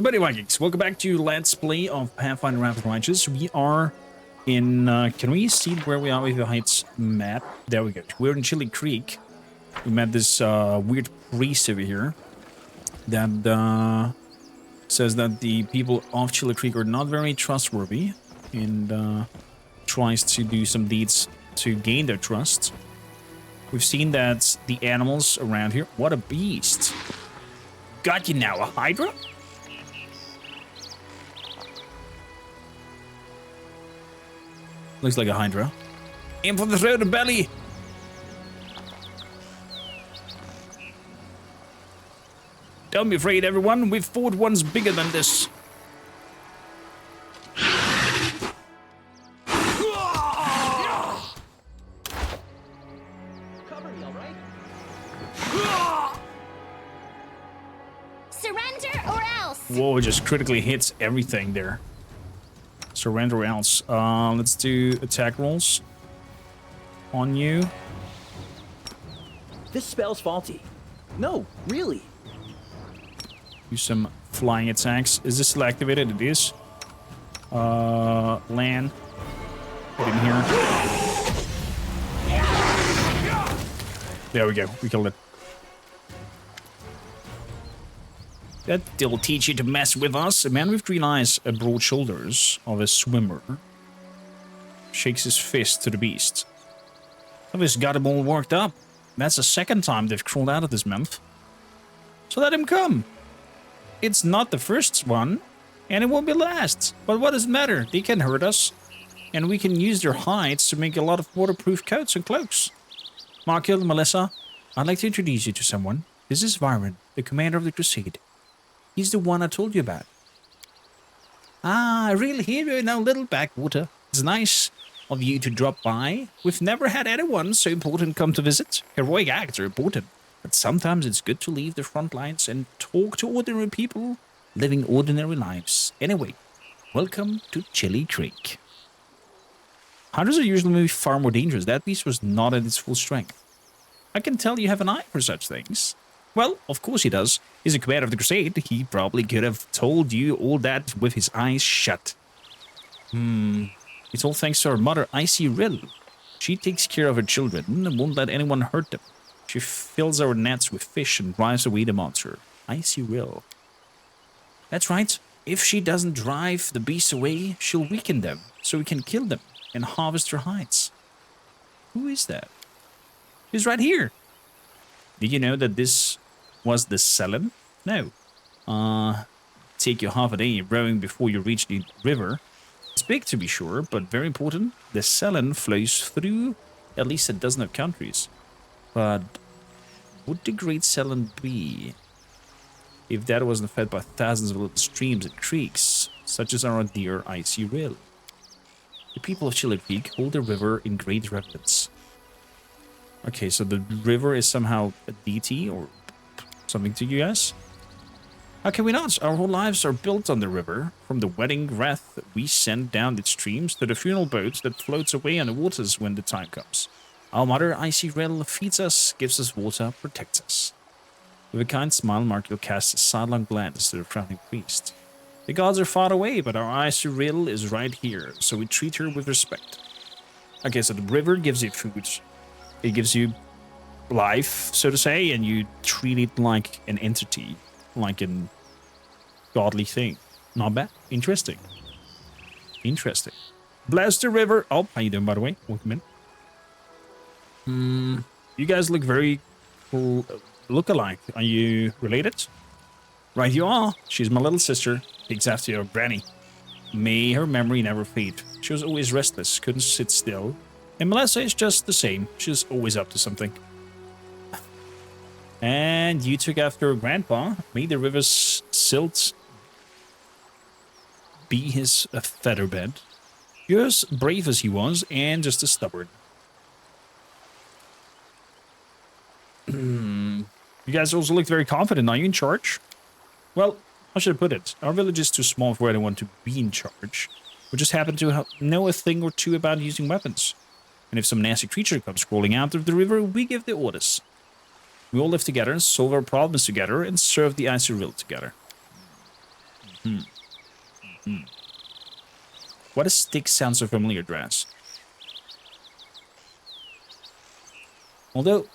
Goodbye, Vikings. Welcome back to Let's Play of Pathfinder Rapid Righteous. We are in, can we see where we are with the Heights map? There we go. We're in Chili Creek. We met this weird priest over here that says that the people of Chili Creek are not very trustworthy and tries to do some deeds to gain their trust. We've seen that the animals around here... What a beast. Got you now, a Hydra? Looks like a Hydra. Aim for the throat and belly! Don't be afraid, everyone. We've fought ones bigger than this. Cover me, all right? Surrender or else! Whoa, it just critically hits everything there. Surrender or else. Let's do attack rolls on you. This spell's faulty. No, really. Do some flying attacks. Is this still activated? It is. Land. Get in here. There we go. We killed it. That'll teach you to mess with us. A man with green eyes and broad shoulders of a swimmer shakes his fist to the beast. Oh, this got him all worked up. That's the second time they've crawled out of this month. So let him come. It's not the first one, and it won't be last. But what does it matter? They can hurt us, and we can use their hides to make a lot of waterproof coats and cloaks. Markil, Melissa, I'd like to introduce you to someone. This is Wyren, the commander of the Crusade. He's the one I told you about. Ah, a real hero in our little backwater. It's nice of you to drop by. We've never had anyone so important come to visit. Heroic acts are important, but sometimes it's good to leave the front lines and talk to ordinary people living ordinary lives. Anyway, welcome to Chili Creek. Hunters are usually far more dangerous. That beast was not at its full strength. I can tell you have an eye for such things. Well, of course he does. He's a commander of the Crusade. He probably could have told you all that with his eyes shut. It's all thanks to our mother, Aasimar. She takes care of her children and won't let anyone hurt them. She fills our nets with fish and drives away the monster. Aasimar. That's right. If she doesn't drive the beasts away, she'll weaken them, so we can kill them and harvest their hides. Who is that? He's right here. Did you know that this was the Selen? No. Take you half a day rowing before you reach the river. It's big to be sure, but very important. The Selen flows through at least a dozen of countries. But would the Great Selen be if that wasn't fed by thousands of little streams and creeks, such as our dear Aasimar? The people of Chili Creek hold the river in great reverence. Okay, so the river is somehow a deity or something to you guys? How can we not? Our whole lives are built on the river, from the wedding wreath that we send down its streams to the funeral boat that floats away on the waters when the time comes. Our mother, Aasimar, feeds us, gives us water, protects us. With a kind smile, Markil casts a sidelong glance to the frowning priest. The gods are far away, but our Aasimar is right here, so we treat her with respect. Okay, so the river gives you food. It gives you life, so to say, and you treat it like an entity, like a godly thing. Not bad. Interesting. Interesting. Bless the river. Oh, how you doing, by the way? Welcome in. You guys look very cool. Look-alike. Are you related? Right you are. She's my little sister. Takes after your granny. May her memory never fade. She was always restless, couldn't sit still. And Melissa is just the same. She's always up to something. And you took after grandpa. Made the river's silt be his featherbed. You're as brave as he was, and just as stubborn. You guys also look very confident. Are you in charge? Well, how should I put it? Our village is too small for anyone to be in charge. We just happen to know a thing or two about using weapons. And if some nasty creature comes crawling out of the river, we give the orders. We all live together, solve our problems together, and serve the Aasimar together. What does stick sound so familiar, Draz? Although,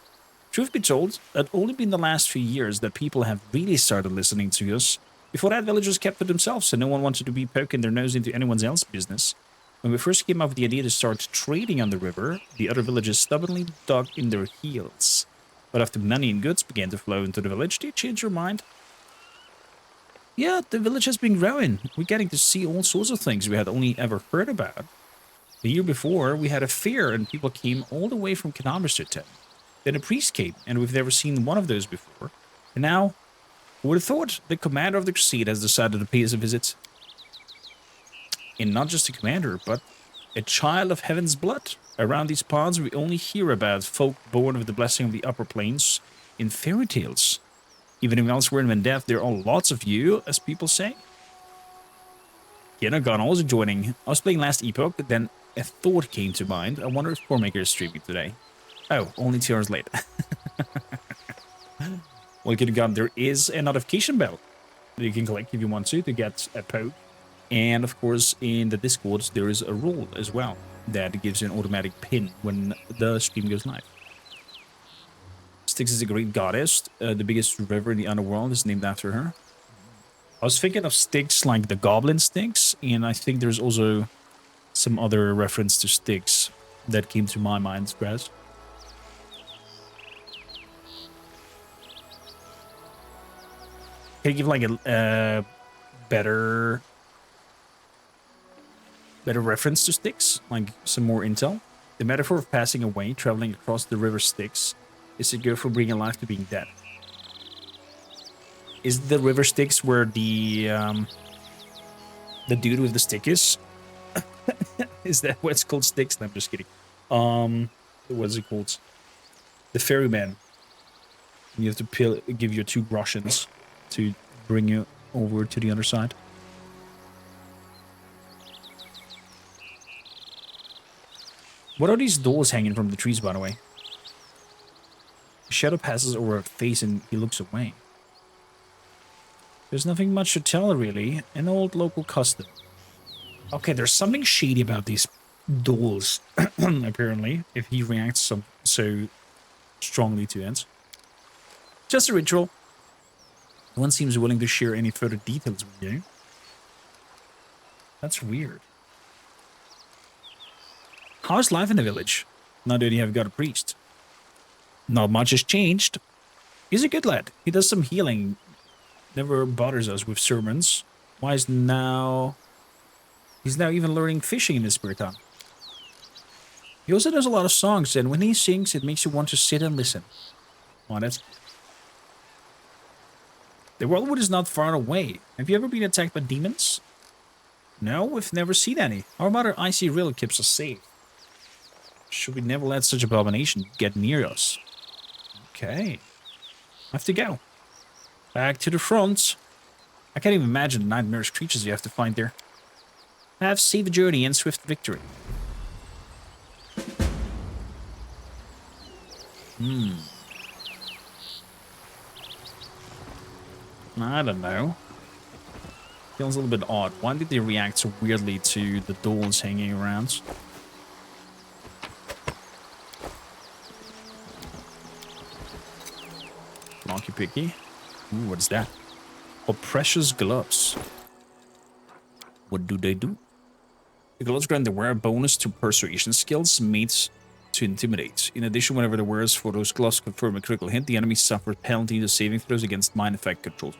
truth be told, it's only been the last few years that people have really started listening to us. Before that, villagers kept to themselves, and no one wanted to be poking their nose into anyone else's business. When we first came up with the idea to start trading on the river, the other villagers stubbornly dug in their heels. But after money and goods began to flow into the village, they changed their mind. Yeah, the village has been growing. We're getting to see all sorts of things we had only ever heard about. The year before, we had a fair and people came all the way from Kormakrtv to town. Then a priest came, and we've never seen one of those before. And now, who would have thought the commander of the crusade has decided to pay us a visit? And not just a commander, but a child of heaven's blood. Around these parts, we only hear about folk born with the blessing of the upper planes in fairy tales. Even if elsewhere in Vendev, there are lots of you, as people say. Yennagon also joining. I was playing last epoch, then a thought came to mind. I wonder if Kormakrtv is streaming today. Oh, only 2 hours late. Well, Yennagon, there is a notification bell that you can collect if you want to get a poke. And of course, in the Discord, there is a rule as well that gives you an automatic pin when the stream goes live. Styx is a great goddess. The biggest river in the underworld is named after her. I was thinking of Styx like the goblin Styx, and I think there's also some other reference to Styx that came to my mind, Graz. Can you give like a better reference to Styx? Like some more intel? The metaphor of passing away, traveling across the river Styx, is to go from being alive to being dead. Is the river Styx where the dude with the stick is? Is that what it's called, Styx? No, I'm just kidding. What's it called? The ferryman. You have to give you 2 groshens to bring you over to the other side. What are these dolls hanging from the trees, by the way? A shadow passes over a face and he looks away. There's nothing much to tell, really. An old local custom. Okay, there's something shady about these dolls, apparently, if he reacts so strongly to it. Just a ritual. No one seems willing to share any further details with you. That's weird. How's life in the village, now that you have got a priest? Not much has changed. He's a good lad. He does some healing. Never bothers us with sermons. He's now even learning fishing in his spare time. He also does a lot of songs, and when he sings, it makes you want to sit and listen. On it. The Worldwound is not far away. Have you ever been attacked by demons? No, we've never seen any. Our mother Icy Rill keeps us safe. Should we never let such abomination get near us? Okay. I have to go. Back to the front. I can't even imagine the nightmarish creatures you have to find there. Have safe journey and swift victory. I don't know. Feels a little bit odd. Why did they react so weirdly to the dolls hanging around? Monkey picky. Ooh, what is that? Oh, precious gloves. What do they do? The gloves grant the wearer bonus to persuasion skills made to intimidate. In addition, whenever the wearers for those gloves confirm a critical hit, the enemy suffers penalty to saving throws against mind effect controls.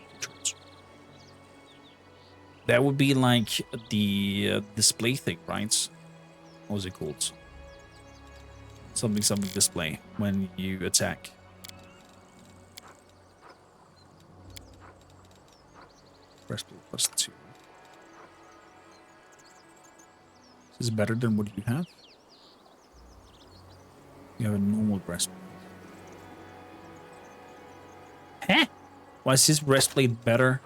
That would be like the display thing, right? What was it called? Something display when you attack. Breastplate +2. Is this better than what you have? You have a normal breastplate. Huh? Why is this breastplate better?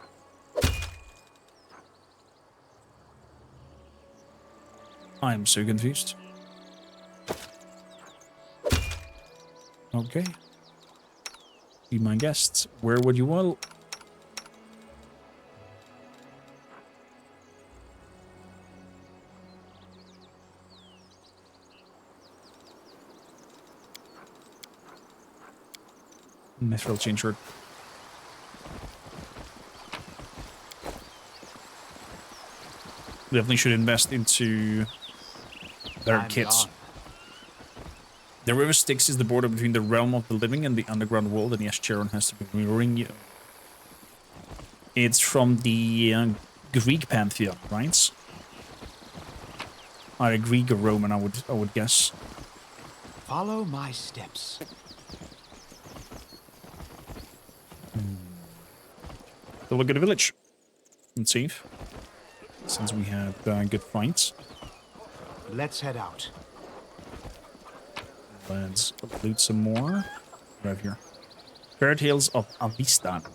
I'm so confused. Okay. Be my guests. Where would you all? Mithril chain shirt. Definitely should invest into their kits. Gone. The river Styx is the border between the realm of the living and the underground world, and yes, Charon has to be mirroring you. It's from the Greek pantheon, right? Either Greek or Roman, I would guess. Follow my steps. So look at the village. It's safe. Since we had good fights. Let's head out. Let's loot some more. Right here. Fairy Tales of Avistan.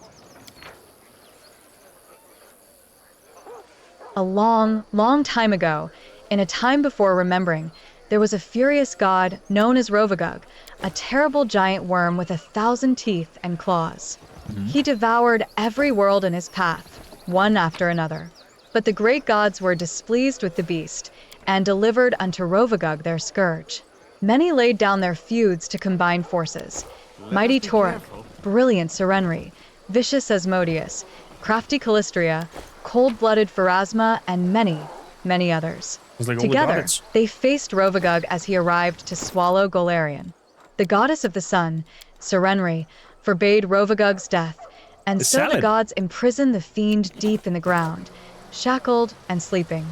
A long, long time ago, in a time before remembering, there was a furious god known as Rovagug, a terrible giant worm with 1,000 teeth and claws. He devoured every world in his path, one after another. But the great gods were displeased with the beast, and delivered unto Rovagug their scourge. Many laid down their feuds to combine forces. Mighty Torek, brilliant Serenri, vicious Asmodeus, crafty Callistria, cold-blooded Pharasma, and many, many others. It's like all the Together, gods. they faced Rovagug as he arrived to swallow Golarion. The goddess of the sun, Serenri, forbade Rovagug's death, and The so the salad. gods imprisoned the fiend deep in the ground, shackled and sleeping.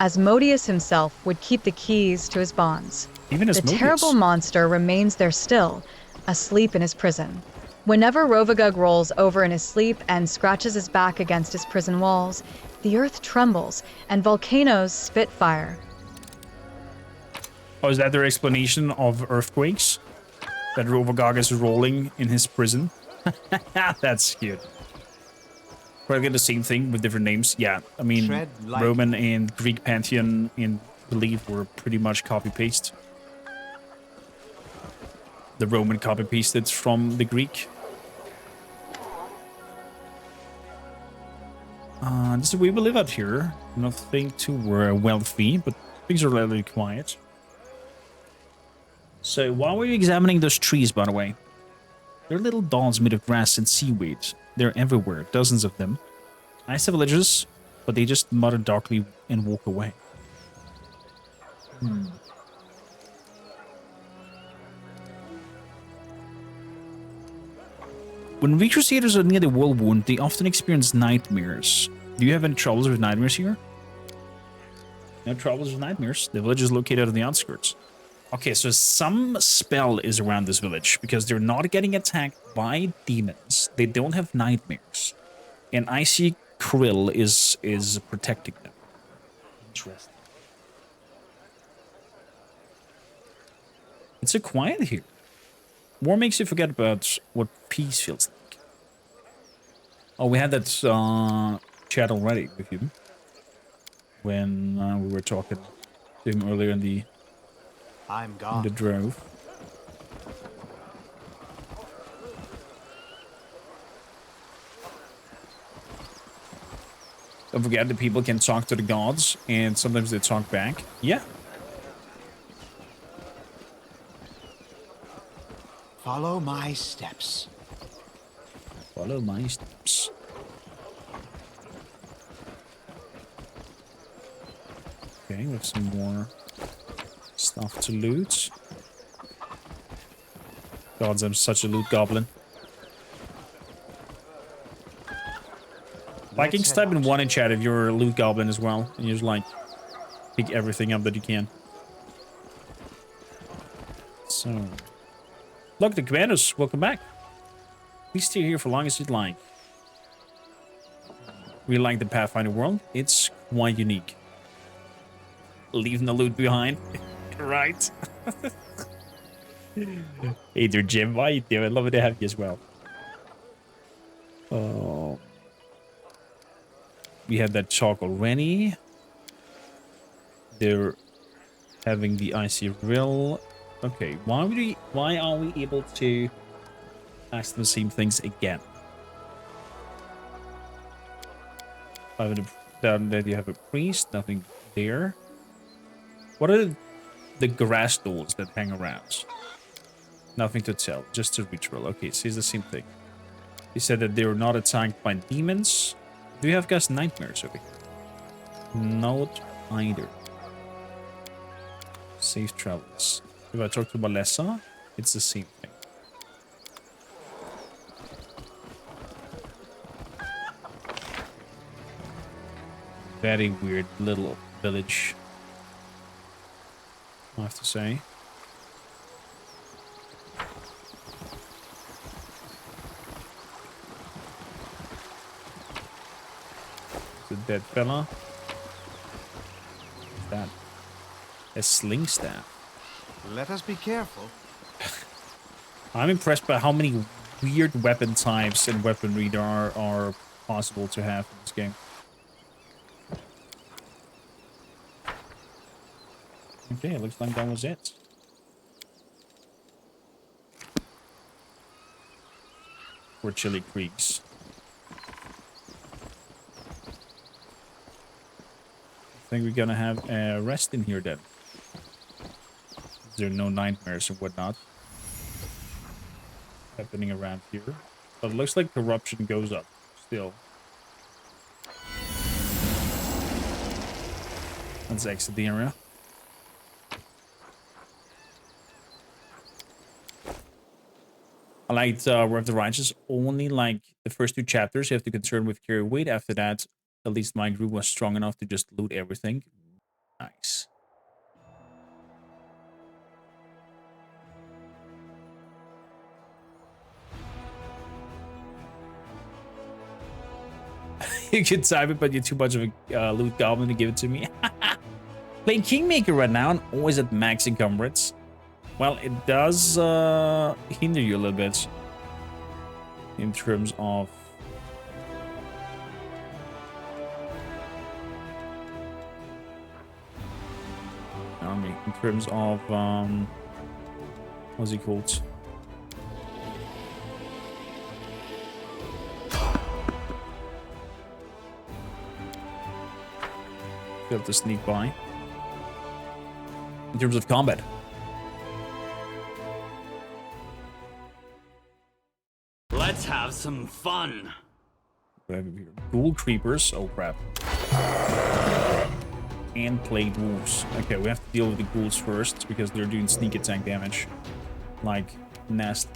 Asmodeus himself would keep the keys to his bonds. Even The Asmodeus. terrible monster remains there still, asleep in his prison. Whenever Rovagug rolls over in his sleep and scratches his back against his prison walls, the earth trembles and volcanoes spit fire. Oh, is that their explanation of earthquakes? That Rovagug is rolling in his prison? That's cute. Probably the same thing with different names. Yeah, I mean, Tread lightly. Roman and Greek pantheon in belief were pretty much copy-paste. The Roman copy-pasted from the Greek. This is the way we live out here. Nothing too wealthy, but things are relatively quiet. So, why were you examining those trees, by the way? They're little dolls made of grass and seaweed. They're everywhere, dozens of them. Nice villages, but they just mutter darkly and walk away. When Recrusaders are near the Worldwound, they often experience nightmares. Do you have any troubles with nightmares here? No troubles with nightmares. The village is located on the outskirts. Okay, so some spell is around this village because they're not getting attacked by demons. They don't have nightmares. And Icy Krill is protecting them. Interesting. It's so quiet here. War makes you forget about what peace feels like. Oh, we had that chat already with him. When we were talking to him earlier in the I'm gone. drove. Don't forget that people can talk to the gods, and sometimes they talk back. Yeah. Follow my steps. Follow my steps. Okay, we have some more stuff to loot. Gods, I'm such a loot goblin. Vikings Let's type head in out. one in chat if you're a loot goblin as well, and you just like pick everything up that you can. So, look, the commandos, welcome back. Please stay here for long as you'd like. We like the Pathfinder world. It's quite unique. Leaving the loot behind. Right. Hey there, Jim. How you doing? Love to have you as well. Oh. We had that talk already. They're having the icy rill. Okay, why are we able to ask the same things again? Down there you have a priest, nothing there. What are the grass dolls that hang around? Nothing to tell, just a ritual. Okay, so it's the same thing. He said that they were not attacked by demons. Do you have guys nightmares over here? Not either. Safe travels. If I talk to Balessa, it's the same thing. Very weird little village, I have to say. The dead fella. What's that? A sling staff. Let us be careful. I'm impressed by how many weird weapon types and weaponry there are possible to have in this game. Okay, it looks like that was it. For Chili Creeks. I think we're gonna have a rest in here then. There are no nightmares and whatnot happening around here. But it looks like corruption goes up still. Let's exit the area. I liked War of the Righteous. Only like the first 2 chapters you have to concern with carry weight. After that, at least my group was strong enough to just loot everything. Nice. You can type it, but you're too much of a loot goblin to give it to me. Playing Kingmaker right now and always at max encumbrance. Well, it does hinder you a little bit in terms of army. In terms of what's it called? Be able to sneak by. In terms of combat. Let's have some fun. We have here ghoul creepers. Oh crap. And plague wolves. Okay, we have to deal with the ghouls first because they're doing sneak attack damage. Like nest.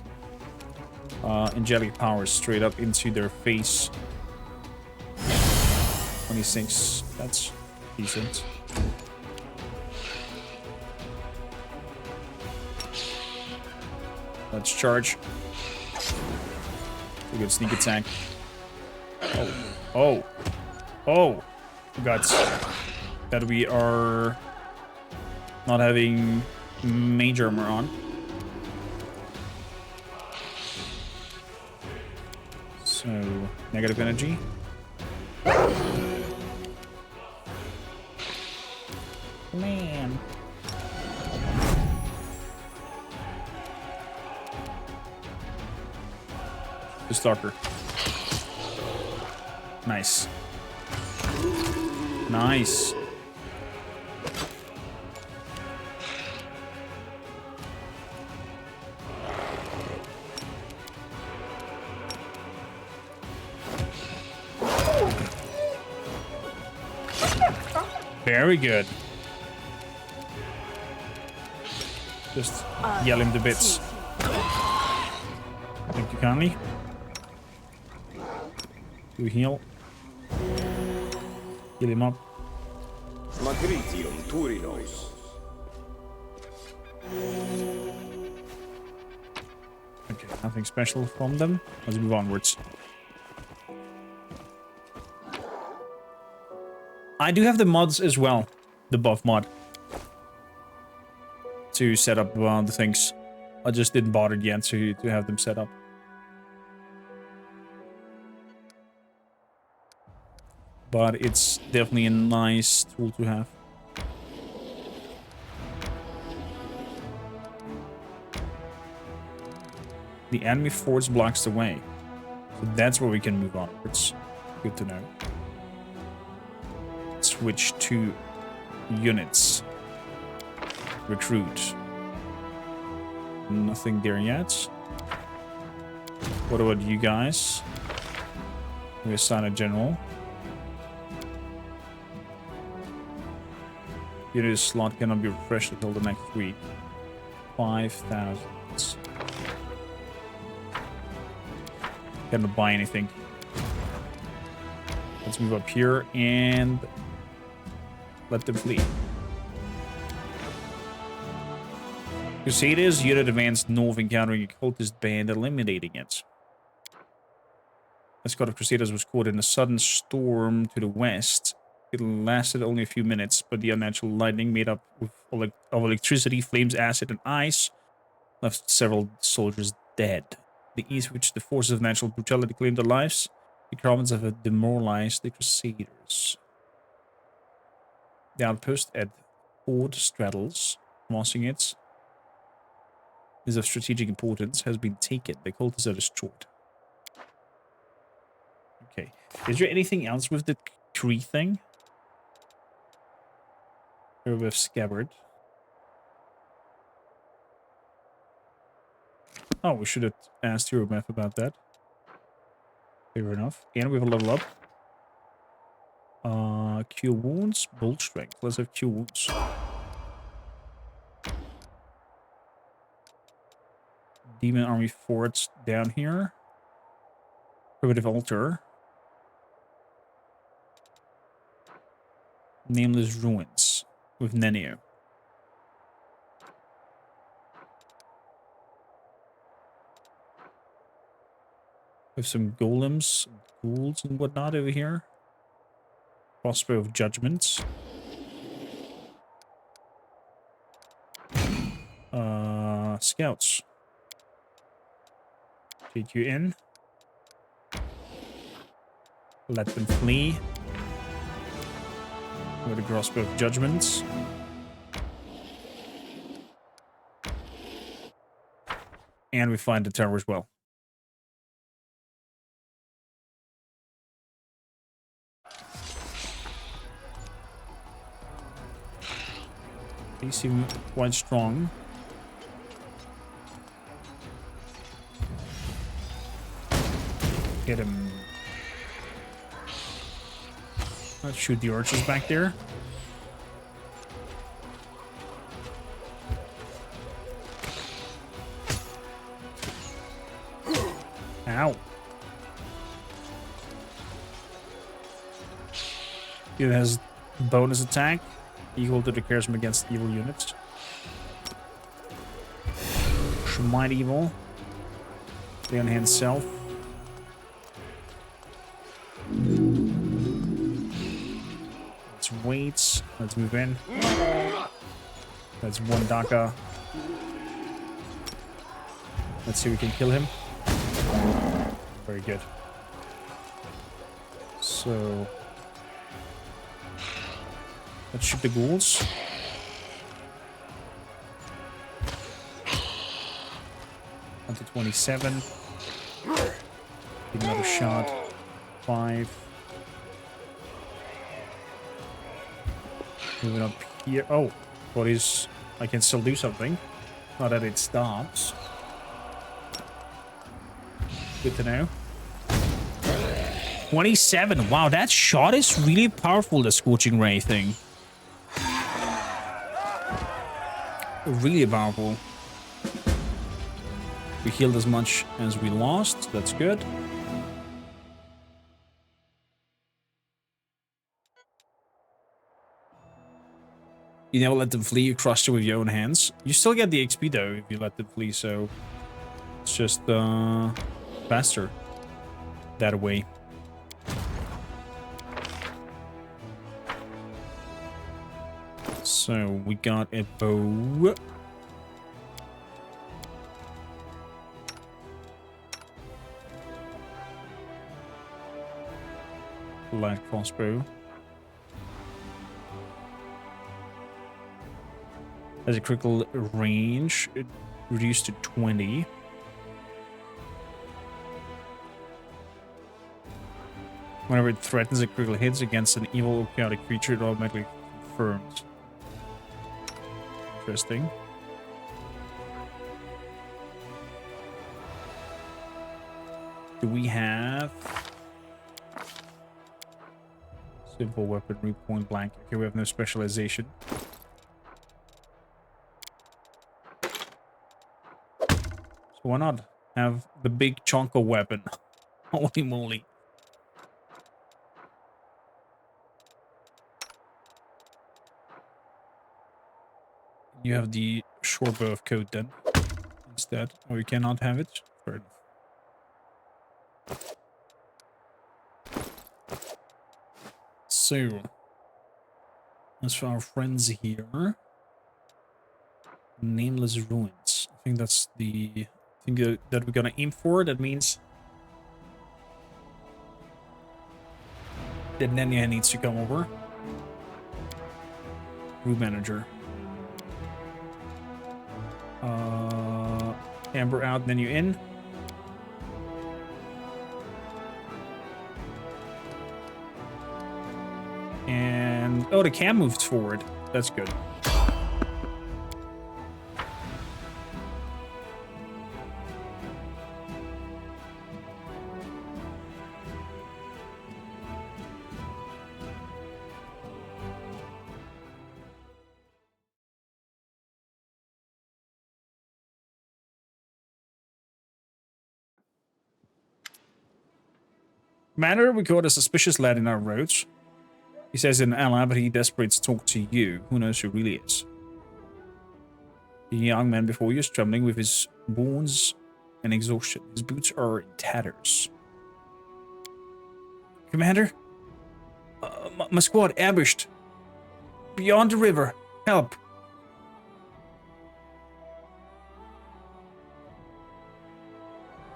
Angelic powers straight up into their face. 26. That's decent. Let's charge. A good sneak attack. Oh. Guts. That we are not having major armor on. So, negative energy. Man. The stalker. Nice. Nice. Very good. Just yell him to bits. Thank you kindly. Do heal. Heal him up. Magritium Turinos. Okay, nothing special from them. Let's move onwards. I do have the mods as well. The buff mod. To set up the things. I just didn't bother yet to have them set up. But it's definitely a nice tool to have. The enemy force blocks the way. So that's where we can move onwards. Good to know. Switch to units. Recruit. Nothing there yet. What about you guys? We assign a general. Unit slot cannot be refreshed until the next week. 5,000. Cannot buy anything. Let's move up here and let them flee. Crusaders, unit advanced north, encountering a cultist band, eliminating it. A squad of Crusaders was caught in a sudden storm to the west. It lasted only a few minutes, but the unnatural lightning made up of electricity, flames, acid, and ice left several soldiers dead. The ease with which the forces of natural brutality claimed their lives, the Carmans have demoralized the Crusaders. The outpost at Fort Straddles, crossing it, is of strategic importance, has been taken. The cultists are destroyed. Okay. Is there anything else with the tree thing? Or with Scabbard? Oh, we should have asked Eurometh about that. Fair enough. And we have a level up. Cure wounds, bolt strength. Let's have cure wounds. Demon army forts down here. Primitive altar. Nameless ruins with Nenio. With some golems, ghouls, and whatnot over here. Crossbow of judgments. Scouts. Take you in. Let them flee. With a crossbow of judgments. And we find the tower as well. They seem quite strong. Get him. Let's shoot the archers back there. Ow. It has bonus attack equal to the charisma against evil units. Smite evil. Stay on hand self. Let's wait. Let's move in. That's one Daka. Let's see if we can kill him. Very good. So let's shoot the ghouls. On to 27. Get another shot. 5. Moving up here. Oh, what is... I can still do something. Not that it stops. Good to know. 27. Wow, that shot is really powerful, the Scorching Ray thing. Really powerful. We healed as much as we lost. That's good. You never let them flee. You crushed it with your own hands. You still get the XP though if you let them flee, so it's just faster that way. So we got a bow. Light crossbow. Has a critical range, it reduced to 20. Whenever it threatens a critical hits against an evil or chaotic creature, it automatically confirms. Interesting. Do we have simple weaponry, point blank? Okay, we have no specialization. So why not have the big chonko weapon? Holy moly. You have the short bow of code then instead. Or you cannot have it. Fair enough. So, as for our friends here, Nameless Ruins. I think that's the thing that we're gonna aim for. That means that Nenya needs to come over. Room manager. Amber out, Nenya in. And oh, the cam moved forward. That's good. Commander, we caught a suspicious lad in our roads. He says an ally, but he desperate to talk to you. Who knows who really is? The young man before you is trembling with his wounds and exhaustion. His boots are in tatters. Commander? My squad ambushed. Beyond the river. Help.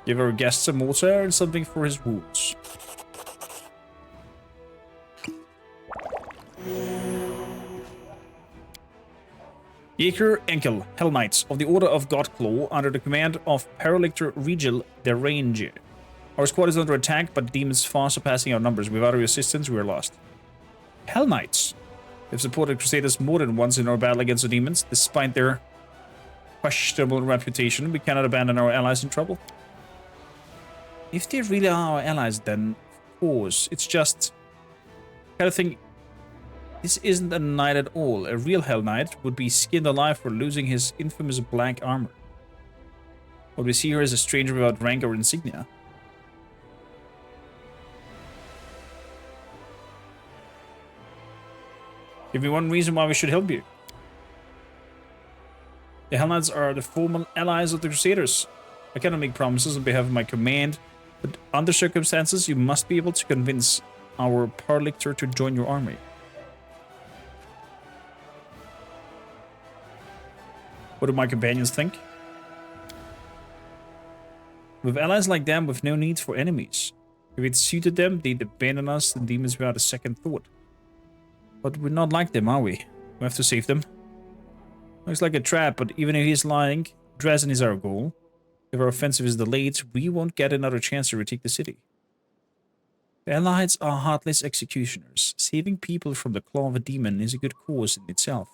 Give our guest some water and something for his wounds. Jaeger Enkel, Hell Knights of the Order of Godclaw, under the command of Paralictor Regil the Ranger. Our squad is under attack, but demons far surpassing our numbers. Without your assistance, we are lost. Hell Knights. They've supported Crusaders more than once in our battle against the demons. Despite their questionable reputation, we cannot abandon our allies in trouble. If they really are our allies, then of course, it's just kind of thing. This isn't a knight at all. A real Hell Knight would be skinned alive for losing his infamous black armor. What we see here is a stranger without rank or insignia. Give me one reason why we should help you. The Hell Knights are the formal allies of the Crusaders. I cannot make promises on behalf of my command, but under circumstances, you must be able to convince our Paralictor to join your army. What do my companions think? With allies like them, with no need for enemies. If it suited them, they'd abandon us and demons without a second thought. But we're not like them, are we? We have to save them. Looks like a trap, but even if he's lying, Dresden is our goal. If our offensive is delayed, we won't get another chance to retake the city. The allies are heartless executioners. Saving people from the claw of a demon is a good cause in itself.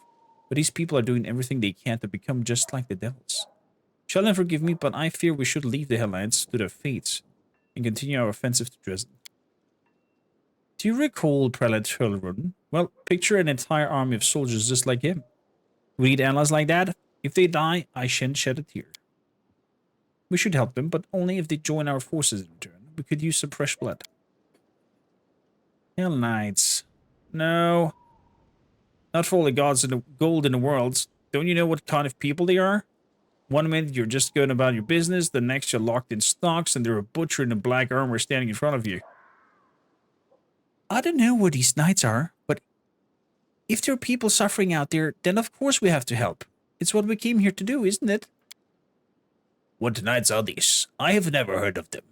But these people are doing everything they can to become just like the devils. Shall never forgive me, but I fear we should leave the Hellites to their fates and continue our offensive to Dresden. Do you recall Prelate Hurlrun? Well, picture an entire army of soldiers just like him. We need allies like that. If they die, I shan't shed a tear. We should help them, but only if they join our forces in return. We could use some fresh blood. Hell Knights. No. Not for all the gods and the gold in the world. Don't you know what kind of people they are? One minute you're just going about your business, the next you're locked in stocks and they're a butcher in a black armor standing in front of you. I don't know where these knights are, but if there are people suffering out there, then of course we have to help. It's what we came here to do, isn't it? What knights are these? I have never heard of them.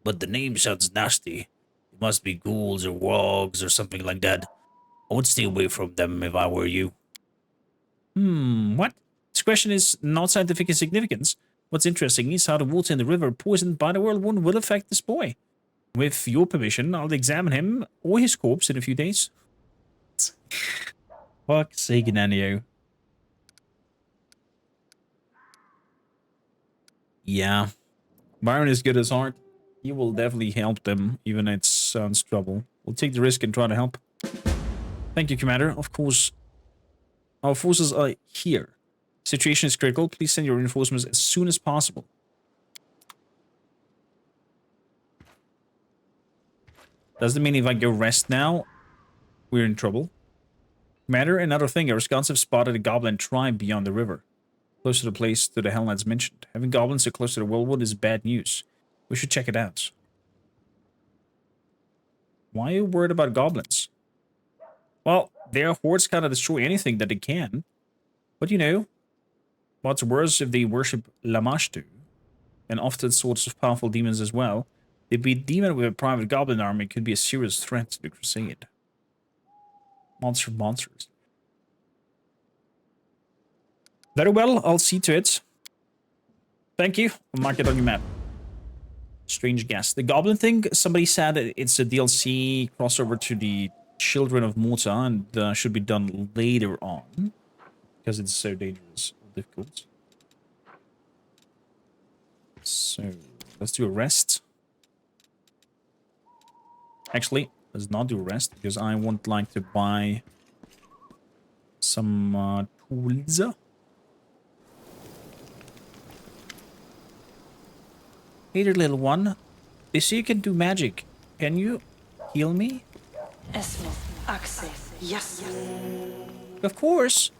But the name sounds nasty. It must be ghouls or wogs or something like that. I would stay away from them if I were you. What? This question is not scientific in significance. What's interesting is how the water in the river poisoned by the Worldwound will affect this boy. With your permission, I'll examine him or his corpse in a few days. Fuck's sake, Nanio. Yeah. Wyren is good as art. He will definitely help them, even if it sounds trouble. We'll take the risk and try to help. Thank you, Commander. Of course, our forces are here. Situation is critical. Please send your reinforcements as soon as possible. Does that mean if I go rest now, we're in trouble? Commander, another thing. Our scouts have spotted a goblin tribe beyond the river, close to the place that the Hell Knights mentioned. Having goblins so close to the Worldwound is bad news. We should check it out. Why are you worried about goblins? Well, their hordes kind of destroy anything that they can. But you know, what's worse if they worship Lamashtu, and often sorts of powerful demons as well. To be a demon with a private goblin army could be a serious threat to the crusade. Monsters. Very well, I'll see to it. Thank you. I'll mark it on your map. Strange guess. The goblin thing, somebody said it's a DLC crossover to the Children of Morta and should be done later on. Because it's so dangerous or difficult. So, let's do a rest. Actually, let's not do a rest because I would like to buy some tools. Hey there, little one. They say you can do magic. Can you heal me? Yes. Of course.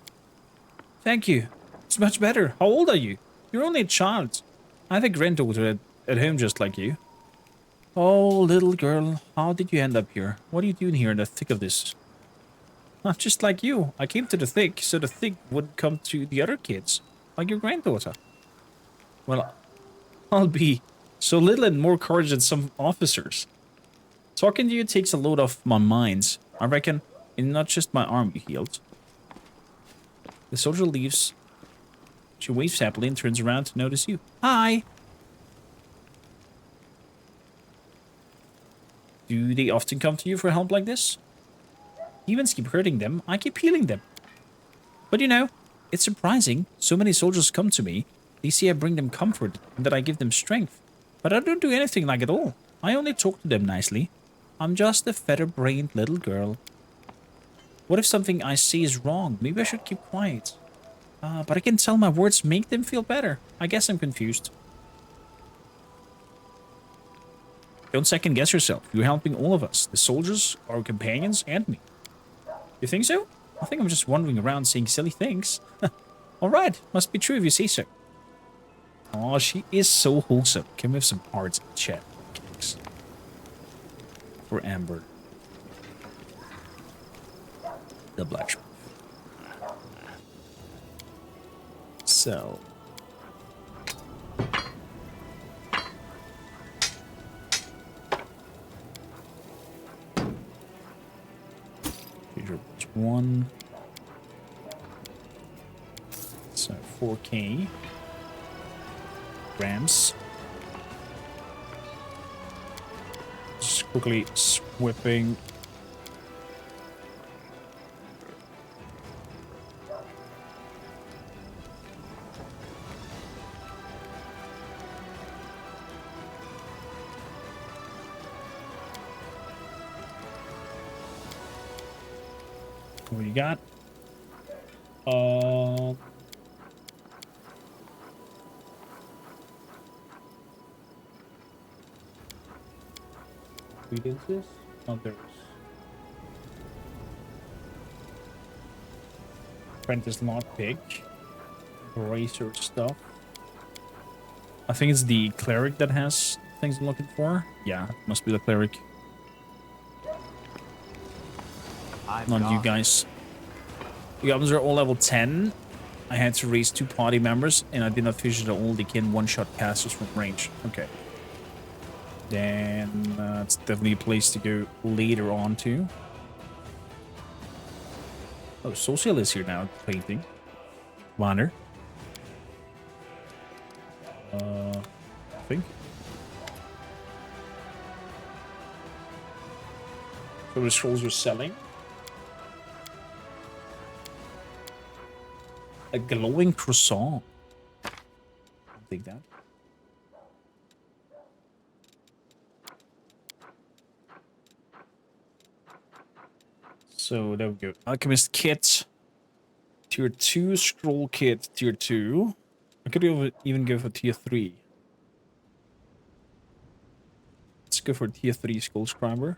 Thank you. It's much better. How old are you? You're only a child. I have a granddaughter at home just like you. Oh, little girl, how did you end up here? What are you doing here in the thick of this? Not just like you. I came to the thick, so the thick would come to the other kids, like your granddaughter. Well, I'll be so little and more courage than some officers. Talking to you takes a load off my mind. I reckon it's not just my arm you healed. The soldier leaves. She waves happily and turns around to notice you. Hi! Do they often come to you for help like this? Demons keep hurting them, I keep healing them. But you know, it's surprising. So many soldiers come to me. They say I bring them comfort and that I give them strength. But I don't do anything like it all. I only talk to them nicely. I'm just a feather-brained little girl. What if something I say is wrong? Maybe I should keep quiet. But I can tell my words make them feel better. I guess I'm confused. Don't second guess yourself. You're helping all of us. The soldiers, our companions, and me. You think so? I think I'm just wandering around saying silly things. Alright, must be true if you say so. Oh, she is so wholesome. Can we have some hearts in the chat? Thanks. For Amber. The blacksmith. So. One. So 4K. Grams. Just quickly sweeping. What do you got? Credences? Others. Apprentice lockpick. Bracer stuff. I think it's the cleric that has things I'm looking for. Yeah, must be the cleric. Not you guys. The goblins are all level 10. I had to raise 2 party members, and I did not finish all the can one-shot casters from range. Okay. Then it's definitely a place to go later on to. Oh, Social is here now, painting. Wander. I think. So the scrolls are selling. A glowing croissant. I'll take that. So there we go. Alchemist kit. Tier 2. Scroll kit. Tier 2. I could even go for tier 3. Let's go for tier 3 Skull Scriber.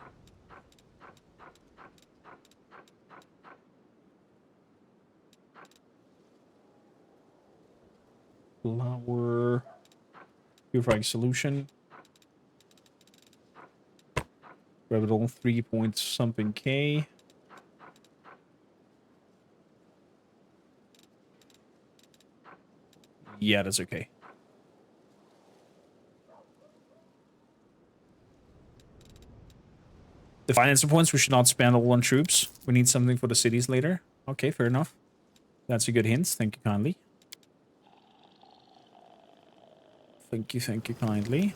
Flower. Purifying solution. Grab it all 3 point something K. Yeah, that's okay. The finance points we should not spend all on troops. We need something for the cities later. Okay, fair enough. That's a good hint. Thank you kindly. Thank you kindly.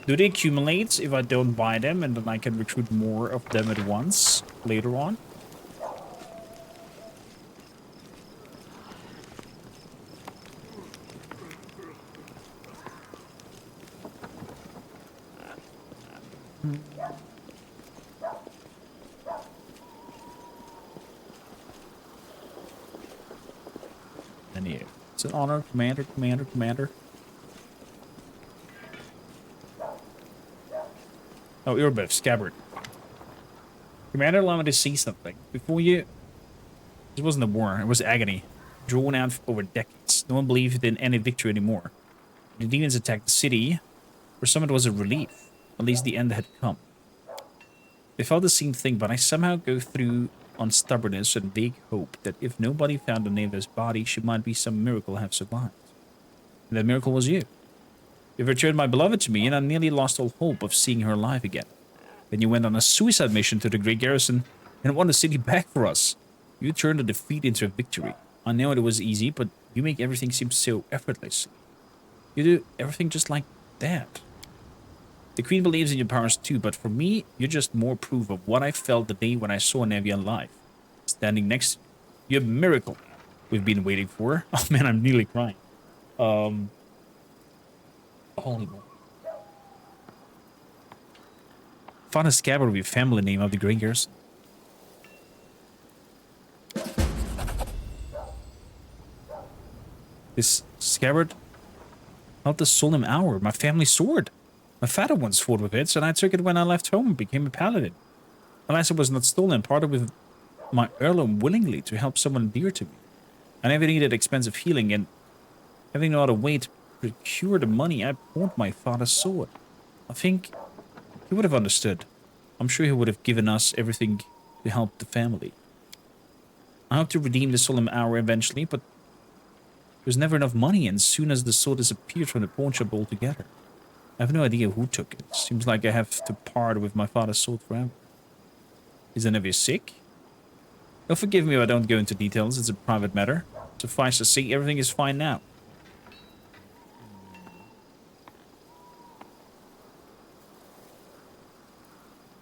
Do they accumulate if I don't buy them and then I can recruit more of them at once later on? And yeah, it's an honor, commander, commander, commander. Oh, Irbeth, scabbard. Commander, allow me to see something. Before you... This wasn't a war, it was agony. Drawn out over decades. No one believed in any victory anymore. The demons attacked the city. For some it was a relief. At least the end had come. They felt the same thing, but I somehow go through on stubbornness and vague hope that if nobody found Neva's body, she might be some miracle have survived. And that miracle was you. You returned my beloved to me, and I nearly lost all hope of seeing her alive again. Then you went on a suicide mission to the Great Garrison and won the city back for us. You turned a defeat into a victory. I know it was easy, but you make everything seem so effortless. You do everything just like that. The Queen believes in your powers too, but for me, you're just more proof of what I felt the day when I saw Nevia alive. Standing next to you. You're a miracle we've been waiting for. Oh man, I'm nearly crying. Holy moly. Father Scabbard will be family name of the Great Garrison. This scabbard held the solemn hour, my family sword. My father once fought with it, and I took it when I left home and became a paladin. Alas, it was not stolen, parted with my heirloom willingly to help someone dear to me. I never needed expensive healing, and having no other way to procure the money, I pawned my father's sword. I think he would have understood. I'm sure he would have given us everything to help the family. I hope to redeem the solemn hour eventually, but there's never enough money, and soon as the sword disappeared from the pawn shop altogether. I have no idea who took it. Seems like I have to part with my father's sword forever. Is Anevia sick? Oh, forgive me if I don't go into details, it's a private matter. Suffice to say, everything is fine now.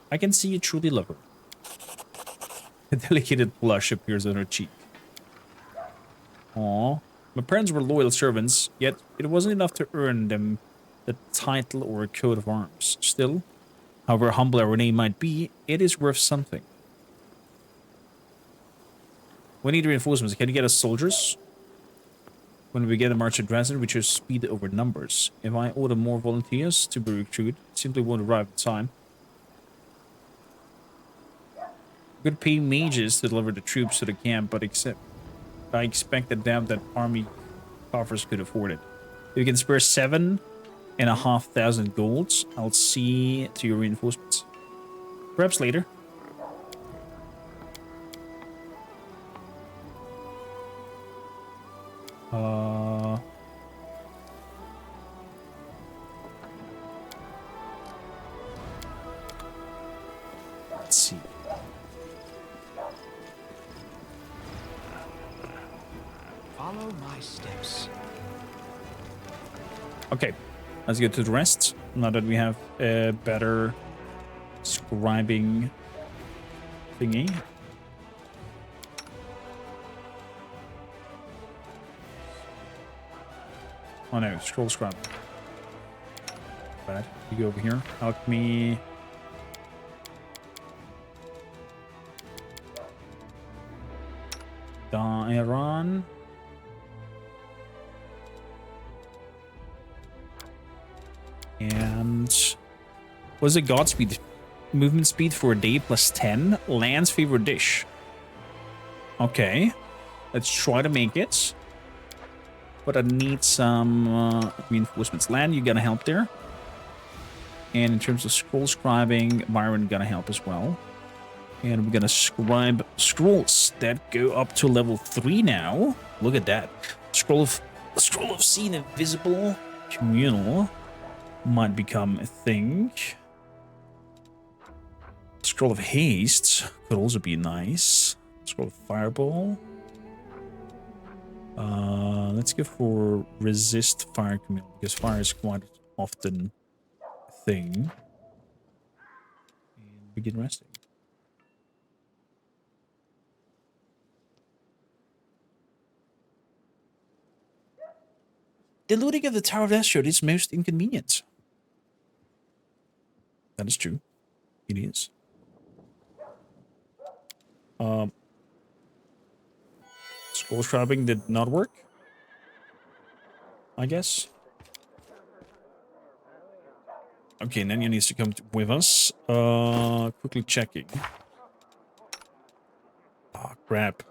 I can see you truly love her. A delicate blush appears on her cheek. Aww. My parents were loyal servants, yet it wasn't enough to earn them the title or a coat of arms. Still, however humble our name might be, it is worth something. We need reinforcements. Can you get us soldiers? When we get a march to Dresden, we choose speed over numbers. If I order more volunteers to be recruited, it simply won't arrive in time. We could pay mages to deliver the troops to the camp, but I expect that army coffers could afford it. If we can spare 7,500 golds, I'll see to your reinforcements. Perhaps later. Let's see. Follow my steps. Okay, let's get to the rest. Now that we have a better scribing thingy. Oh no, scroll scribe. Bad. You go over here. Alchemy. Dairon. And was it Godspeed? Movement speed for a day plus 10. Land's favorite dish. Okay. Let's try to make it. But I need some reinforcements. Land, you gotta help there. And in terms of scroll scribing, Wyren gonna help as well. And we're gonna scribe scrolls that go up to level 3 now. Look at that. Scroll of Seen Invisible. Communal might become a thing. Scroll of Haste could also be nice. Scroll of Fireball. Let's go for Resist Fire Communal, because fire is quite often a thing. And begin resting. The looting of the Tower of Death is most inconvenient. That is true. It is. Scroll scribing did not work, I guess. Okay, Nanya needs to come with us. Quickly checking. Ah, crap.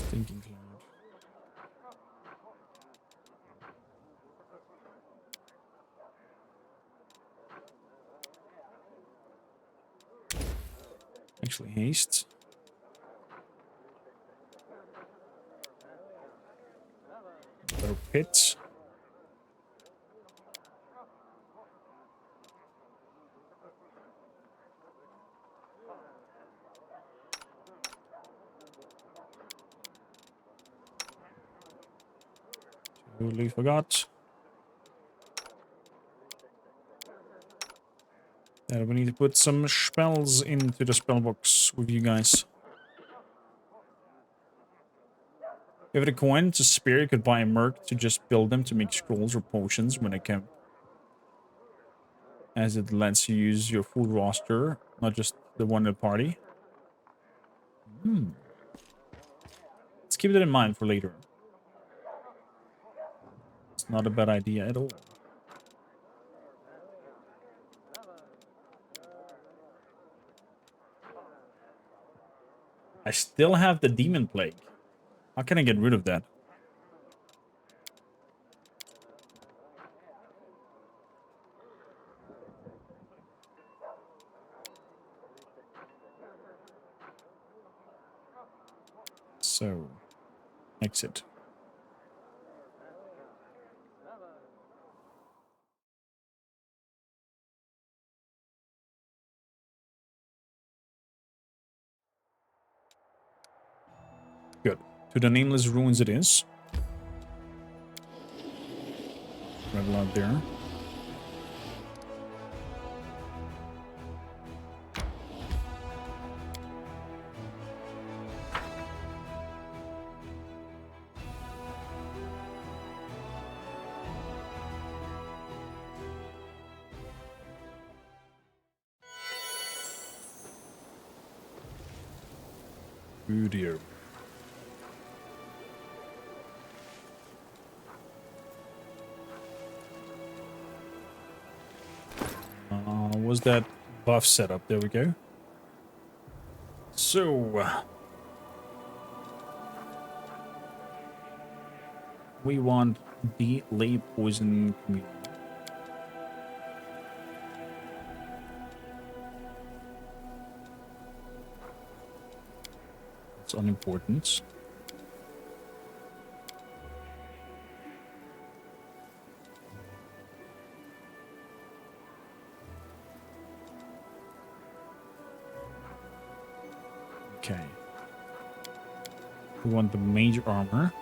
Thinking cloud. Actually, haste. Throw pits. Totally forgot. We need to put some spells into the spell box with you guys. Give it a coin, it's a spear. You could buy a merc to just build them to make scrolls or potions when they camp. As it lets you use your full roster, not just the one in the party. Let's keep that in mind for later. It's not a bad idea at all. I still have the demon plague. How can I get rid of that? So, exit. Good. To the nameless ruins it is. Rebel out there. Oh dear. Was that buff setup? There we go. So we want the lay poison community. It's unimportant. Okay. We want the major armor.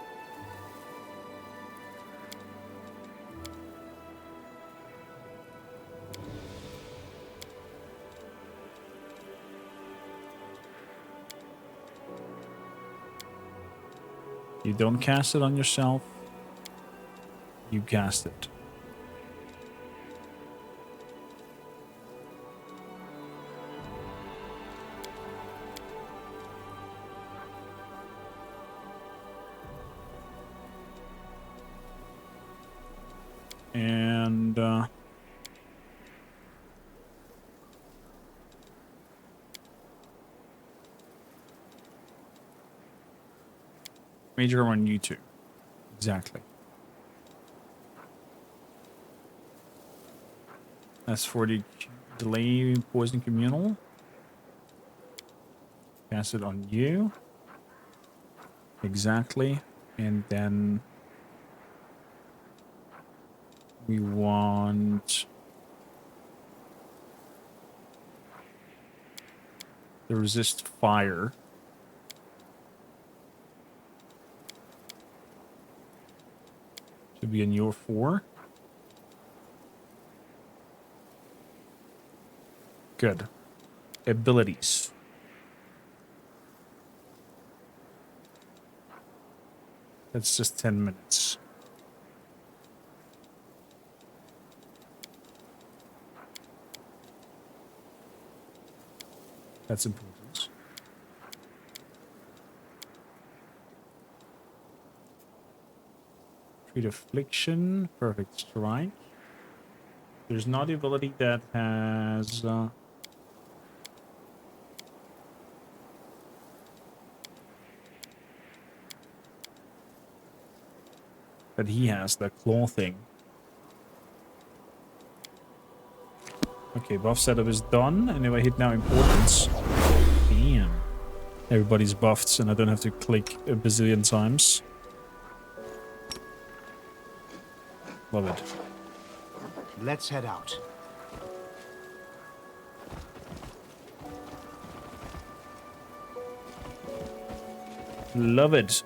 You don't cast it on yourself. You cast it. And major on you two. Exactly. As for the delay poison communal, cast it on you. Exactly. And then we want the resist fire. To be in your 4. Good. Abilities. That's just 10 minutes. That's important. Treat affliction. Perfect strike. There's not the ability that has... that he has, that claw thing. Okay, buff setup is done. And if I hit now importance... Damn. Everybody's buffed and I don't have to click a bazillion times. Love it. Let's head out. Love it.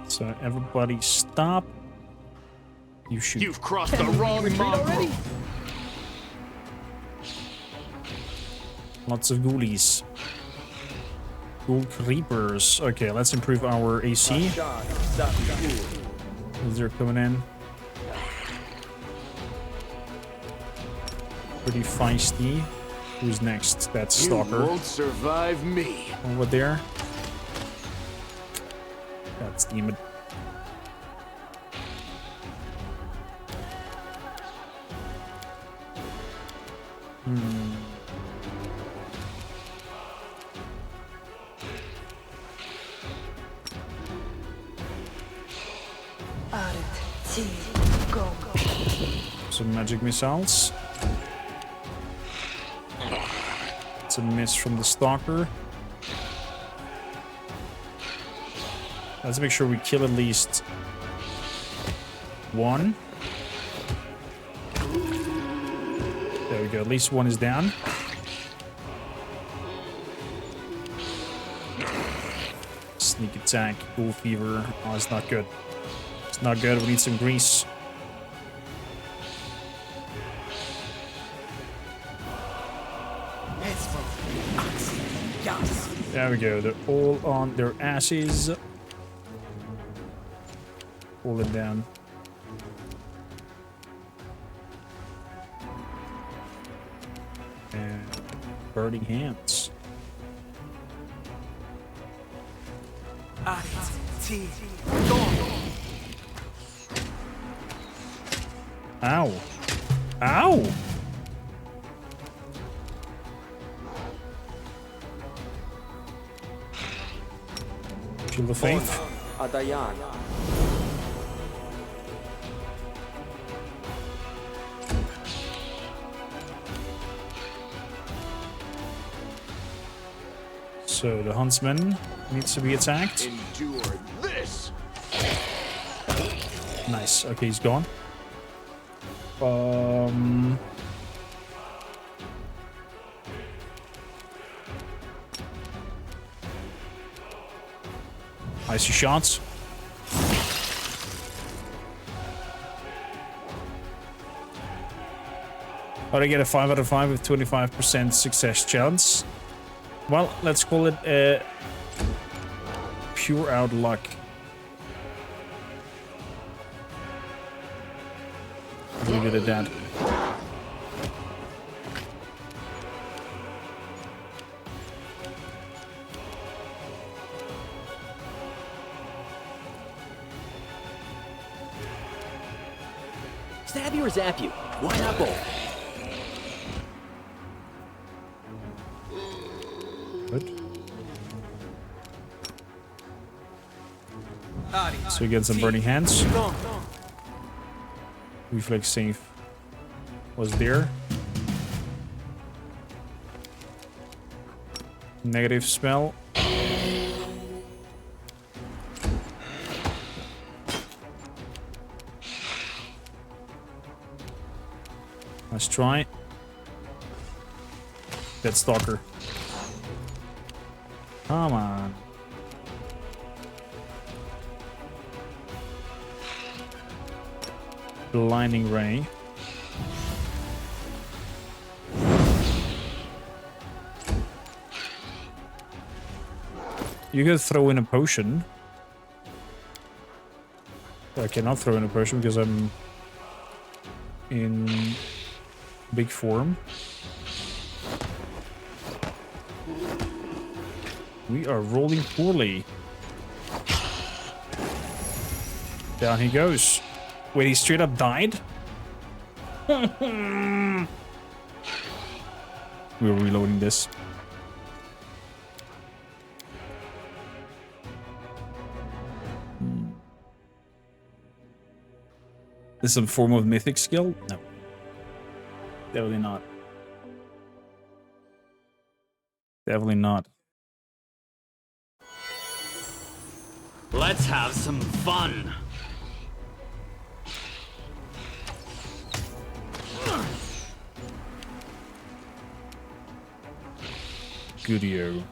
So everybody stop. You shoot. You've crossed the wrong mongrel. Lots of ghoulies. Ghoul creepers. Okay, let's improve our AC. They're coming in. Pretty feisty. Who's next? That's Stalker. You won't survive me. Over there. That's Demon. Some magic missiles. It's a miss from the Stalker. Let's make sure we kill at least one. There we go. At least one is down. Sneak attack, Bull Fever. Oh, it's not good. It's not good. We need some grease. There we go. They're all on their asses. Pull it down. And burning hands. Ow. Ow! Shield of Faith. So the huntsman needs to be attacked. Endure this. Nice. Okay, he's gone. Icy shots. But I get a 5 out of 5 with 25% success chance. Well, let's call it pure out luck. Leave it at that. Stab you or zap you? Why not both? Good. So we get some burning hands. Reflex save was there. Negative spell. Let's try. Dead Stalker. Come on. Blinding Ray. You could throw in a potion. I cannot throw in a potion because I'm in big form. We are rolling poorly. Down he goes. Wait, he straight up died? We're reloading this. Is some form of mythic skill? No. Definitely not. Definitely not. Let's have some fun. Goodio.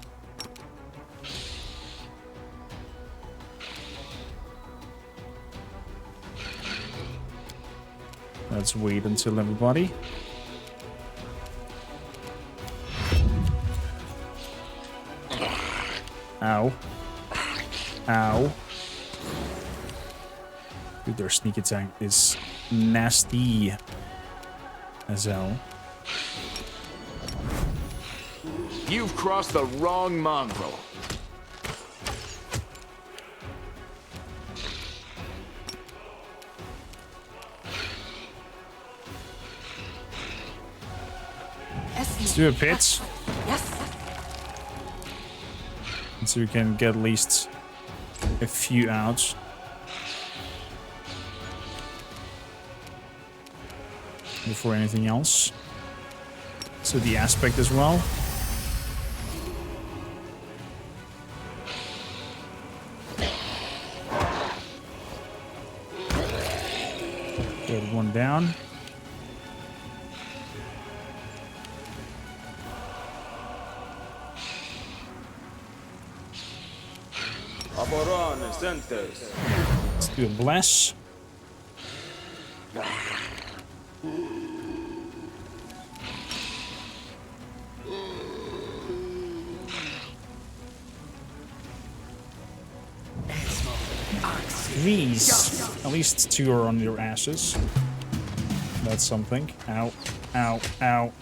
Let's wait until everybody. Ow. Ow. Dude, their sneak attack is nasty as hell. You've crossed the wrong mongrel. Let's do a pit. So we can get at least a few outs. Before anything else. So the aspect as well. Get one down. Let's do a bless. These, at least two are on your asses. That's something. Ow, ow, ow.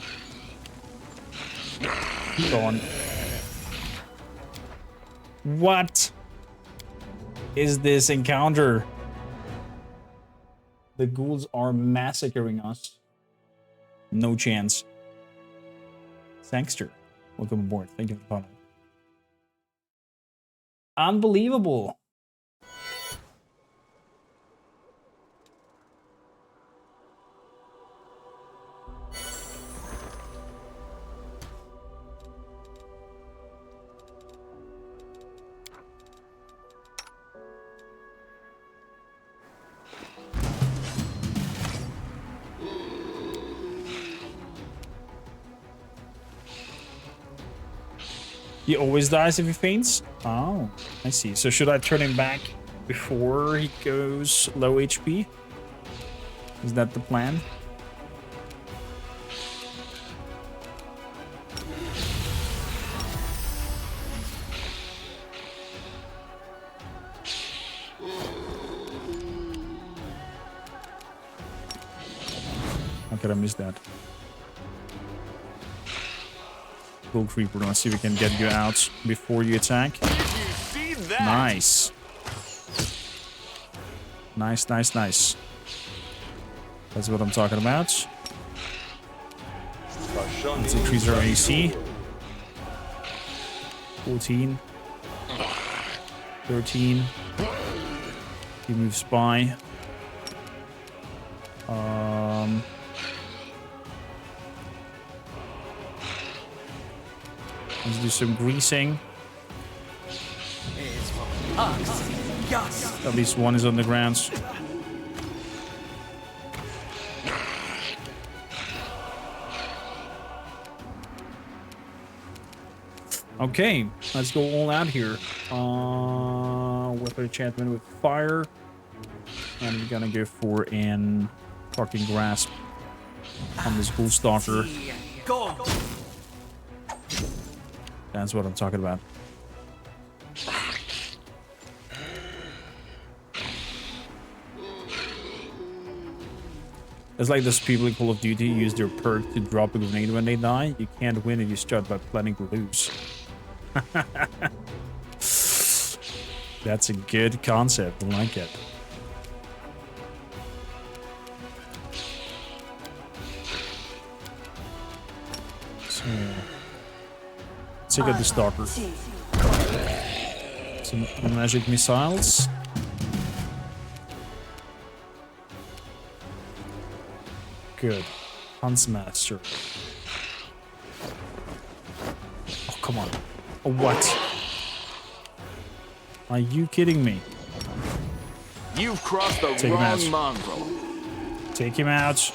Keep on. What is this encounter? The ghouls are massacring us. No chance. Sangster, welcome aboard. Thank you for coming. Unbelievable. He always dies if he faints? Oh, I see. So should I turn him back before he goes low HP? Is that the plan? How could I miss that? Gold Creeper, let's see if we can get you out before you attack. Did you see that? Nice. Nice, nice, nice. That's what I'm talking about. Let's increase our AC. 14. 13. He moves by. Let's do some greasing. At least one is on the ground. Okay, let's go all out here. Weapon enchantment with fire. And we're gonna go for an fucking grasp on this bull stalker. That's what I'm talking about. It's like those people in Call of Duty use their perk to drop a grenade when they die. You can't win if you start by planning to lose. That's a good concept. I like it. So, let's take out the stalker. Some magic missiles. Good. Huntsmaster. Oh, come on. Oh, what? Are you kidding me? You've crossed the Take him out. wrong mongrel. Take him out.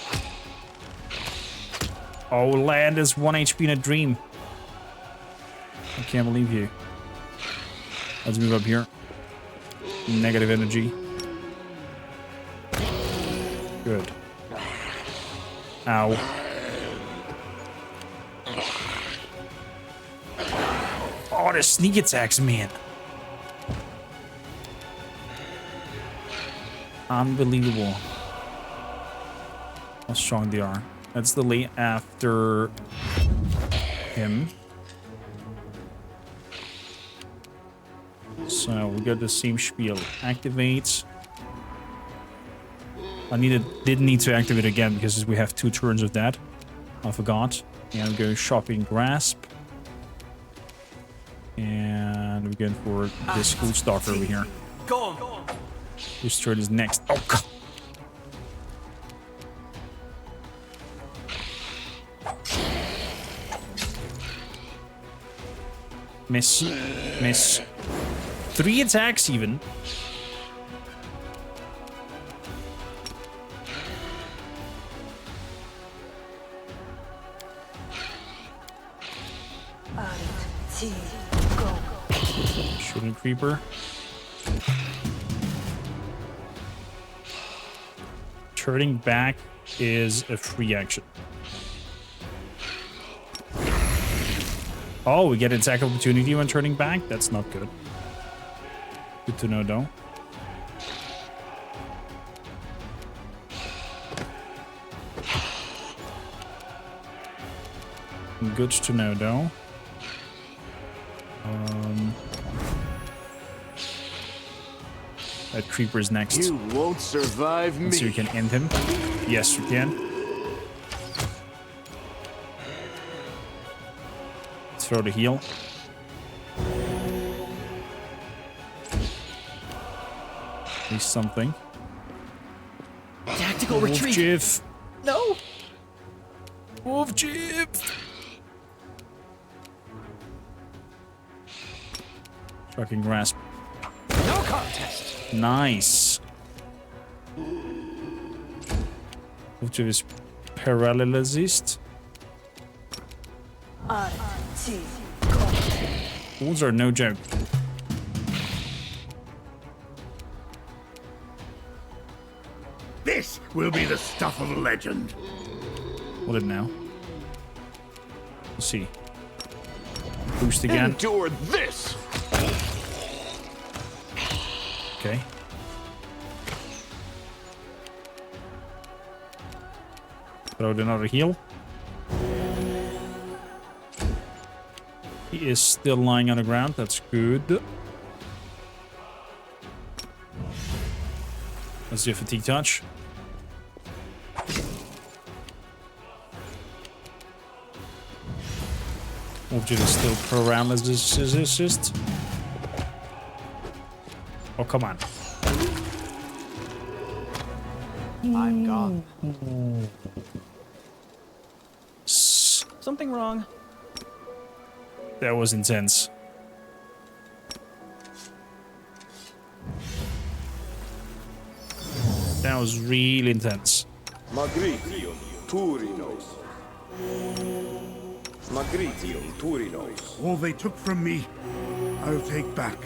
Oh, land is 1 HP in a dream. I can't believe you. Let's move up here. Negative energy. Good. Ow. Oh, the sneak attacks, man. Unbelievable. How strong they are. That's the late after him. So we got the same spiel. Activate. Didn't need to activate again because we have 2 turns of that. I forgot. And go shopping grasp. And we're going for this cool stalker over here. Whose turn is next? Oh god. Miss. Miss. 3 attacks even. Shooting creeper. Turning back is a free action. Oh, we get an attack opportunity when turning back? That's not good. Good to know, though. Good to know, though. That creeper is next. You won't survive me. So we can end him. Yes, we can. Throw the heal. At least something. Tactical Wolf retreat. Jiff. No. Wolf Jiff. Fucking grasp. No contest. Nice. Wolf Jiff is paralyzed. Wolves are no joke. This will be the stuff of legend. What it now? Let's see. Boost again. Endure this. Okay. Throw another heal. He is still lying on the ground. That's good. Let's do a fatigue touch. Object is still paralysis. Oh, come on. I'm gone. Something wrong. That was intense. That was really intense. Magritium Turinos. Magritium Turinos. All they took from me, I'll take back.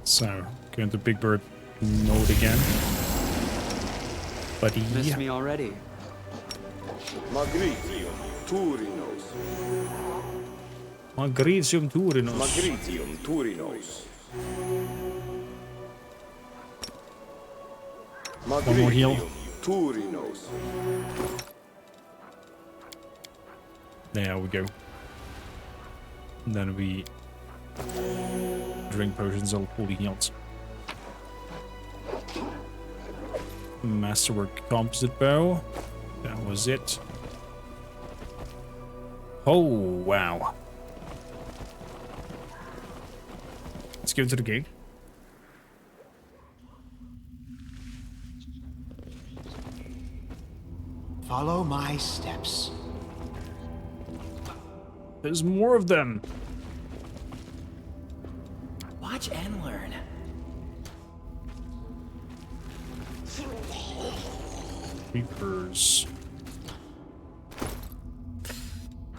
So, going to Big Bird mode again. Buddy. Missed me already. Magritium Turinos. Magritium Turinos. Magritium Turinos. One more heal. Turinos. There we go. And then we drink potions all fully healed. Masterwork composite bow. That was it. Oh, wow. Let's go to the gig. Follow my steps. There's more of them. Watch and learn. Creepers.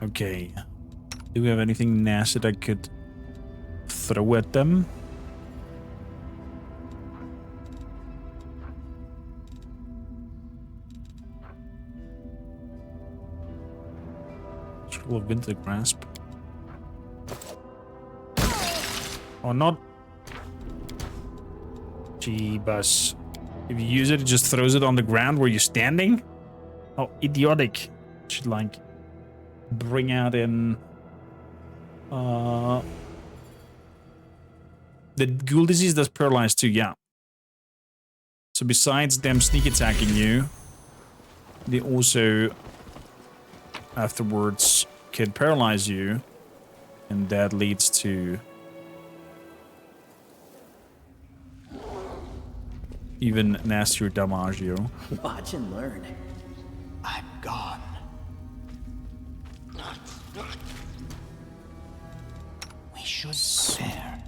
Okay. Do we have anything nasty that I could throw at them? Scroll of Winter Grasp. Oh, not. Jeebus. If you use it, it just throws it on the ground where you're standing? How idiotic. Should like bring out in the ghoul disease does paralyze too, yeah. So besides them sneak attacking you, they also afterwards can paralyze you, and that leads to even nastier damaggio. Watch and learn. I'm gone. We should prepare.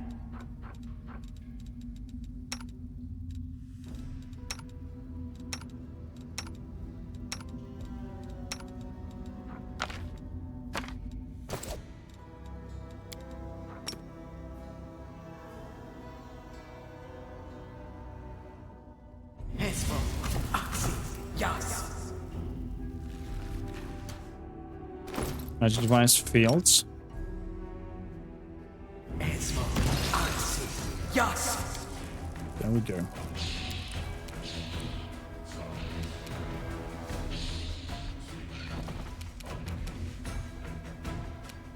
Magic device fails. There we go.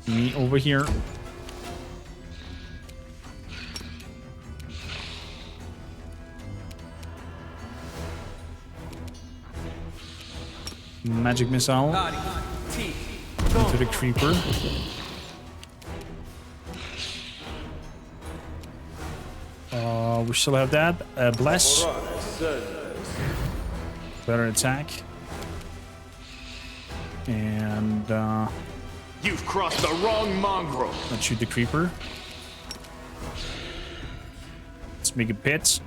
Me over here. Magic missile into the creeper. We still have that. Bless. Better attack. And You've crossed the wrong mongrel. let's shoot the creeper. Let's make a pit.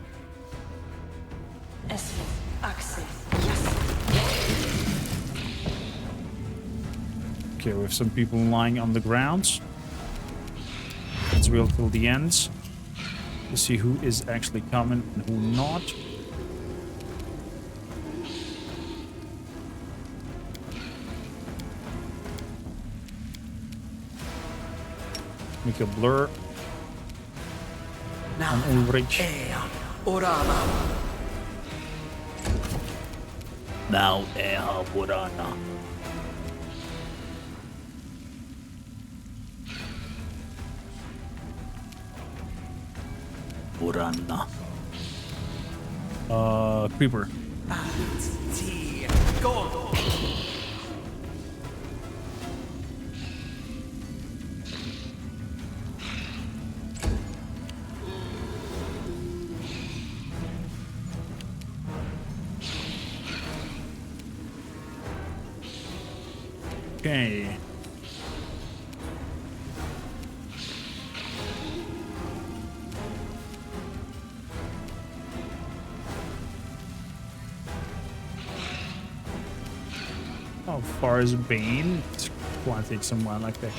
Okay, we have some people lying on the ground. Let's wait till the end to see who is actually coming and who not. Make a blur on Ulrich. Now Burana. Burana. Creeper. Okay. How far is Bane? Want to take some while like that.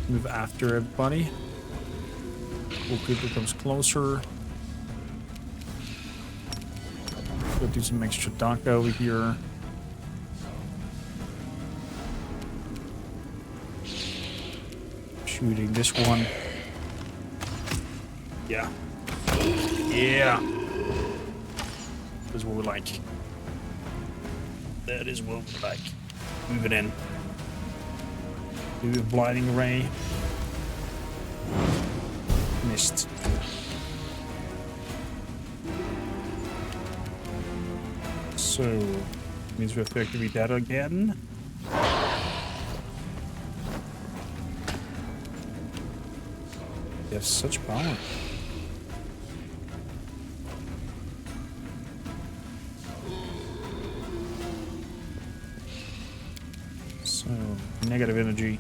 Move after everybody. Cool creeper comes closer. Go do some extra dock over here. Shooting this one. Yeah. Yeah. That's what we like. That is what we like. Move it in. Do a blinding ray. Missed. So, means we're effectively dead again. They have such power. So, negative energy.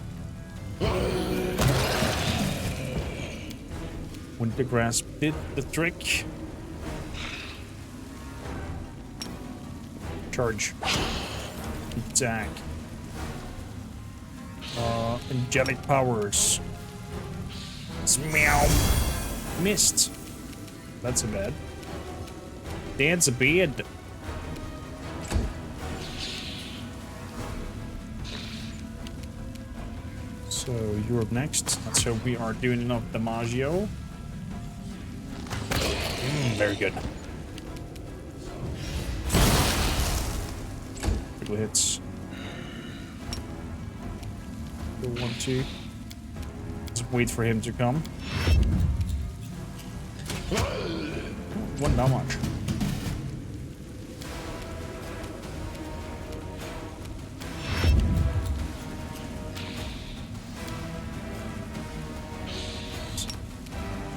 Winter Grasp did the trick. Charge. Attack. Angelic powers. Meow. Missed. That's a bad. Dance a bed. So you're up next. Let's hope we are doing enough Damaggio. Very good. Critical hits. Go 1, 2. Just wait for him to come. One damage.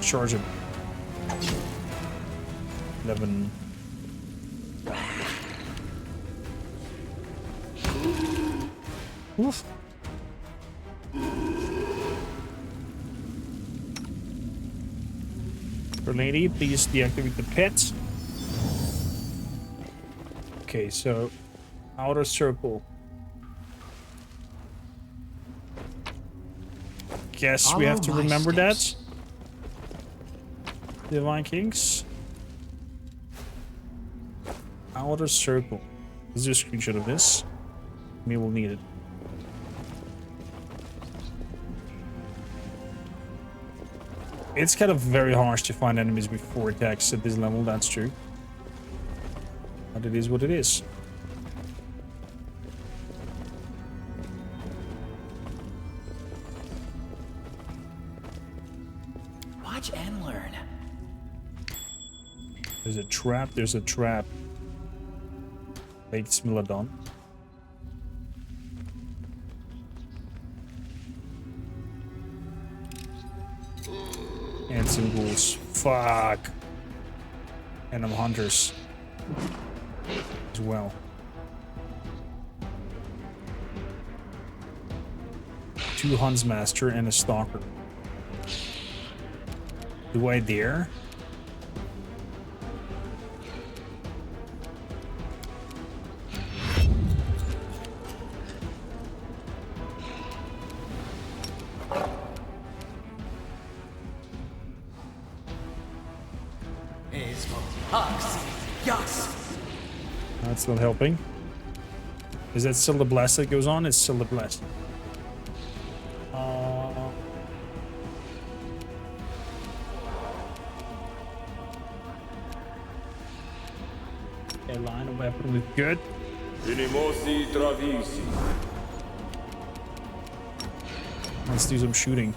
Charge him. 11. Oof. Lady, please deactivate the pet. Okay, so outer circle. Guess we have to remember that. The Vikings. Outer circle. Let's do a screenshot of this. We will need it. It's kind of very harsh to find enemies with 4 attacks at this level, that's true. But it is what it is. Watch and learn. There's a trap, there's a trap. Baked Smilodon. And some ghouls. Fuck. And hunters. As well. Two Huntsmaster and a Stalker. Do I dare? That's not helping. Is that still the blast that goes on? It's still the blast. Okay, line of weapon with good. Inimosi Travisi. Let's do some shooting.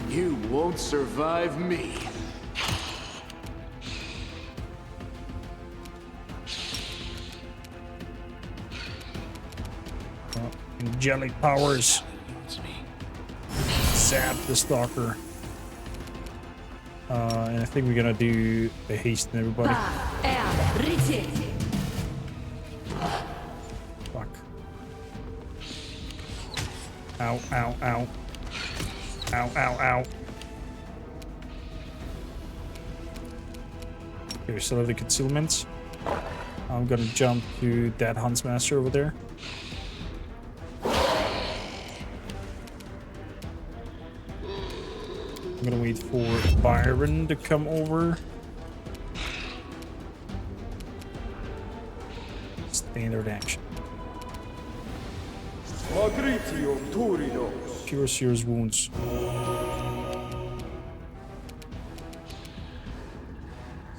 You won't survive me. Angelic powers. Zap the stalker. And I think we're gonna do a haste on everybody. Fuck. Ow, ow, ow. Ow, ow, ow. Okay, we still have the concealment. I'm gonna jump to that Huntsmaster over there. I'm gonna wait for Wyren to come over. Standard action. Cure serious wounds.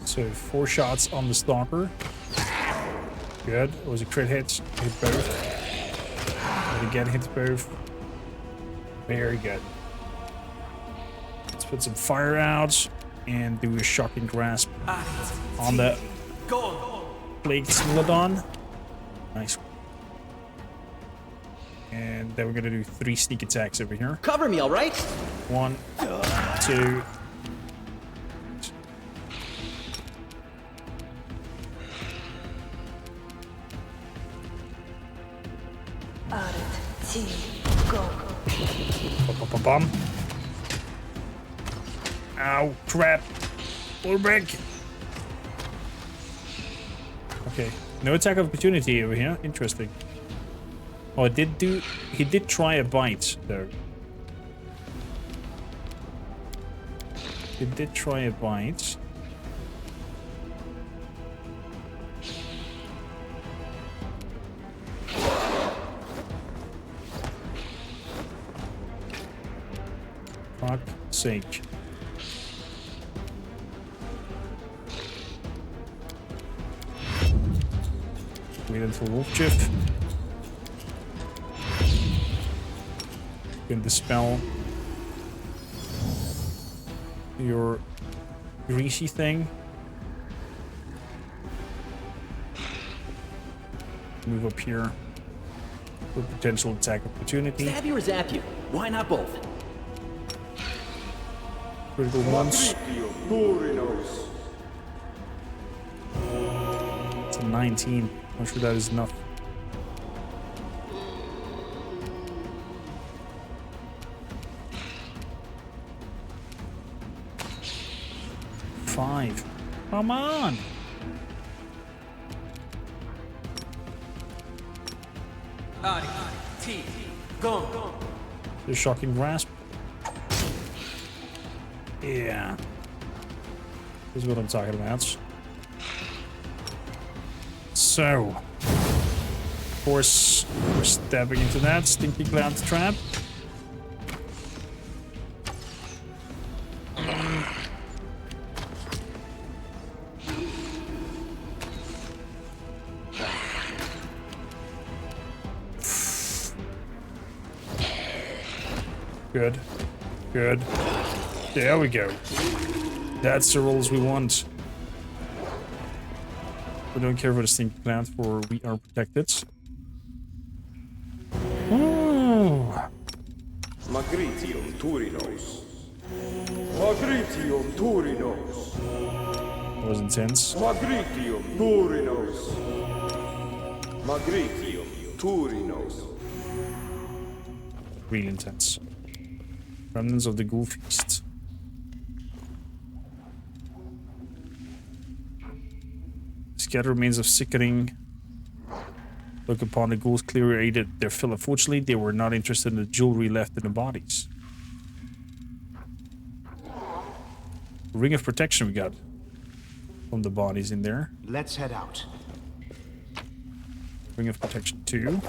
So 4 shots on the stalker. Good. It was a crit hit. Hit both. And again hit both. Very good. Let's put some fire out and do a shocking grasp on the plagued Smilodon. Nice. And then we're gonna do 3 sneak attacks over here. Cover me, all right? 1, 2. Bum. Ow, crap. Pull back. Okay, no attack of opportunity over here. Interesting. Oh, he did try a bite, though. He did try a bite. Fuck's sake. Wait until Wolfchief can dispel your greasy thing. Move up here for potential attack opportunity. Stab you or zap you? Why not both? Critical once. It's a 19. I'm sure that is enough. Five. Come on. The shocking grasp. Yeah. This is what I'm talking about. So, of course, we're stepping into that stinky cloud trap. Good. Good. There we go. That's the rolls we want. We don't care for the stinky cloud, for we are protected. Oh. Magritium Turinos. Magritium Turinos. That was intense. Magritium Turinos. Magritium Turinos. Really intense. Remnants of the Ghoul Feast. Scattered remains of sickening. Look upon the ghouls clearly aided their fill. Unfortunately, they were not interested in the jewelry left in the bodies. Ring of protection we got from the bodies in there. Let's head out. Ring of protection 2.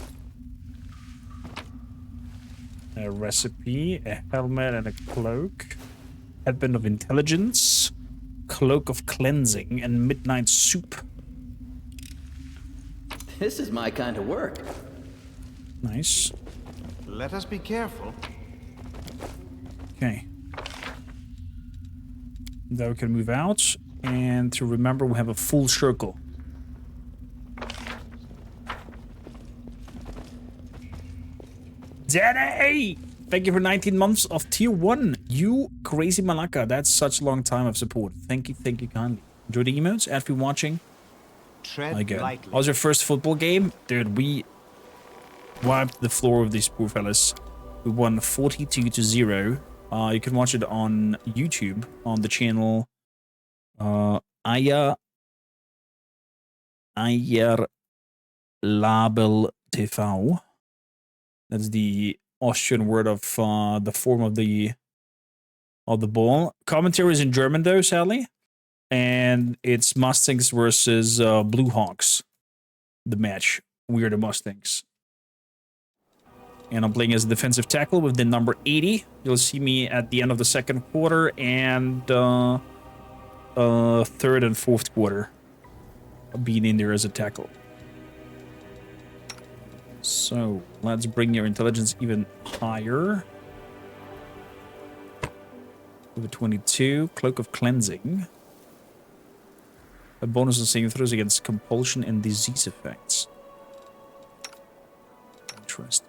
A recipe, a helmet and a cloak. Headband of intelligence. Cloak of Cleansing, and Midnight Soup. This is my kind of work. Nice. Let us be careful. Okay. Then we can move out. And to remember, we have a full circle. Danny! Thank you for 19 months of tier 1. You crazy malaka. That's such a long time of support. Thank you kindly. Enjoy the emotes after watching. Tread My god. lightly. How was your first football game? Dude, we wiped the floor with these poor fellas. We won 42-0. You can watch it on YouTube on the channel Label TV. That's the Austrian word of the form of the ball. Commentary is in German though, sadly, and it's Mustangs versus Blue Hawks. The match. We are the Mustangs, and I'm playing as a defensive tackle with the number 80. You'll see me at the end of the second quarter and third and fourth quarter being in there as a tackle. So let's bring your intelligence even higher. With a 22, Cloak of Cleansing. A bonus on saving throws against compulsion and disease effects. Interesting.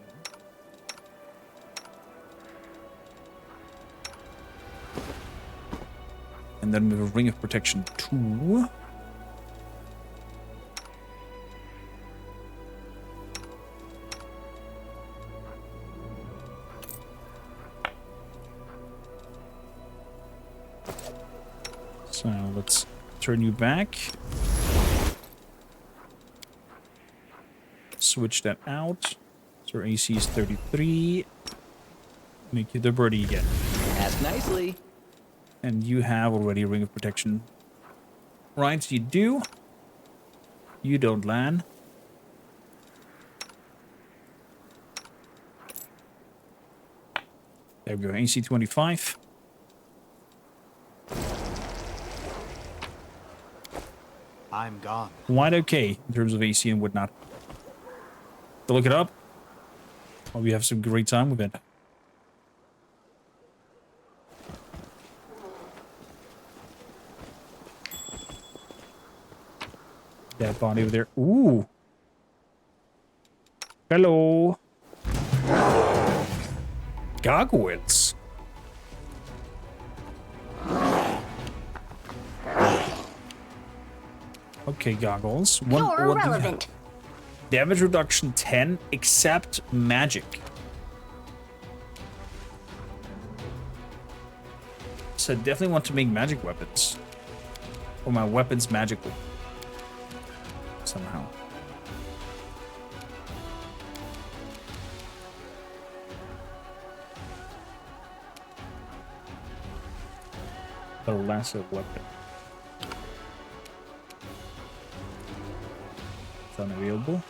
And then we have a Ring of Protection 2. So let's turn you back. Switch that out. So our AC is 33. Make you the birdie again. Ask nicely. And you have already a Ring of Protection. Right, you do. You don't land. There we go, AC 25. I'm gone. Quite okay in terms of AC and whatnot. To look it up. Hope you have some great time with it. That body over there. Ooh. Hello. Gargoyles. Okay, goggles. You're irrelevant. Damage reduction 10, except magic. So I definitely want to make magic weapons. Or my weapons magical. Somehow. The lasso weapon. It's unavailable.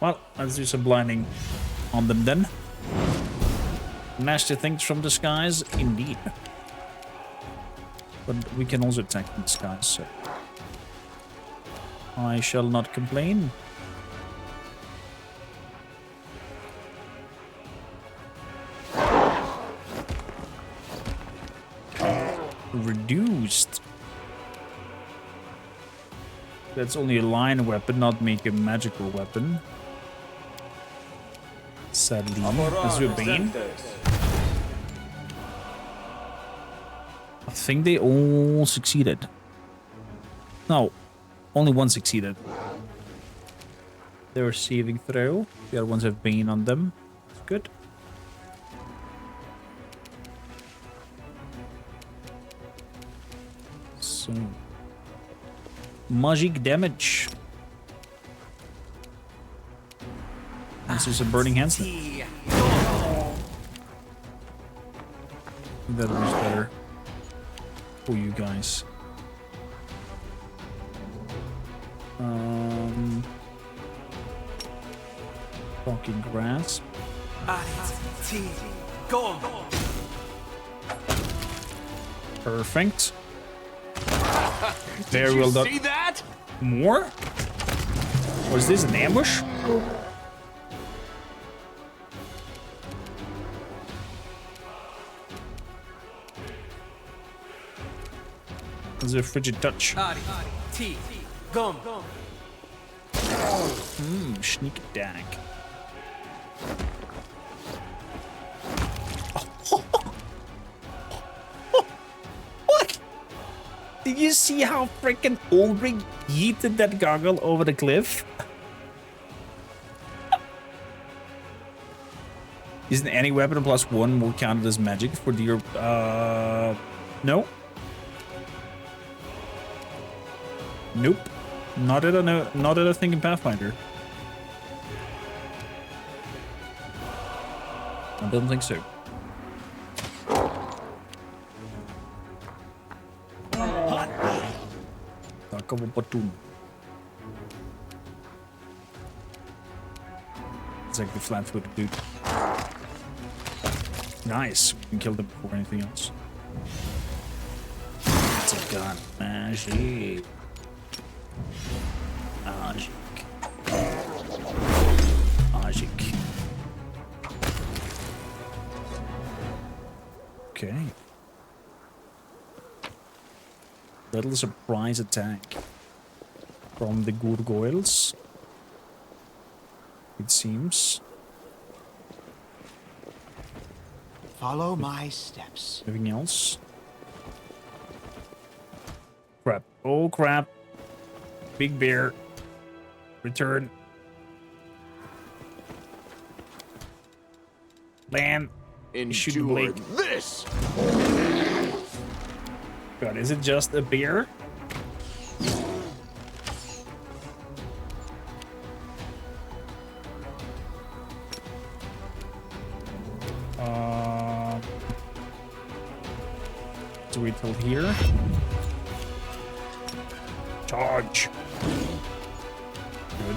Well, let's do some blinding on them then. Nasty things from the skies, indeed. But we can also attack from the skies, so I shall not complain. Reduced. That's only a line weapon, not make a magical weapon. Sadly. Let's do a Bane. I think they all succeeded. No, only one succeeded. They were saving throw. The other ones have Bane on them. That's good. So, magic damage. This is a burning hands. That was better for you guys. Talking grass. Perfect. Did Very you well done. see that? More? Was this an ambush? This is a frigid touch. Sneak attack. What? Did you see how freaking Ulrich yeeted that goggle over the cliff? Isn't any weapon +1 more counted as magic for deer? No. Nope. Not that I know. Not that I think in Pathfinder. I don't think so. Talk of a platoon. It's like the flat-footed dude. Nice. We can kill them before anything else. It's a gun. Magic. Magic. Magic. Okay. Little surprise attack from the gargoyles, it seems. Follow my steps. Anything else? Crap. Oh crap. Big bear. Return. Land. Shoot the Endure blade. this. God, is it just a bear? Do we till here? Charge. Good.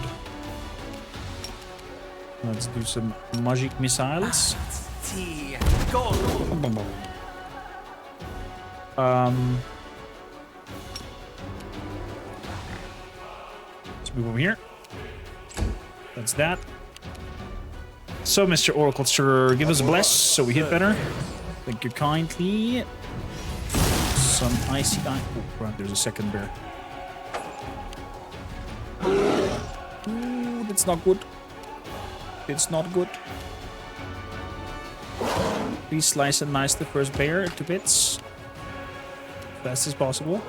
Let's do some magic missiles. Let's move over here. That's that. So, Mr. Oracle, sir, give us a bless so we hit better. Thank you kindly. Some icy eye. Oh, right, there's a second bear. Ooh, that's not good. It's not good. Please slice and dice the first bear to bits. Fast as possible.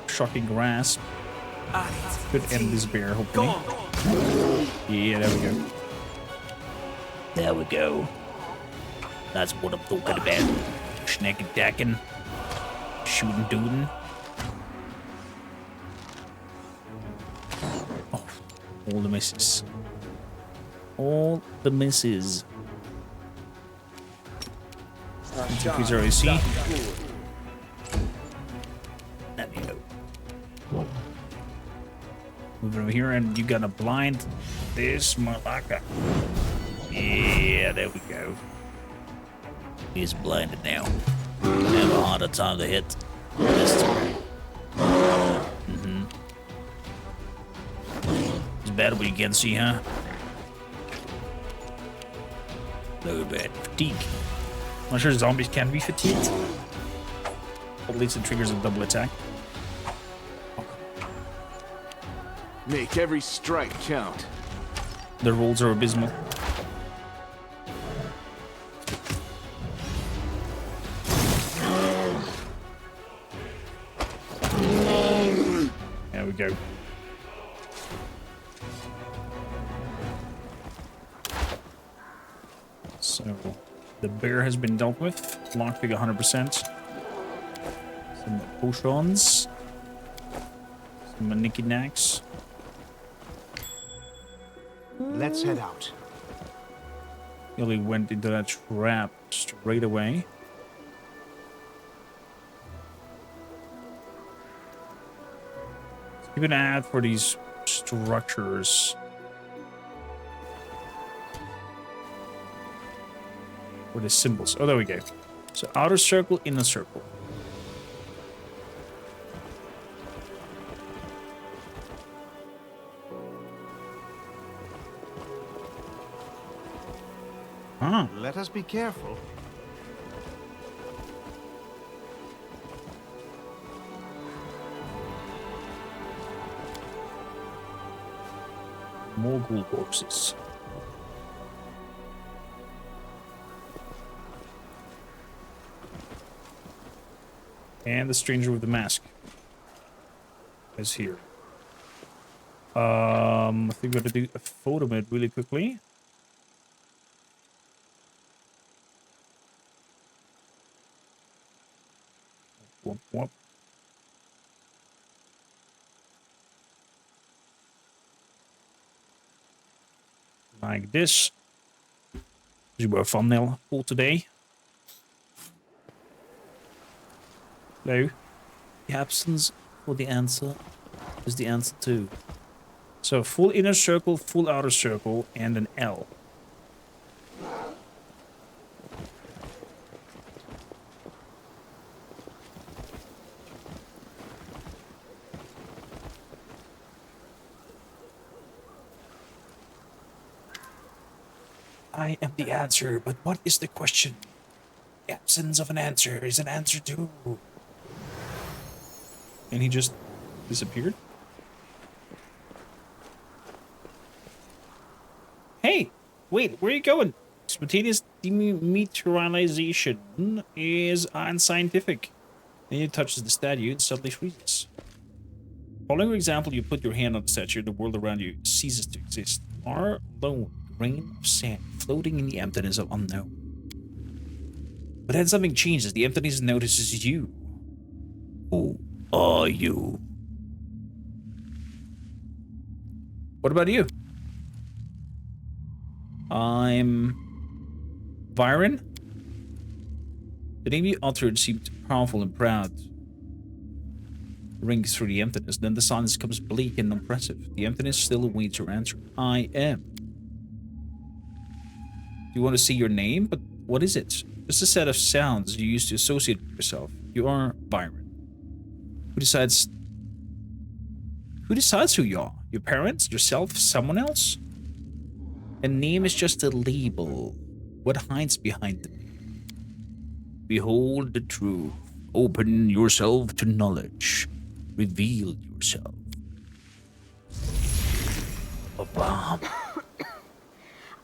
Shocking grasp. Could end this bear, hopefully. Yeah, there we go. There we go. That's what I'm talking about. Snack attacking. Shooting, dooting. Oh, all the misses. All the misses. Increase our AC. There we go. Move over here, and you gotta blind this motherfucker. Yeah, there we go. He's blinded now. Have a harder time to hit this time. It's bad when you can't see, huh? Very bad. Fatigue. I'm not sure zombies can be fatigued. At least it triggers a double attack. Make every strike count. The rolls are abysmal. There we go. So, the bear has been dealt with. Lockpick 100%. Some potions. Some nicky knacks. Let's head out. Nearly went into that trap straight away. Keep an eye out for these structures. Where the symbols. Oh, there we go. So outer circle, inner circle. Ah. Let us be careful. More ghoul corpses. And the stranger with the mask is here. I think we're gonna do a photo med really quickly. Whoop, whoop. Like this. This is our thumbnail for today. Hello. The absence for the answer is the answer too. So full inner circle, full outer circle, and an L. I am the answer, but what is the question? The absence of an answer is an answer too. And he just disappeared? Hey, wait, where are you going? Spontaneous dematerialization is unscientific. Then he touches the statue and suddenly freezes. Following your example, you put your hand on the statue, the world around you ceases to exist. You are alone, a grain of sand, floating in the emptiness of unknown. But then something changes. The emptiness notices you. Who are you? What about you? I'm Wyren. The name you uttered seemed powerful and proud. Rings through the emptiness. Then the silence becomes bleak and oppressive. The emptiness still awaits your answer. I am. You want to see your name? But what is it? Just a set of sounds you used to associate with yourself. You are Wyren. Who decides who you are? Your parents? Yourself? Someone else? A name is just a label. What hides behind the name? Behold the truth. Open yourself to knowledge. Reveal yourself. A bomb.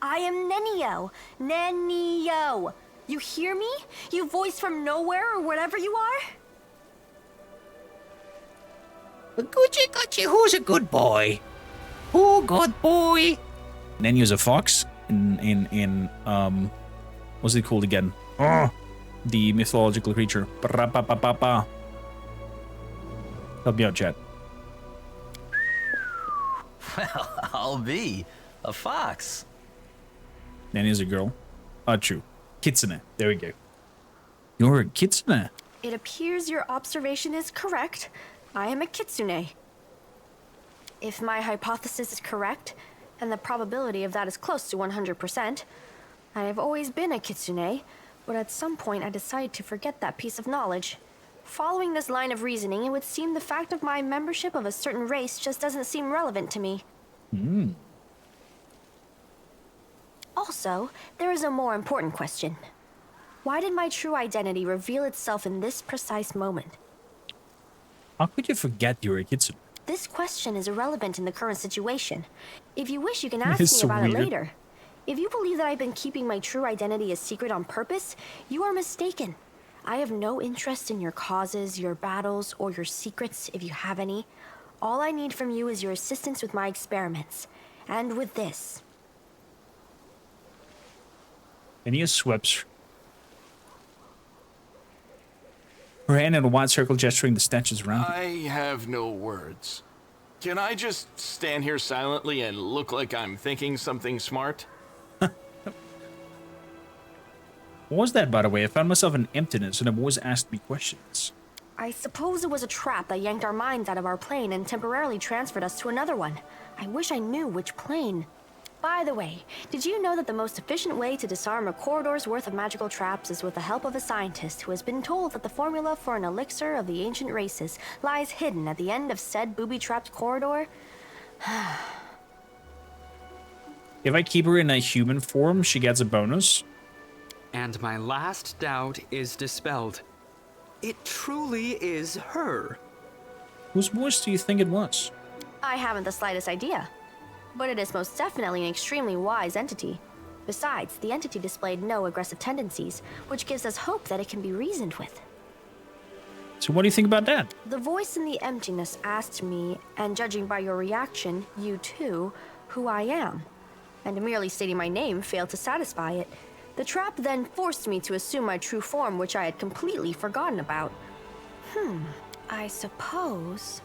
I am Nenio. Nenio. You hear me? You voice from nowhere or whatever you are? Gucci, who's a good boy? Who good boy? Nenio's a fox in what's it called again? Oh, the mythological creature. Ba-ra-ba-ba-ba-ba. Help me out, chat. Well, I'll be a fox. Nenio's a girl. True. Kitsune. There we go. You're a kitsune. It appears your observation is correct. I am a kitsune. If my hypothesis is correct, and the probability of that is close to 100%, I have always been a kitsune, but at some point I decided to forget that piece of knowledge. Following this line of reasoning, it would seem the fact of my membership of a certain race just doesn't seem relevant to me. Also, there is a more important question. Why did my true identity reveal itself in this precise moment? How could you forget you're a kitsune? This question is irrelevant in the current situation. If you wish, you can ask It's me so about weird. it later. If you believe that I've been keeping my true identity a secret on purpose, you are mistaken. I have no interest in your causes, your battles, or your secrets, if you have any. All I need from you is your assistance with my experiments. And with this. And he sweeps her hand in a wide circle, gesturing the statues around. I have no words. Can I just stand here silently and look like I'm thinking something smart? What was that, by the way? I found myself in emptiness and I've always asked me questions. I suppose it was a trap that yanked our minds out of our plane and temporarily transferred us to another one. I wish I knew which plane. By the way, did you know that the most efficient way to disarm a corridor's worth of magical traps is with the help of a scientist who has been told that the formula for an elixir of the ancient races lies hidden at the end of said booby-trapped corridor? If I keep her in a human form, she gets a bonus. And my last doubt is dispelled. It truly is her. Whose voice do you think it was? I haven't the slightest idea. But it is most definitely an extremely wise entity. Besides, the entity displayed no aggressive tendencies, which gives us hope that it can be reasoned with. So what do you think about that? The voice in the emptiness asked me, and judging by your reaction, you too, who I am. And merely stating my name failed to satisfy it. The trap then forced me to assume my true form, which I had completely forgotten about. I suppose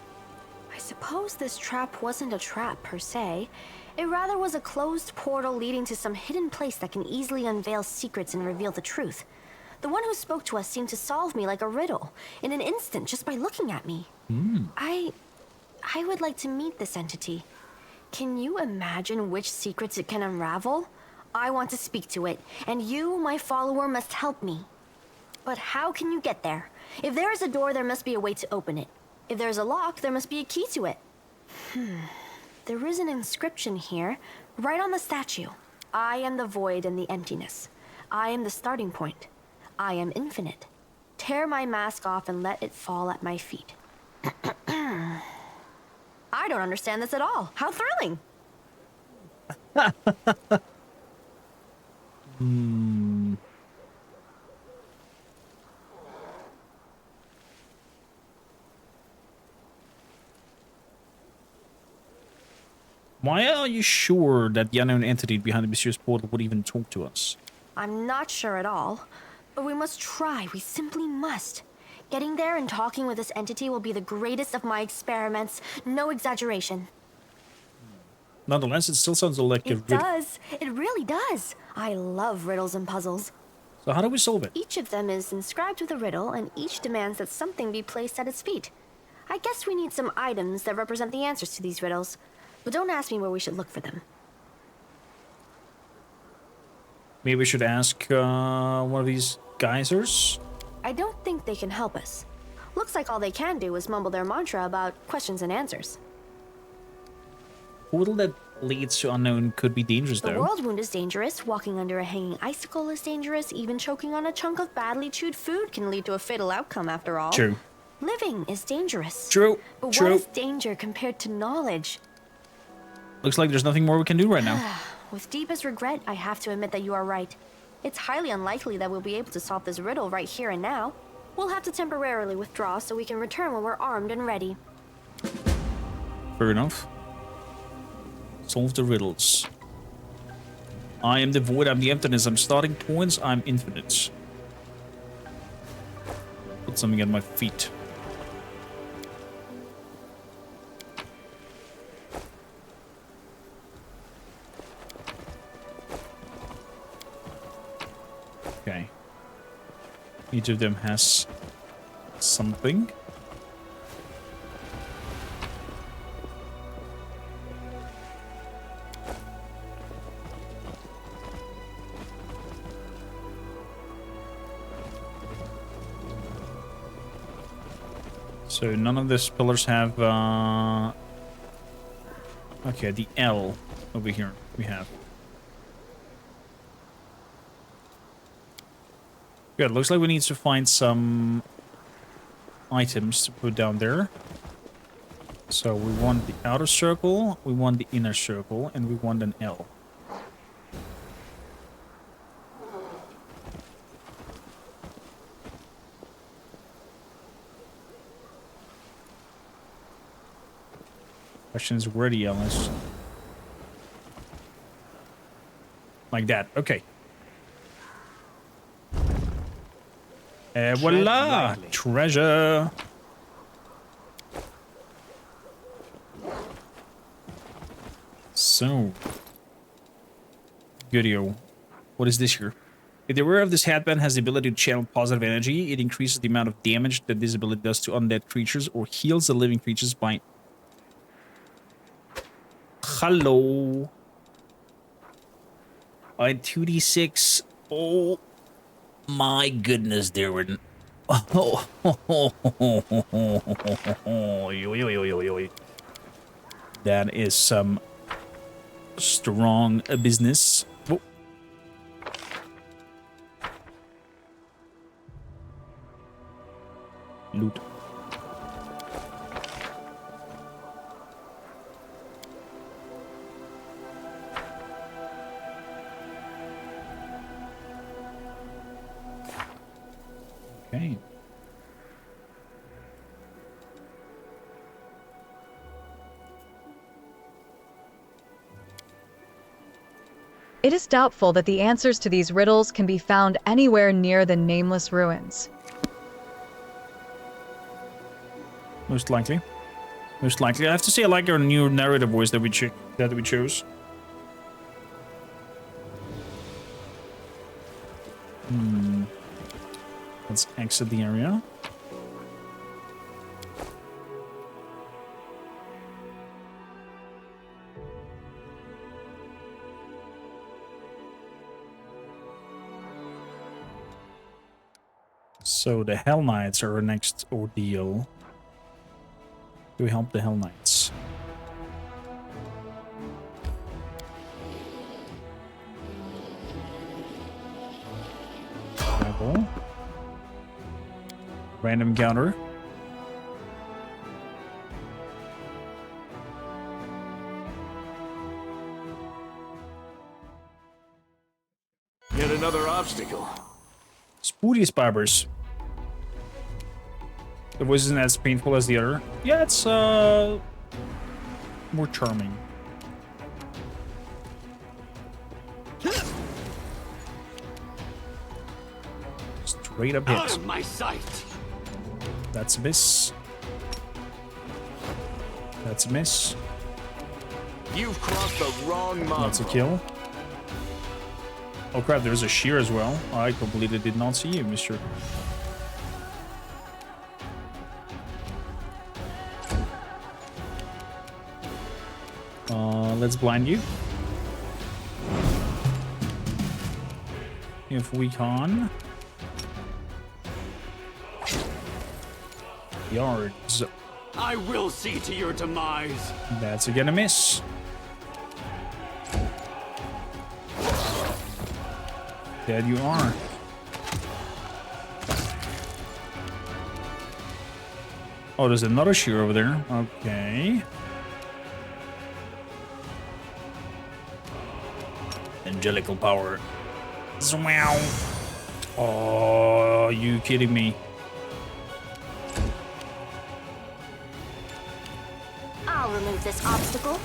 this trap wasn't a trap per se. It rather was a closed portal leading to some hidden place that can easily unveil secrets and reveal the truth. The one who spoke to us seemed to solve me like a riddle, in an instant, just by looking at me. I would like to meet this entity. Can you imagine which secrets it can unravel? I want to speak to it, and you, my follower, must help me. But how can you get there? If there is a door, there must be a way to open it. If there's a lock, there must be a key to it. There is an inscription here, right on the statue. I am the void and the emptiness. I am the starting point. I am infinite. Tear my mask off and let it fall at my feet. I don't understand this at all. How thrilling! Why are you sure that the unknown entity behind the mysterious portal would even talk to us? I'm not sure at all, but we must try. We simply must. Getting there and talking with this entity will be the greatest of my experiments. No exaggeration. Nonetheless, it still sounds like a It does. It really does. I love riddles and puzzles. So how do we solve it? Each of them is inscribed with a riddle, and each demands that something be placed at its feet. I guess we need some items that represent the answers to these riddles. But don't ask me where we should look for them. Maybe we should ask one of these geysers? I don't think they can help us. Looks like all they can do is mumble their mantra about questions and answers. Portal that leads to unknown could be dangerous, The though. Worldwound is dangerous, walking under a hanging icicle is dangerous, even choking on a chunk of badly chewed food can lead to a fatal outcome after all. True. Living is dangerous. True. But True. what is danger compared to knowledge? Looks like there's nothing more we can do right now. With deepest regret, I have to admit that you are right. It's highly unlikely that we'll be able to solve this riddle right here and now. We'll have to temporarily withdraw so we can return when we're armed and ready. Fair enough. Solve the riddles. I am the void, I'm the emptiness, I'm starting points, I'm infinite. Put something at my feet. Okay. Each of them has something. So none of these pillars have, okay, the L over here we have. Good, looks like we need to find some items to put down there. So we want the outer circle, we want the inner circle, and we want an L. Question is where the L is. Like that, okay. Voila! lightly. Treasure! So. Goodio. What is this here? If the wearer of this headband has the ability to channel positive energy, it increases the amount of damage that this ability does to undead creatures or heals the living creatures by... Hello. I 2d6. Oh my goodness, Darren. Oh, that is some strong business. Oh. Loot. Okay. It is doubtful that the answers to these riddles can be found anywhere near the nameless ruins. Most likely. Most likely. I have to say I like our new narrative voice that we chose. Let's exit the area. So the Hell Knights are our next ordeal. Do we help the Hell Knights? Travel. Random counter. Yet another obstacle. Spooty Spibers. The voice isn't as painful as the other. Yeah, it's more charming. Straight up hit. Out of my sight. That's a miss. That's a miss. You've crossed the wrong mob. That's a kill. Oh crap, there's a shear as well. I completely did not see you, mister. Let's blind you. If we can. Yards. I will see to your demise. That's again a miss. Dead you are. Oh, there's another shear over there. Okay. Angelical power. Wow. Oh, you kidding me? I'll remove this obstacle.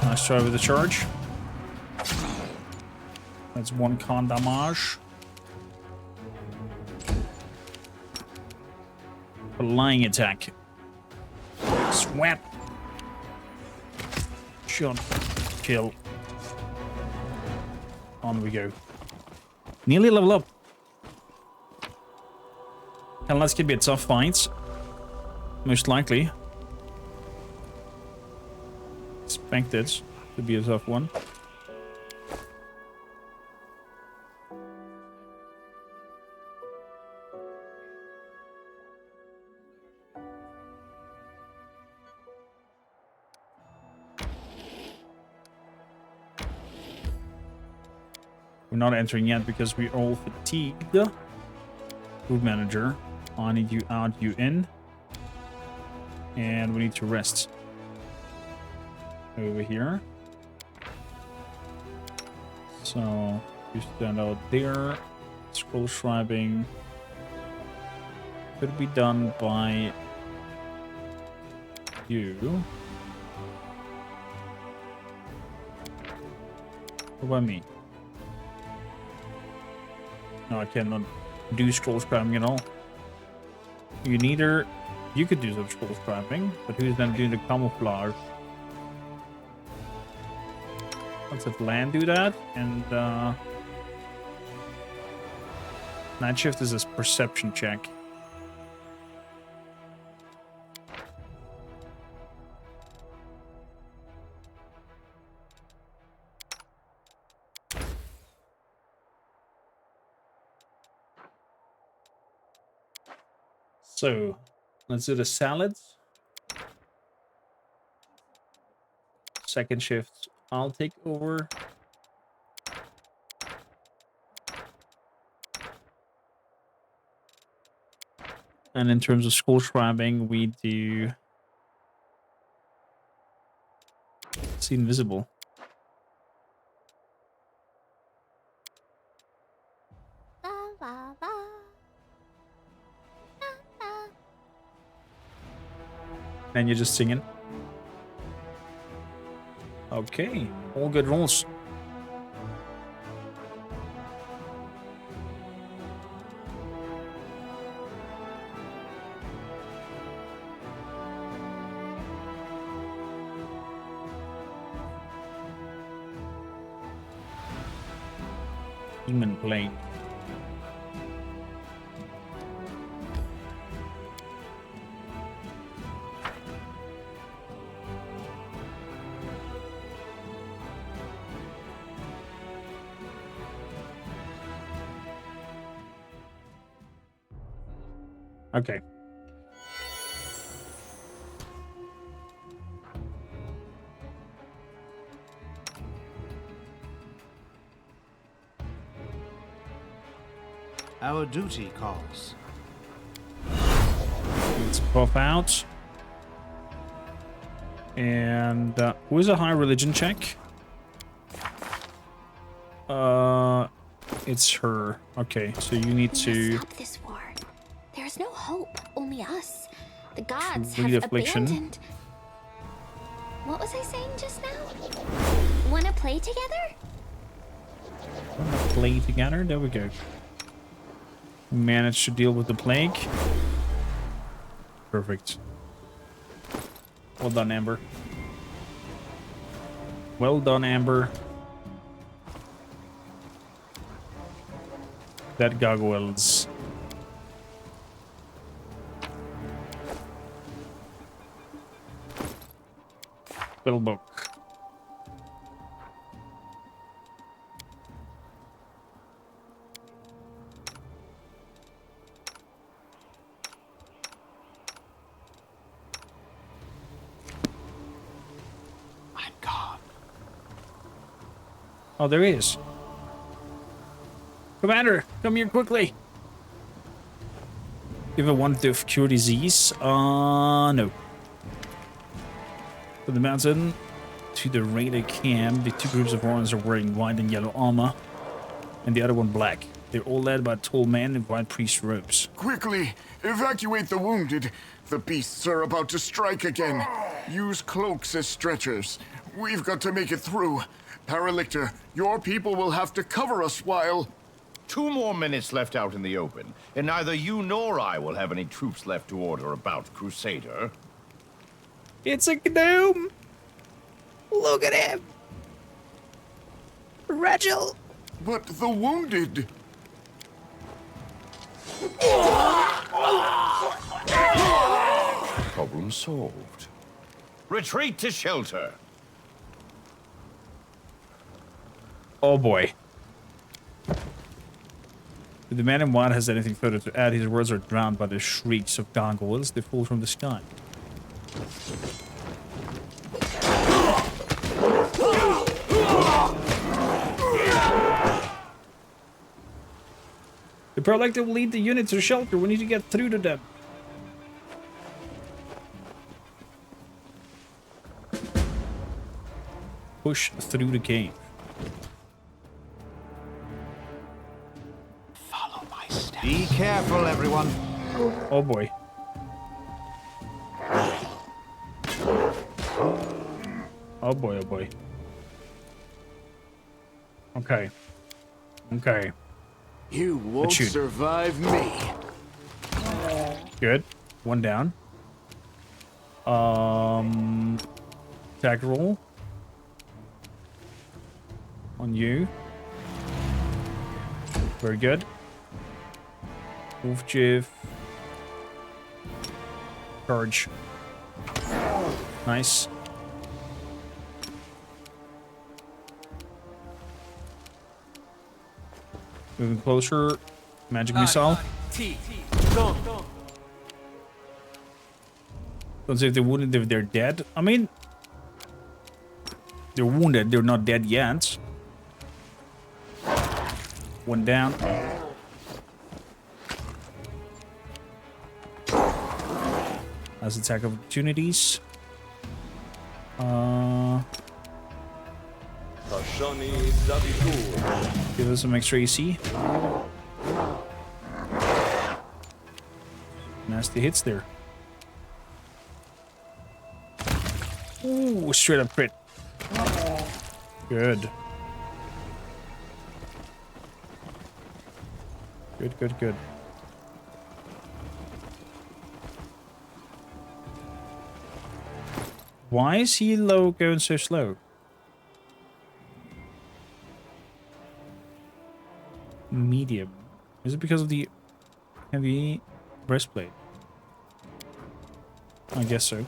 Nice try with the charge. That's one con damage. Flying attack. Sweat. Shot. Kill. On we go. Nearly level up. And that's gonna be a tough fight. Most likely. Expect it to be a tough one. We're not entering yet because we're all fatigued. Food manager. I need you out, you in. And we need to rest. Over here. So, you stand out there. Scroll scribing. Could be done by you. What about me? No, I cannot do scroll scribing at all. You neither. You could do some scroll scribing, but who's then doing the camouflage? Let's have land do that, and night shift is a perception check. So, let's do the salads. Second shift, I'll take over. And in terms of skull scribing, we do... It's invisible. And you're just singing. Okay, all good rolls. Demon Blade. Okay. Our duty calls. Let's buff out. And who is a high religion check? It's her. Okay, so you need to stop this war. There is no hope, only us. The gods Read have affliction. abandoned. What was I saying just now? Wanna play together? play together. There we go. Managed to deal with the plague. Perfect. Well done, Amber. Well done, Amber. That gargoyles. Spellbook. I'm gone. Oh, there he is. Commander, come here quickly. Give a one to cure disease. No. From the mountain to the raider camp, the two groups of warriors are wearing white and yellow armor, and the other one black. They're all led by tall men in white priest robes. Quickly, evacuate the wounded. The beasts are about to strike again. Use cloaks as stretchers. We've got to make it through. Paralictor, your people will have to cover us while... 2 more minutes left out in the open, and neither you nor I will have any troops left to order about, Crusader. It's a gnome! Look at him! Rachel! But the wounded... Problem solved. Retreat to shelter. Oh boy. If the man in white has anything further to add, his words are drowned by the shrieks of gargoyles that fall from the sky. The Paralector will lead the unit to shelter. We need to get through to them. Push through the cave. Follow my steps. Be careful, everyone. Oh boy. Oh boy, oh boy. Okay. Okay. You won't shoot. survive me. Good. One down. Attack roll. On you. Very good. Wolf Jiv. Charge. Nice. Moving closer. Magic missile. Don't say if they're wounded, if they're dead. I mean, they're wounded, they're not dead yet. One down. As attack opportunities. Give us some extra AC. Nasty hits there. Ooh, straight up crit. Good. Good, good, good. Why is he going so slow? Medium. Is it because of the heavy breastplate? I guess so.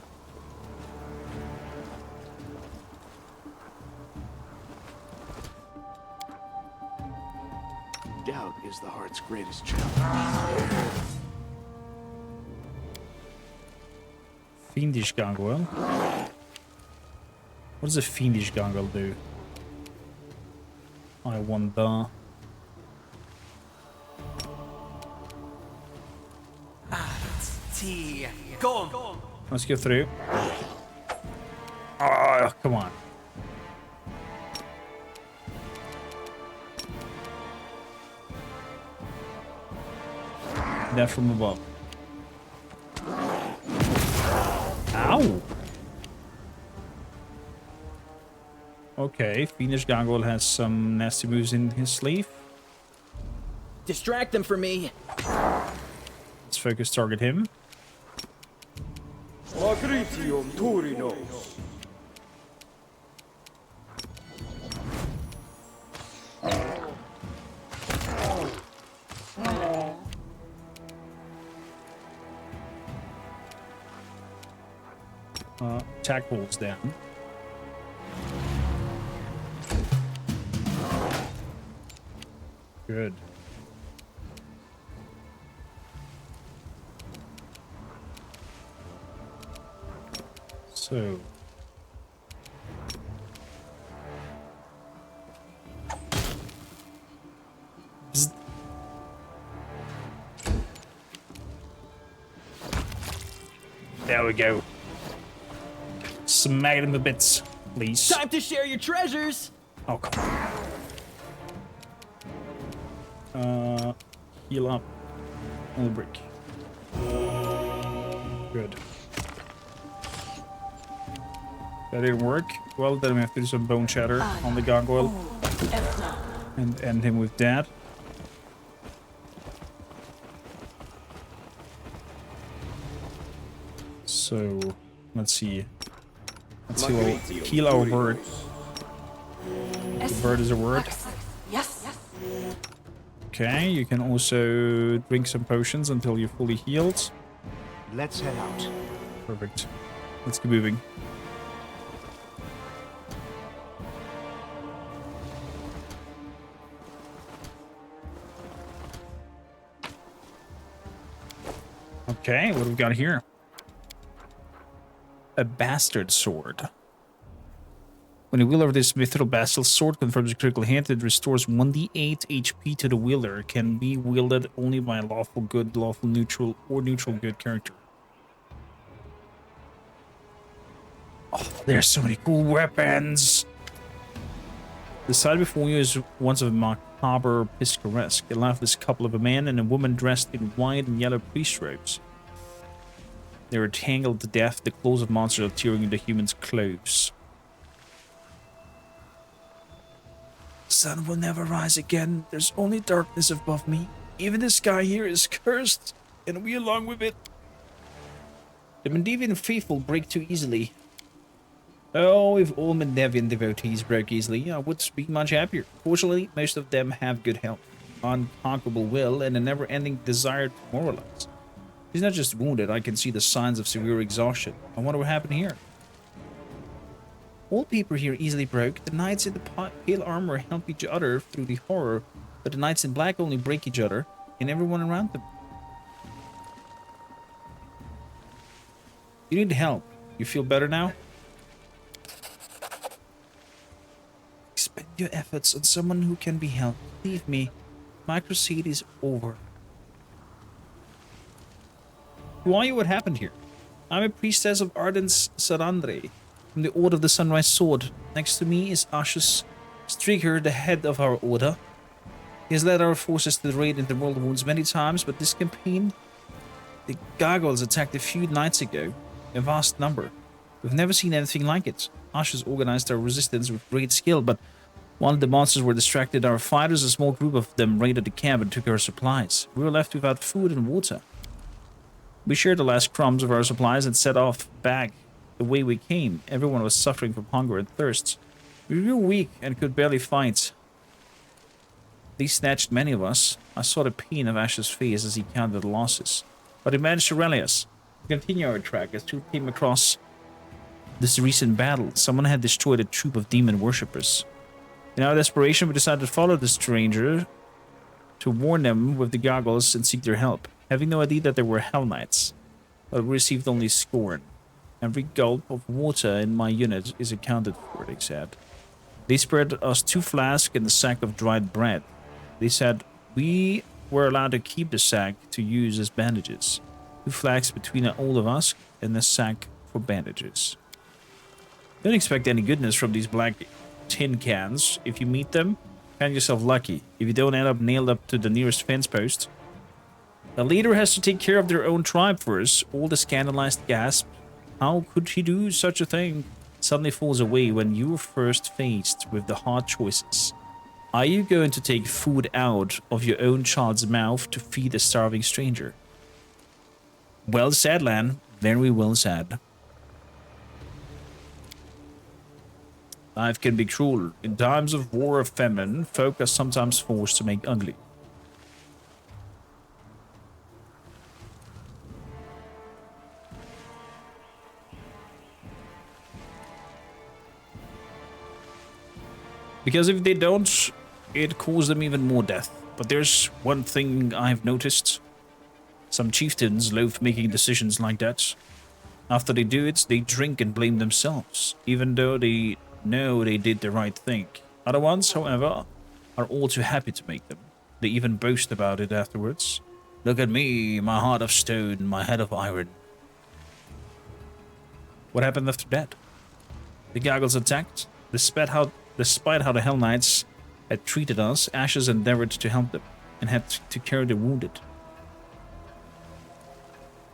Doubt is the heart's greatest challenge. Fiendish gargoyle. What does a fiendish gargoyle do? I wonder. Go. Let's go through. Oh, come on. That from above. Ow! Okay, Fiendish Gargoyle has some nasty moves in his sleeve. Distract them for me. Let's focus target him. Attack rolls down. Good. So. Bzz. There we go. Smack it in the bits, please. Time to share your treasures. Oh, come on. Heal up. On the brick. Good. That didn't work. Well, then we have to do some bone shatter on the gargoyle. And end him with that. So, let's see. Let's heal our bird. The bird is a word. Yes. Okay, you can also drink some potions until you're fully healed. Let's head out. Perfect. Let's keep moving. Okay, what do we got here? A bastard sword. When you wield over this mithril bastard sword confirms a critical hit, it restores 1d8 HP to the wielder. It can be wielded only by a lawful good, lawful neutral, or neutral good character. Oh, there's so many cool weapons! The sight before you is once of a macabre picturesque. A lifeless couple of a man and a woman dressed in white and yellow priest robes. They were tangled to death. The claws of monsters are tearing into humans' clothes. The sun will never rise again. There's only darkness above me. Even the sky here is cursed, and we along with it. The Mendevian faithful break too easily. Oh, if all Mendevian devotees broke easily, I would be much happier. Fortunately, most of them have good health, unconquerable will, and a never-ending desire to moralize. He's not just wounded, I can see the signs of severe exhaustion. I wonder what happened here. All people here easily broke. The knights in the pale armor help each other through the horror, but the knights in black only break each other and everyone around them. You need help. You feel better now? Expend your efforts on someone who can be helped. Leave me. My crusade is over. Who are you? What happened here? I'm a priestess of Ardens Sarandre, from the Order of the Sunrise Sword. Next to me is Ashes Striker, the head of our order. He has led our forces to the raid into Worldwound many times, but this campaign, the gargoyles attacked a few nights ago, a vast number. We've never seen anything like it. Ashes organized our resistance with great skill, but while the monsters were distracted, our fighters, a small group of them, raided the camp and took our supplies. We were left without food and water. We shared the last crumbs of our supplies and set off back the way we came. Everyone was suffering from hunger and thirst. We grew weak and could barely fight. They snatched many of us. I saw the pain of Ash's face as he counted the losses. But he managed to rally us. We continued our track as we came across this recent battle. Someone had destroyed a troop of demon worshippers. In our desperation, we decided to follow the stranger to warn them with the gargoyles and seek their help, having no idea that they were Hell Knights. But we received only scorn. Every gulp of water in my unit is accounted for, they said. They spared us 2 flasks and a sack of dried bread. They said we were allowed to keep the sack to use as bandages. 2 flasks between all of us and a sack for bandages. Don't expect any goodness from these black tin cans. If you meet them, count yourself lucky. If you don't end up nailed up to the nearest fence post. The leader has to take care of their own tribe first. All the scandalized gasp. How could he do such a thing? Suddenly falls away when you are first faced with the hard choices. Are you going to take food out of your own child's mouth to feed a starving stranger? Well said, Lan. Very well said. Life can be cruel. In times of war or famine, folk are sometimes forced to make ugly. Because if they don't, it causes them even more death. But there's one thing I've noticed. Some chieftains loathe making decisions like that. After they do it, they drink and blame themselves, even though they know they did the right thing. Other ones, however, are all too happy to make them. They even boast about it afterwards. Look at me, my heart of stone, my head of iron. What happened after that? The gargoyles attacked. Despite how the Hell Knights had treated us, Ashes endeavored to help them and had to carry the wounded.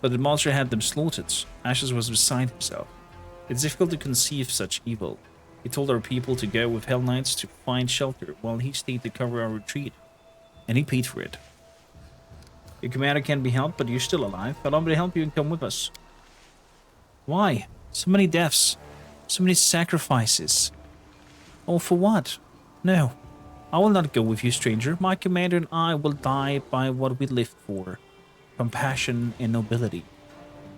But the monster had them slaughtered. Ashes was beside himself. It's difficult to conceive such evil. He told our people to go with Hell Knights to find shelter while he stayed to cover our retreat. And he paid for it. Your commander can't be helped, but you're still alive. Allow me to help you and come with us. Why? So many deaths. So many sacrifices. All for what? No. I will not go with you, stranger. My commander and I will die by what we lived for. Compassion and nobility.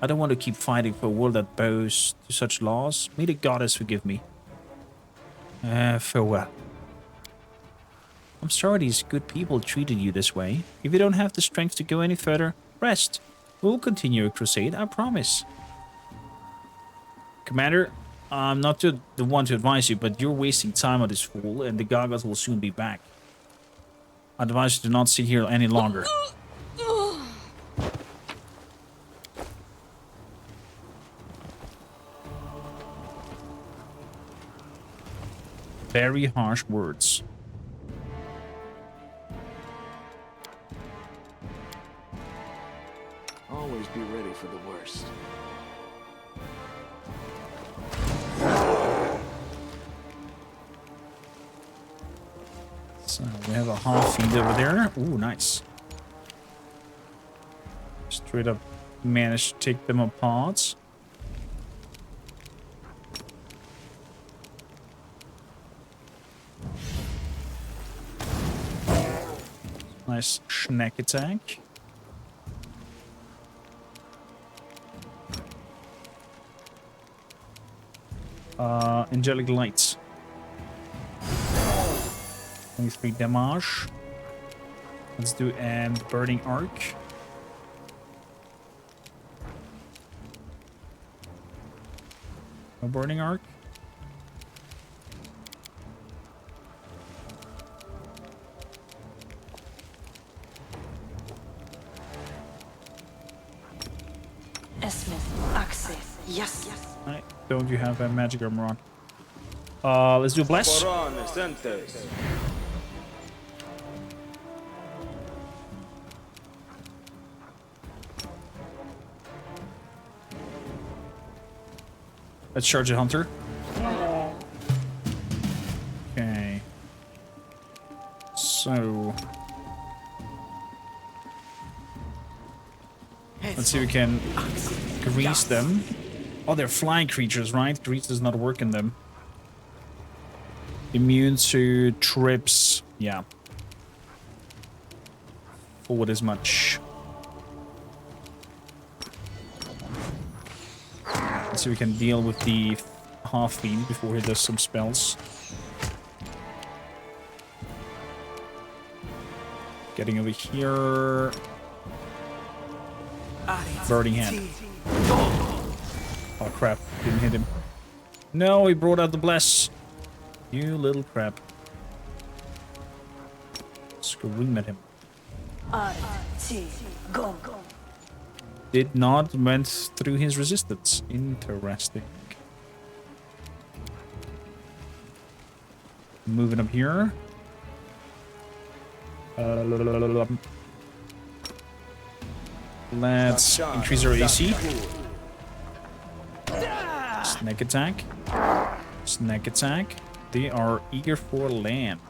I don't want to keep fighting for a world that bows to such laws. May the goddess forgive me. Farewell. I'm sorry these good people treated you this way. If you don't have the strength to go any further, rest. We'll continue our crusade, I promise. Commander, I'm not the one to advise you, but you're wasting time on this fool, and the gargoyles will soon be back. I advise you to not sit here any longer. Very harsh words. Always be ready for the worst. So we have a half feed over there. Ooh, nice. Straight up managed to take them apart. Nice snack attack. Angelic Lights. 23 damage. Let's do and Burning Arc. No burning arc. Yes. Right. Don't you have a magic armor on? Let's do bless. Let's charge a hunter. Okay. So let's see if we can grease them. Oh, they're flying creatures, right? Grease does not work in them. Immune to trips. Yeah. Forward as much. Let's see if we can deal with the half-fiend before he does some spells. Getting over here. Burning hand. Oh crap, didn't hit him. No, he brought out the bless. You little crap. Scream at him. Did not went through his resistance. Interesting. Moving up here. Let's increase our AC. Snack attack. Snack attack. They are eager for land.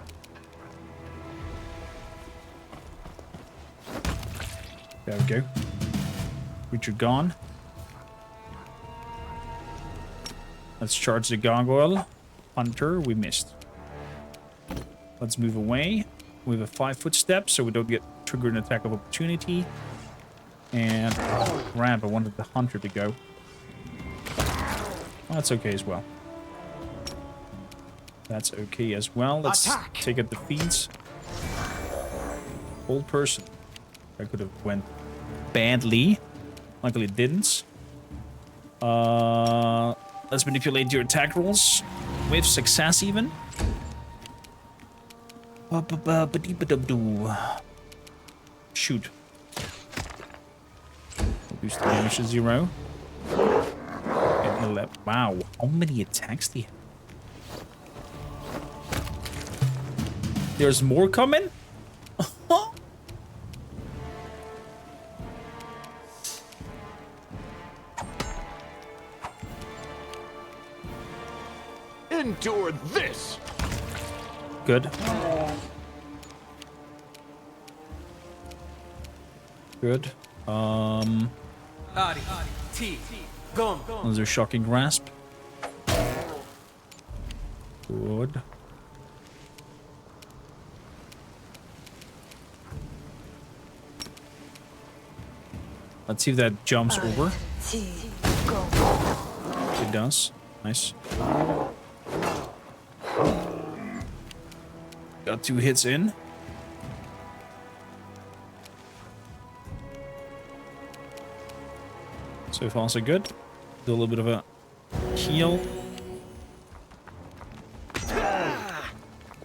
There we go. Creature gone. Let's charge the gargoyle. Hunter, we missed. Let's move away. We have a 5-foot step so we don't get triggered an attack of opportunity. And crap, I wanted the hunter to go. Oh, that's okay as well. That's okay as well. Let's take out the feeds. Old person. I could have went badly. Luckily it didn't. Let's manipulate your attack rolls. With success even. Shoot. Reduce the damage to 0. And 11. Wow, how many attacks do you have? There's more coming? Endure this. Good. Good. Those are shocking grasp. Good. Let's see if that jumps over. It does. Nice. Got 2 hits in. So far so good. Do a little bit of a heal.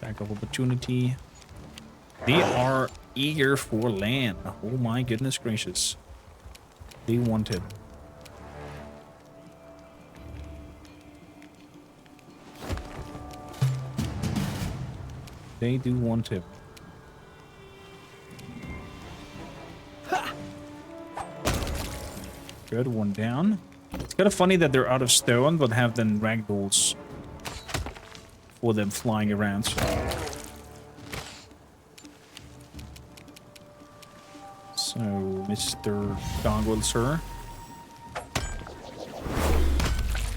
Back of opportunity. They are eager for land. Oh my goodness gracious. They want it. They do want him. Good, one down. It's kind of funny that they're out of stone, but have then ragdolls for them flying around. So, Mr. Gargoyle, sir.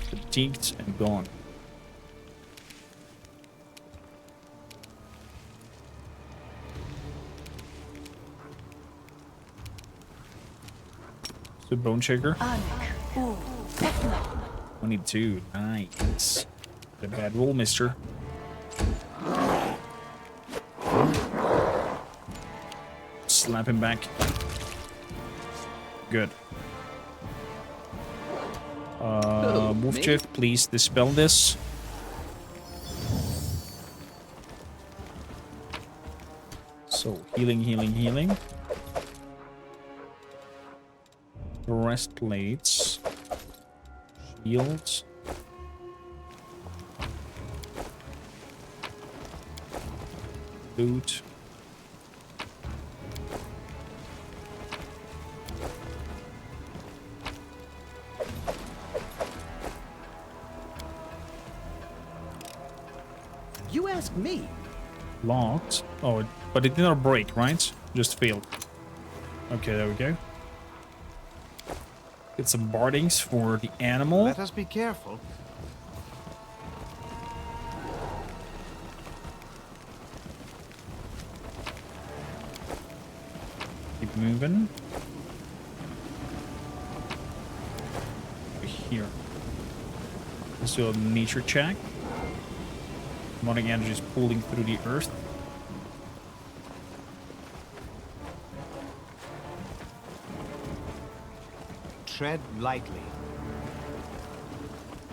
Fatigued and gone. The bone shaker. 22. Nice. A bad roll, mister. Slap him back. Good. Move me? shift, please dispel this. So, healing, healing, healing. Breastplates. Shields. Loot. You ask me. Locked. Oh, but it did not break, right? Just failed. Okay, there we go. Get some bardings for the animal. Let us be careful. Keep moving. Over here. Let's do a nature check. Demonic energy is pulling through the earth. Tread lightly.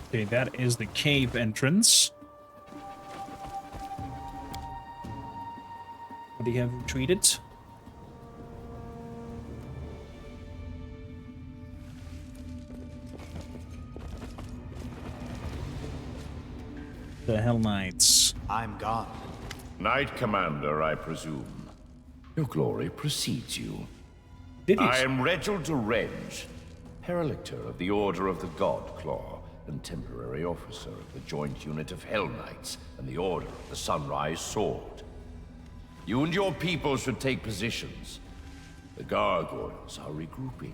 Okay, that is the cave entrance. They have retreated. The Hell Knights. I'm gone. Knight Commander, I presume. Your glory precedes you. Did I am Reginald Reg, Paralictor of the Order of the God Claw, and temporary officer of the joint unit of Hell Knights and the Order of the Sunrise Sword. You and your people should take positions. The gargoyles are regrouping.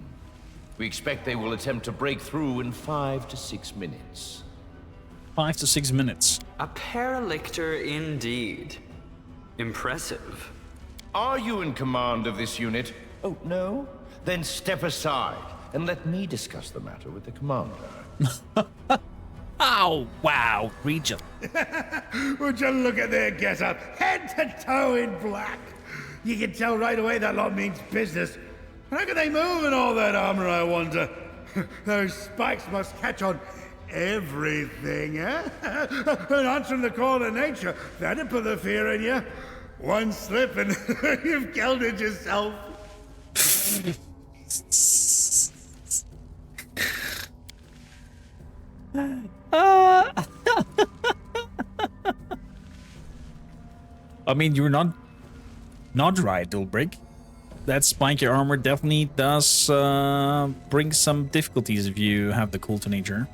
We expect they will attempt to break through in 5 to 6 minutes. 5 to 6 minutes. A paralictor indeed. Impressive. Are you in command of this unit? Oh, no? Then step aside and let me discuss the matter with the commander. Oh, wow, Regent. Would you look at their get-up, head to toe in black? You can tell right away that lot means business. How can they move in all that armor, I wonder? Those spikes must catch on everything, eh? And answering the call of nature, that'd put the fear in you. One slip and you've killed it yourself. I mean, you're not right, Ulbrich. That spiky armor definitely does bring some difficulties if you have the cult to nature.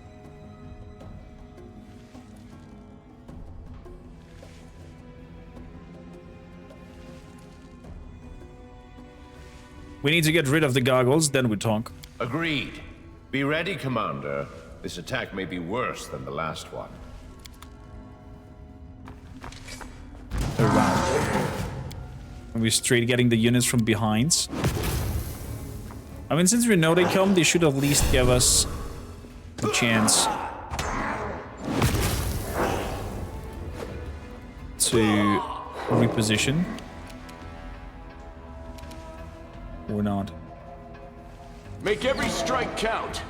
We need to get rid of the goggles, then we talk. Agreed. Be ready, Commander. This attack may be worse than the last one. Around. And we're straight getting the units from behind. I mean, since we know they come, they should at least give us a chance to reposition. Or not. Make every strike count.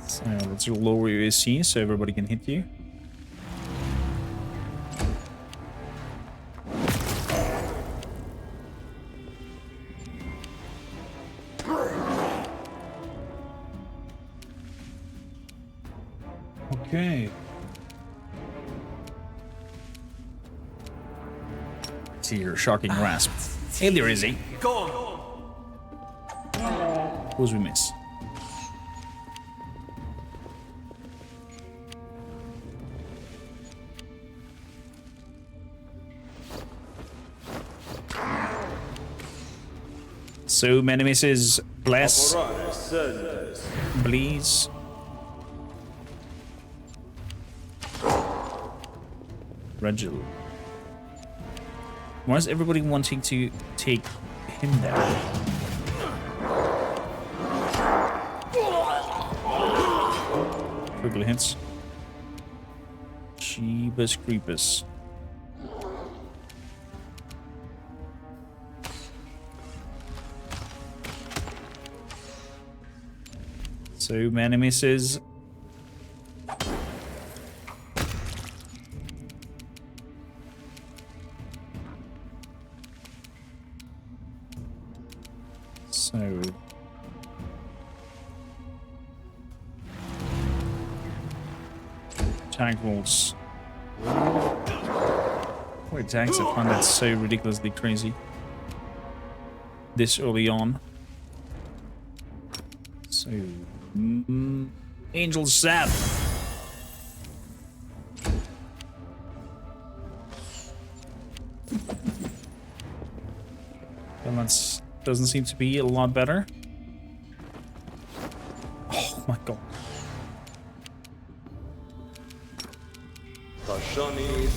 So let's lower your AC so everybody can hit you. Okay. See your shocking grasp. Hey there, Izzy. Go. Who's we miss? So many misses. Bless. Please. Reginald. Why is everybody wanting to take him down? Critical hits. Jeebus creepus. So many misses. So attack rolls. What attacks? I find that so ridiculously crazy. This early on. So Angel Sap. Well, that doesn't seem to be a lot better. Oh my god.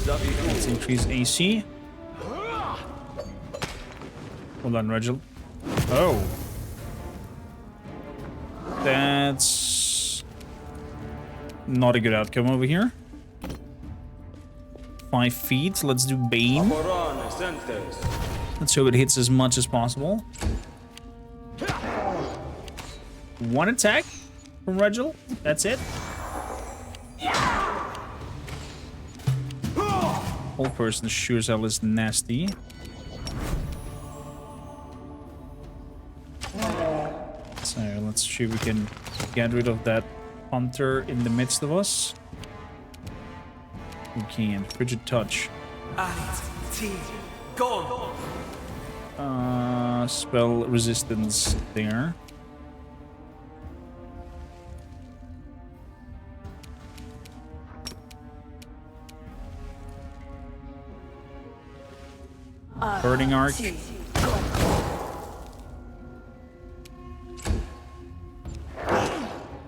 Let's increase AC. Hold on, Regil. Oh. That's not a good outcome over here. 5 feet. Let's do Bane. Let's hope it hits as much as possible. 1 attack from Regil. That's it. Whole person sure as hell is nasty. So let's see if we can get rid of that hunter in the midst of us. We can. Frigid touch. Spell resistance there. Burning arc.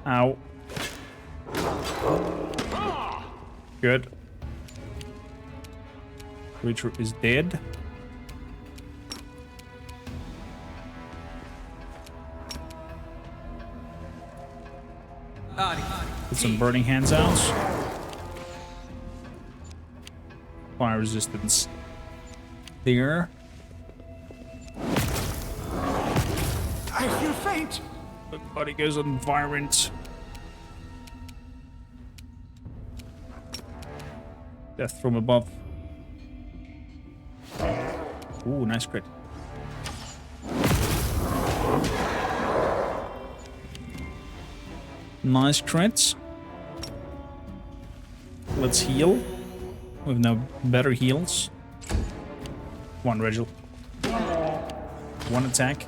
Ow. Good. Creature is dead. Put some burning hands out. Fire resistance there. I feel faint. The body goes on Wyren. Death from above. Ooh, nice crit. Nice crits. Let's heal. We've now better heals. 1 Regil. 1 attack.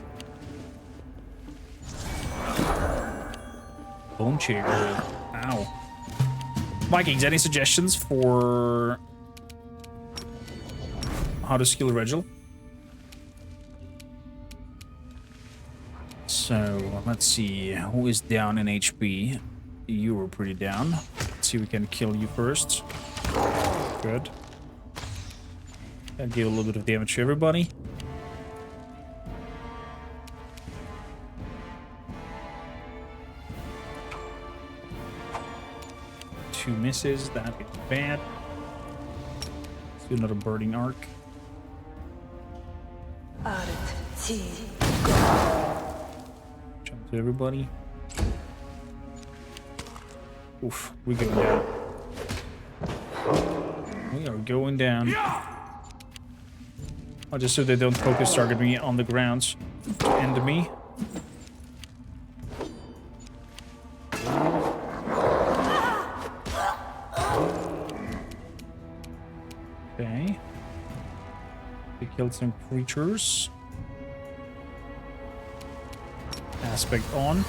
Bone Shaker. Ow. Vikings, any suggestions for how to skill Regil? So, let's see. Who is down in HP? You were pretty down. Let's see if we can kill you first. Good. That gave a little bit of damage to everybody. Two misses, that is bad. Let's do another burning arc. Jump to everybody. Oof, we're going down. We are going down. Oh, just so they don't focus target me on the ground to end me. Okay. They killed some creatures. Aspect on.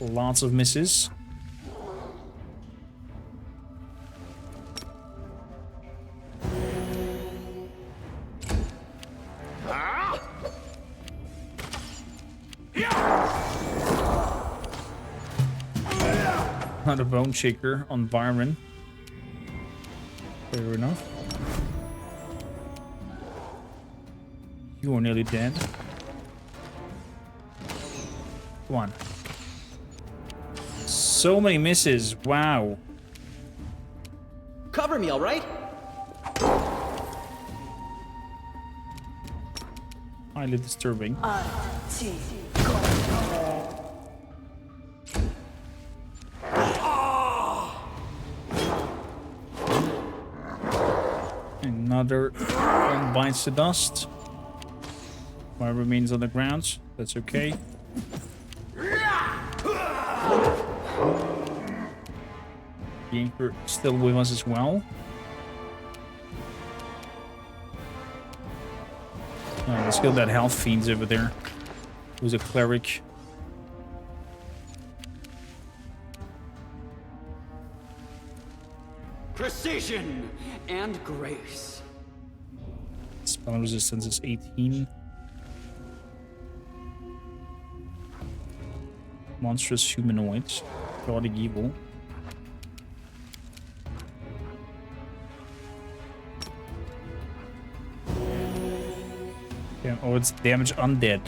Lots of misses. Not a bone shaker on Wyren. Fair enough. You are nearly dead. Come on. So many misses. Wow. Cover me, all right? Highly disturbing. Another one bites the dust. One remains on the ground. That's okay. The anchor still with us as well. Let's kill that health fiend over there. Who's a cleric. Precision and grace. Spell resistance is 18. Monstrous humanoids. Chaotic evil. Yeah, oh, it's damage undead.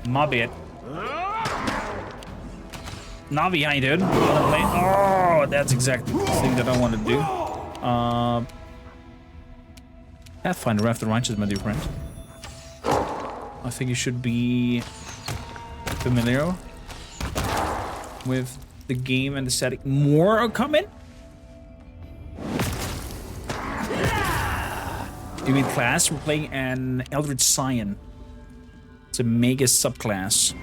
My bad. Not behind it. Oh, that's exactly the thing that I want to do. Pathfinder after righteous, my dear friend. I think you should be familiar with the game and the setting. More are coming? You mean class? We're playing an Eldritch Scion. It's a mega subclass.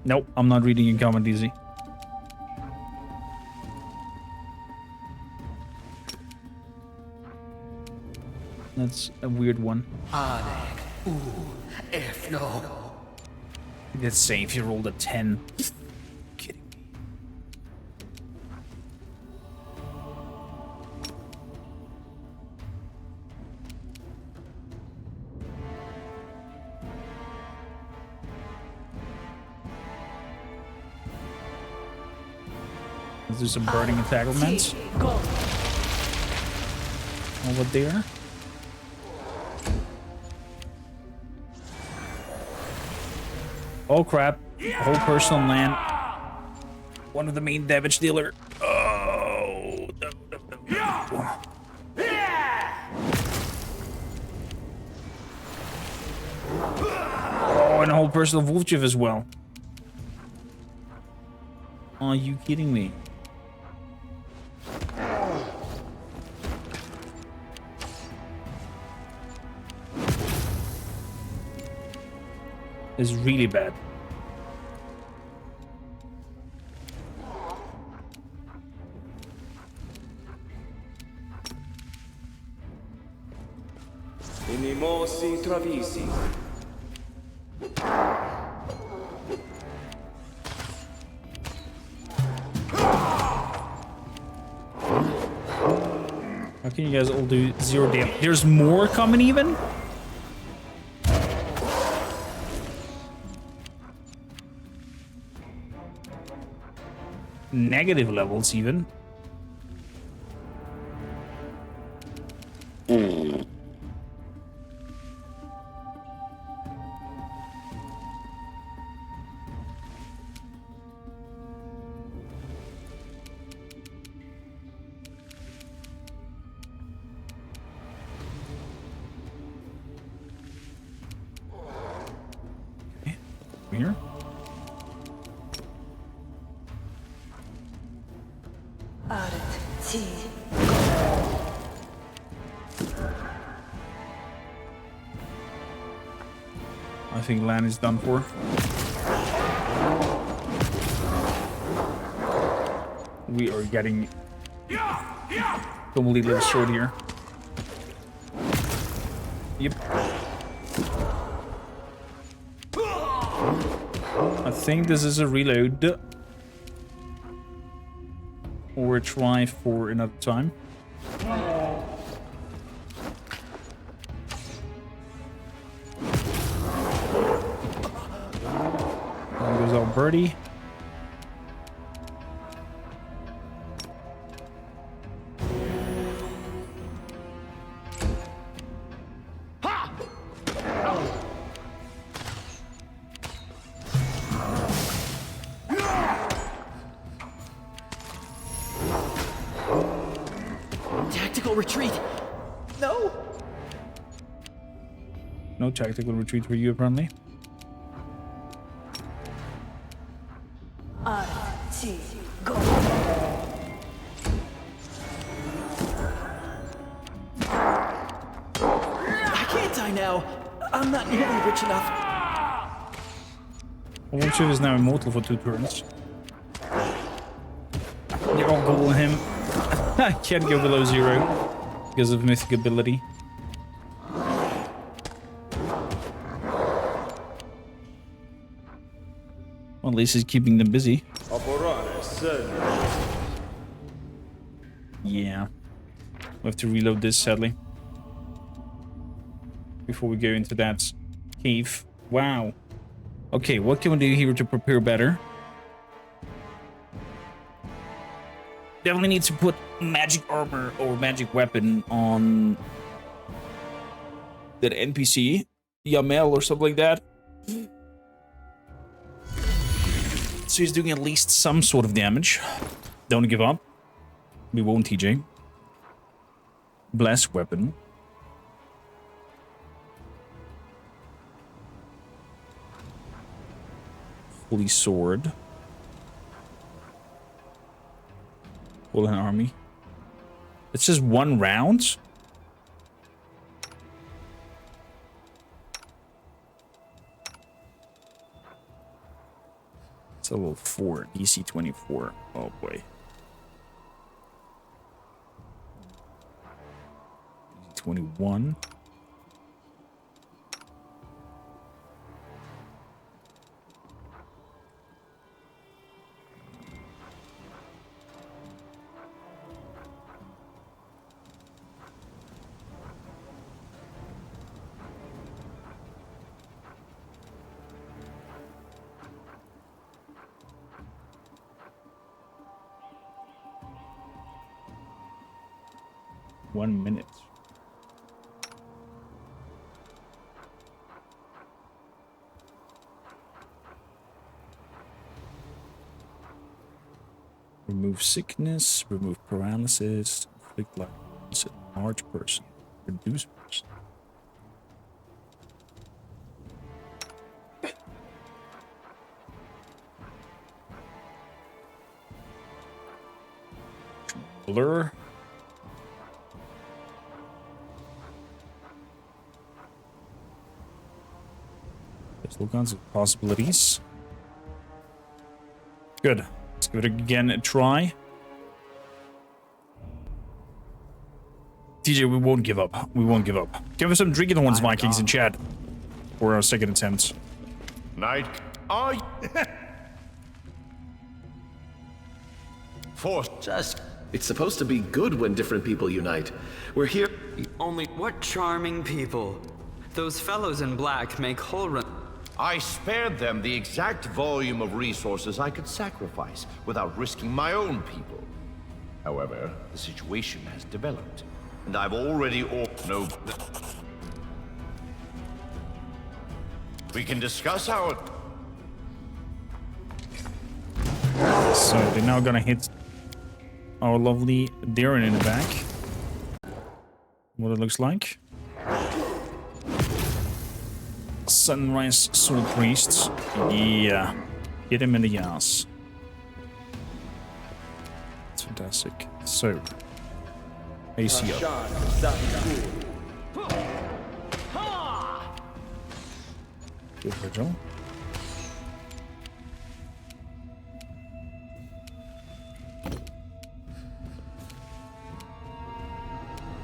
Nope, I'm not reading in comment easy. That's a weird one. If no. Let's say if you rolled a 10. Kidding me. Let's do some burning entanglements. Over there. Oh crap. Whole personal land. One of the main damage dealer. Oh, no. Oh, and a whole personal wolfchief as well. Are you kidding me? Is really bad. Inimosi travisi. How can you guys all do 0 damage? There's more coming even? Negative levels even. Okay. Here. I think Lan is done for. We are getting completely short here. Yep. I think this is a reload. Or a try for another time. There goes our birdie. tactical retreat. No. No tactical retreat for you, apparently. Go. I can't die now. I'm not nearly rich enough. Wolfshield is now immortal for 2 turns. You're all goal on him. Can't go below 0 because of mythic ability. Well, at least he's keeping them busy. Yeah. We have to reload this, sadly. Before we go into that cave. Wow. Okay, what can we do here to prepare better? Definitely need to put magic armor or magic weapon on that NPC. Yamel or something like that. So he's doing at least some sort of damage. Don't give up. We won't, TJ. Blast weapon. Holy sword. Full an army. It's just 1 round. It's a level 4, DC 24. Oh boy. 21. One minute. Remove sickness, remove paralysis, inflict life, large person, reduce person. Blur. There's all kinds of possibilities. Good. Let's give it again a try. TJ, we won't give up. We won't give up. Give us some drinking horns, Vikings, in chat. For our second attempt. Knight, are you... Force. Just... It's supposed to be good when different people unite. We're here... Only... What charming people. Those fellows in black make whole run... I spared them the exact volume of resources I could sacrifice without risking my own people. However, the situation has developed, and I've already no. We can discuss our... So they're now gonna hit our lovely Darren in the back. What it looks like. Sunrise Soul Priests. Yeah. Get him in the ass. That's fantastic. So. AC up. Good Virgil.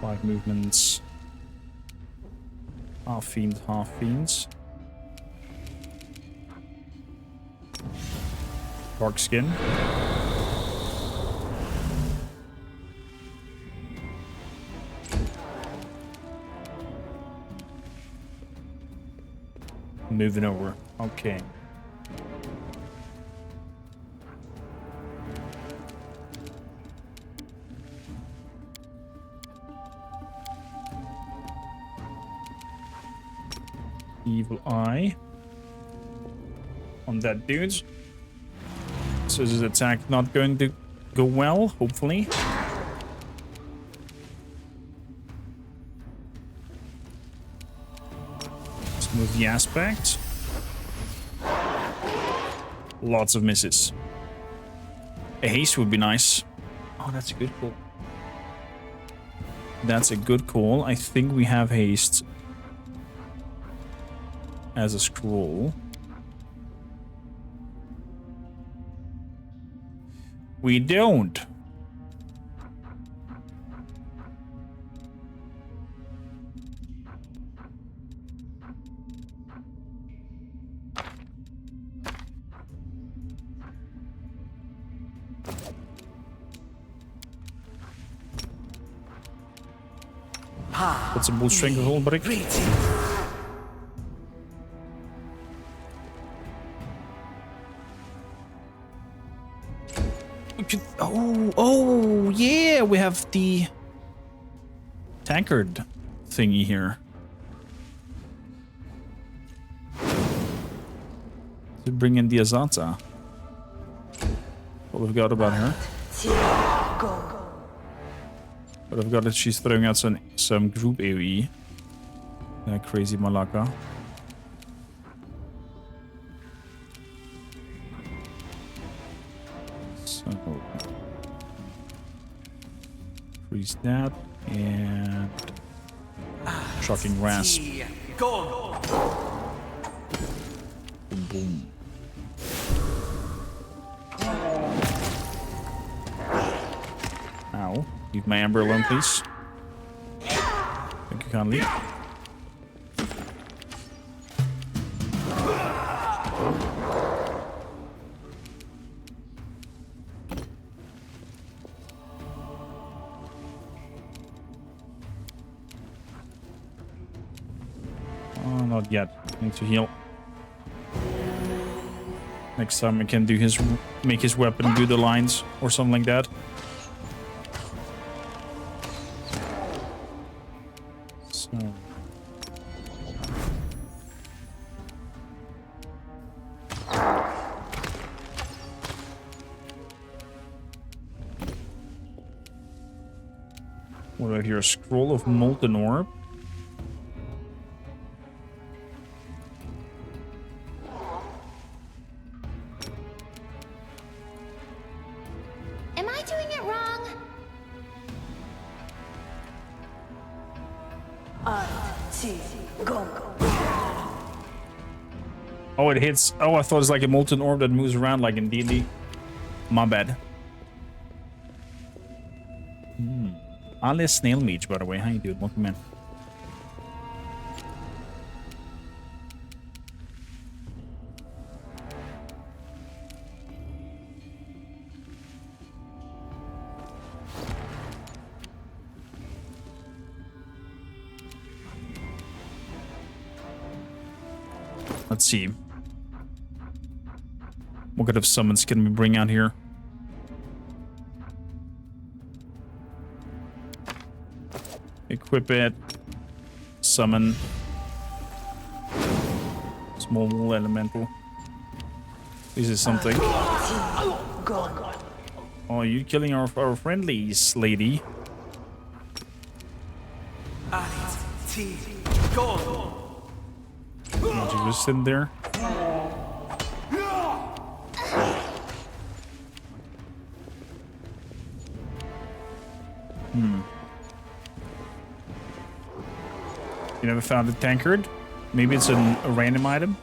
Five movements. Half fiend, half fiends. Dark skin. Moving over. Okay. Evil eye on that dude. So is his attack not going to go well, hopefully. With the aspect. Lots of misses. A haste would be nice. Oh, that's a good call. That's a good call. I think we have haste as a scroll. We don't. Put some more strength with all brick. Oh, yeah, we have the tankard thingy here. To bring in the Azanta. What we've got about her. But I've got that she's throwing out some group AoE. That crazy Malaka. So freeze that and shocking rasp. Boom boom. Ow. Leave my amber alone, please. Thank you kindly. Oh, not yet. Need to heal. Next time I can do make his weapon do the lines or something like that. So. What do I hear? A scroll of molten orb. Am I doing it wrong? Oh, it hits. Oh, I thought it's like a molten orb that moves around like in D&D. My bad. Alice Snail Mage, by the way. How you doing? Welcome in. Let's see. What kind of summons can we bring out here? Equip it. Summon. Small wool elemental. This is something. Oh, you're killing our friendlies, lady. Magic just in there. You never found a tankard? Maybe it's a random item?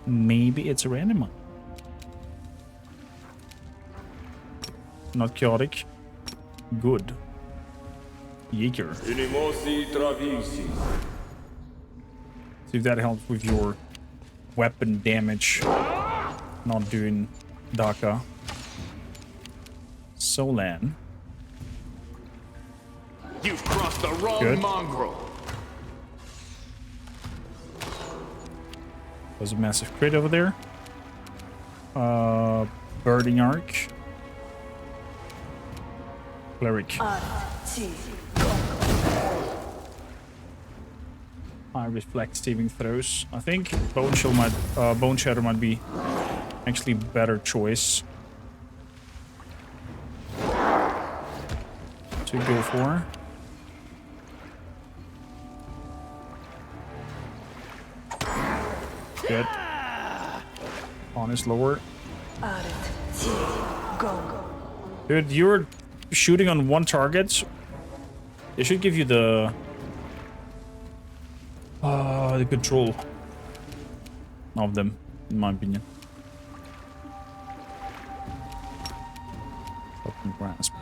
Maybe it's a random one. Not chaotic. Good. Yeager. See if that helps with your weapon damage. Not doing Daka. Solan. You've crossed the wrong mongrel. There's a massive crit over there. Birding Arc. Cleric. High reflect saving throws. I think Bone Shatter might be actually a better choice to go for. Good. On is lower. Dude, you're shooting on one target. They should give you the control of them, in my opinion. Fucking grasp.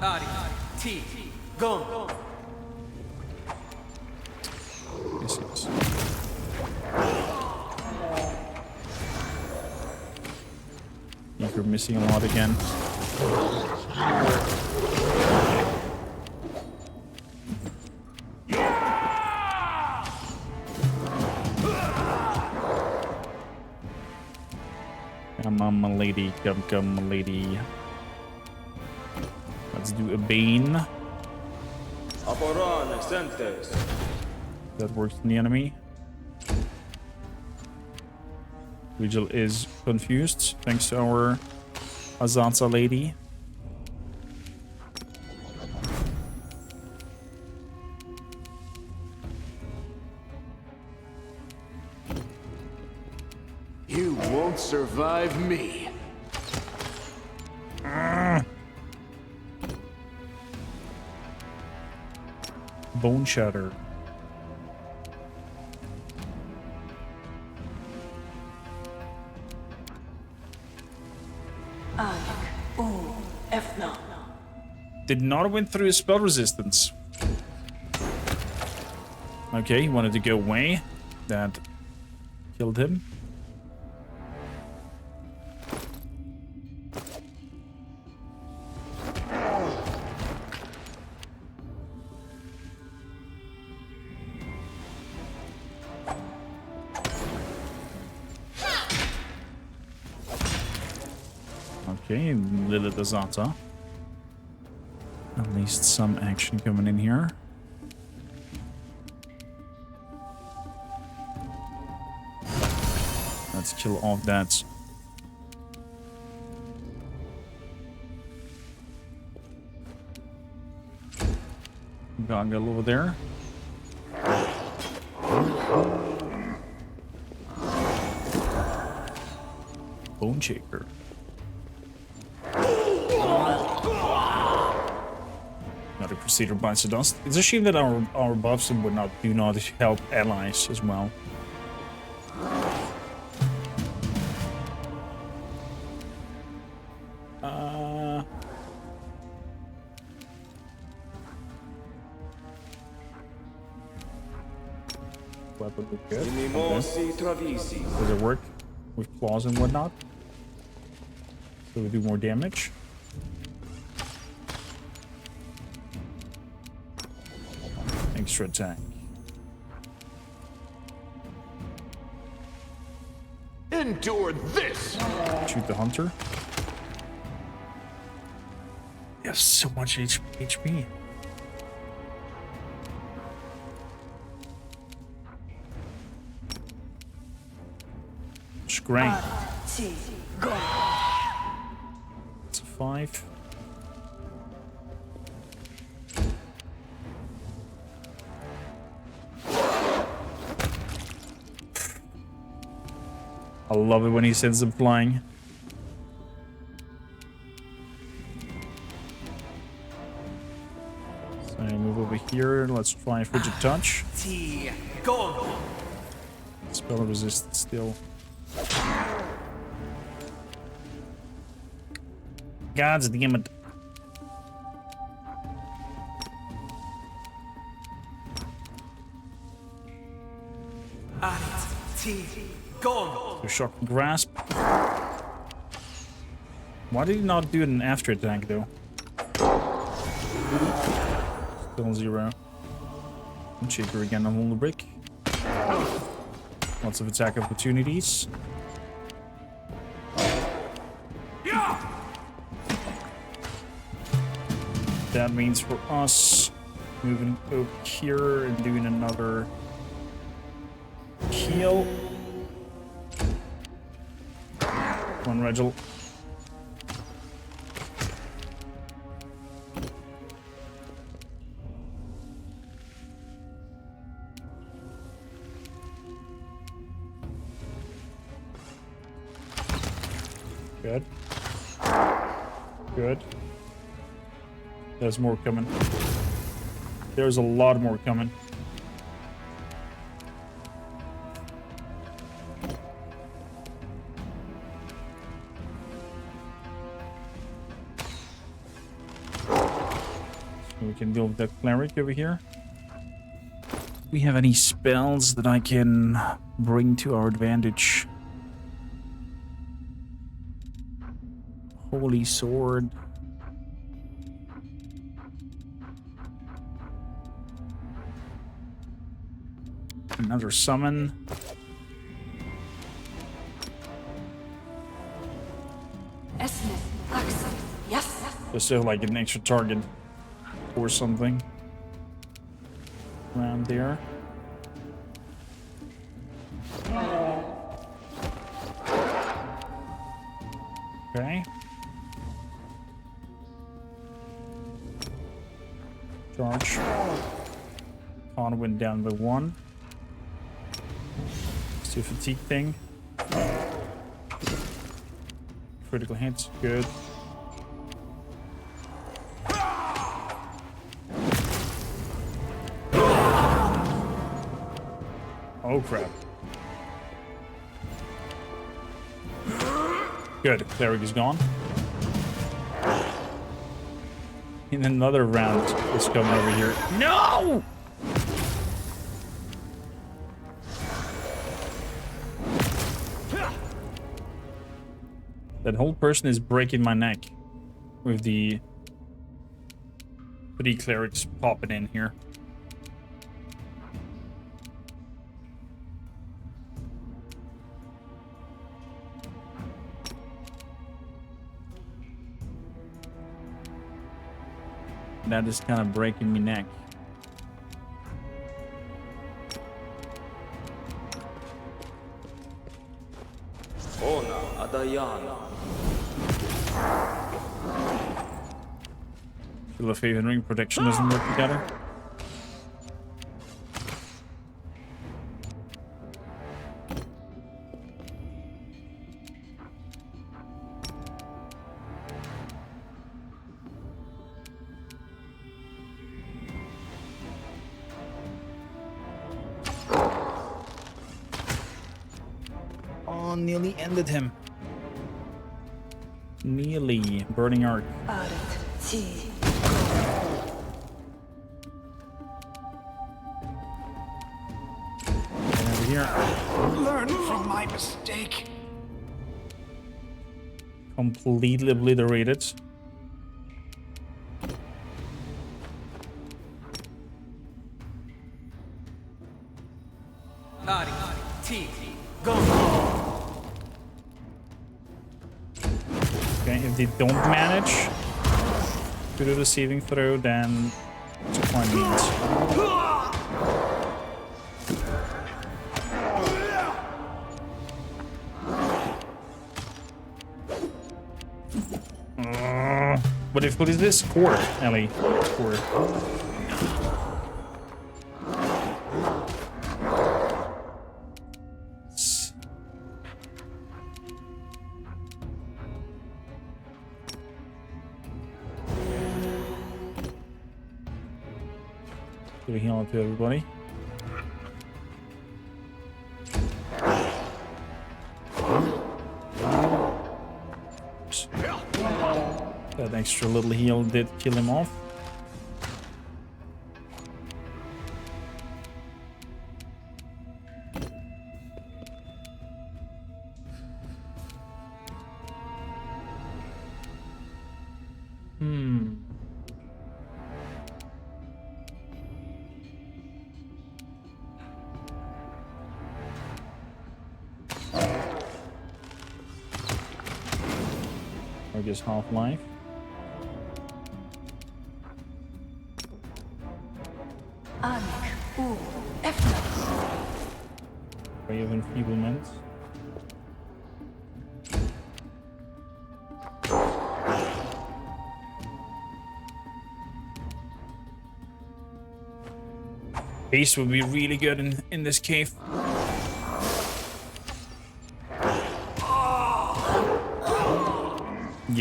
Yes, yes. I think you're missing a lot again. Come on, my lady. Come, my lady. Let's do a Bane. That works on the enemy. Vigil is confused, thanks to our Azanza lady. You won't survive me. Bone Shatter. Did not win through his spell resistance. Okay, he wanted to go away. That killed him. Okay, Lilith Azanta. At least some action coming in here. Let's kill off that. Goggle over there. Bone Shaker. Another Crusader bites the dust. It's a shame that our buffs do not help allies as well. Weapon would be good. Okay. Does it work with claws and whatnot? So we do more damage. Extra attack. Endure this! Shoot the hunter. Yes, so much HP. Scrank. It's a 5. I love it when he sends them flying. So I move over here. Let's try Frigid Touch. Spell resist still. God's damn it. So shock grasp. Why did he not do an after attack though? Still 0. Shaker again on the brick. Lots of attack opportunities. That means for us moving over here and doing another heal. Come on, Regil. Good. Good. There's more coming. There's a lot more coming. So we can deal with that cleric over here. Do we have any spells that I can bring to our advantage? Holy sword. Another summon. Yes. Just so like an extra target or something around there. Okay. Charge. Con went down by 1. Let's do a fatigue thing. Critical hits, good. Oh crap. Good, cleric is gone. And another round is coming over here. No! That whole person is breaking my neck with the 3 clerics popping in here. That is kind of breaking my neck. Ona Adayana. Feel a favor ring protection doesn't work together. Oh, nearly ended him. Nearly. Burning Arc. Over here. Learn from my mistake. Completely obliterated. Okay, if they don't manage to do the saving throw, then it's a point means. What difficult is this? 4, Ellie. 4. Do we heal it to everybody? That extra little heal did kill him off. I guess half-life. Way of enfeeblement. Haste would be really good in this cave.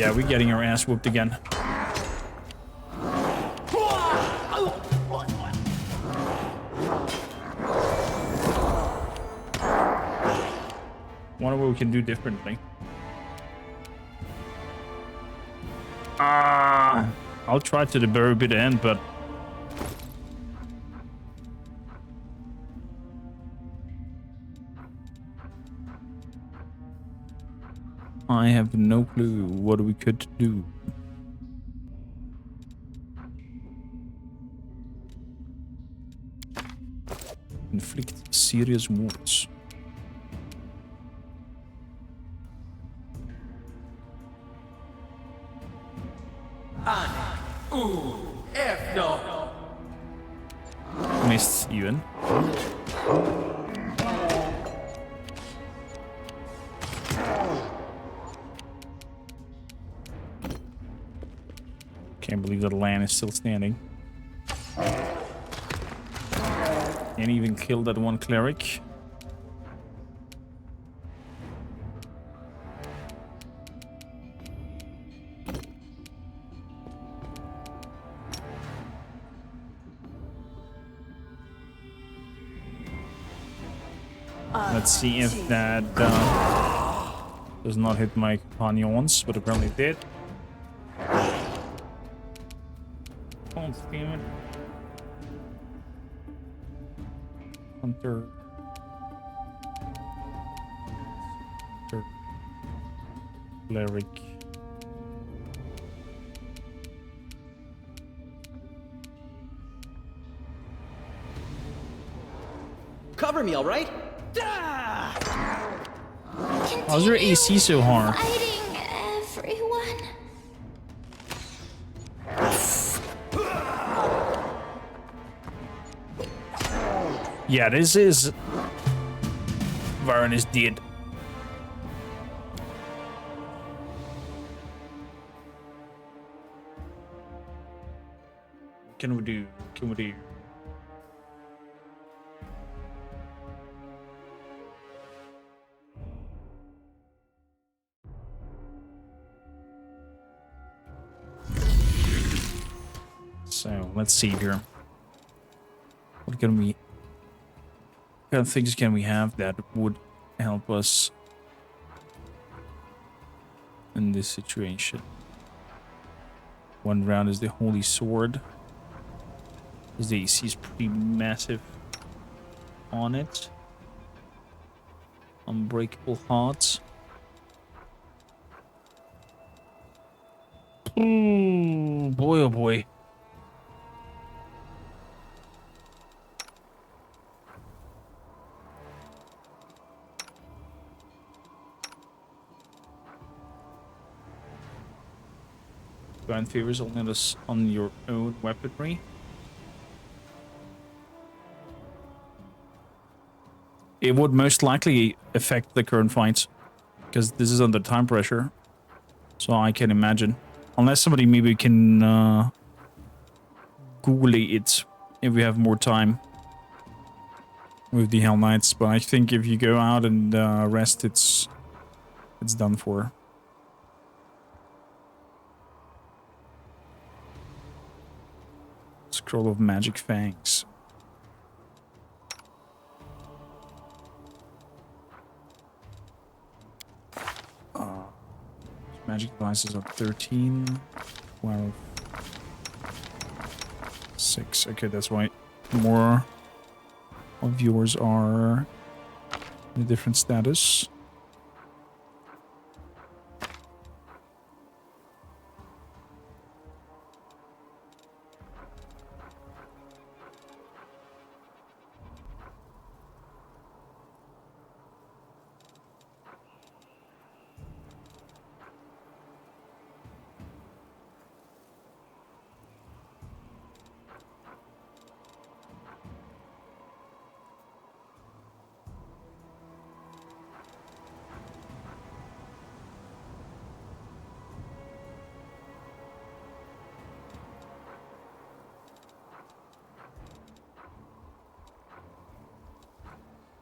Yeah, we're getting our ass whooped again. Wonder what we can do differently. I'll try to the very bit end, but I have no clue what we could do. Inflict serious wounds. Missed even. Can't believe that land is still standing. Can't even kill that one cleric. Let's see if that does not hit my companions, but apparently it did. Oh, damn it. Hunter. Cleric. Cover me, all right? How's your AC so hard? Fighting everyone. Yeah, this is... Wyren is dead. Can we do? So, let's see here. What kind of things can we have that would help us in this situation? One round is the Holy Sword. The AC is pretty massive on it. Unbreakable Hearts. Ooh, boy, oh boy. Grant favors only on your own weaponry. It would most likely affect the current fight, because this is under time pressure. So I can imagine. Unless somebody maybe can Google it if we have more time with the Hell Knights. But I think if you go out and rest, it's done for. Scroll of Magic Fangs. Magic devices are 13, 12, 6. Okay, that's why more of yours are in a different status.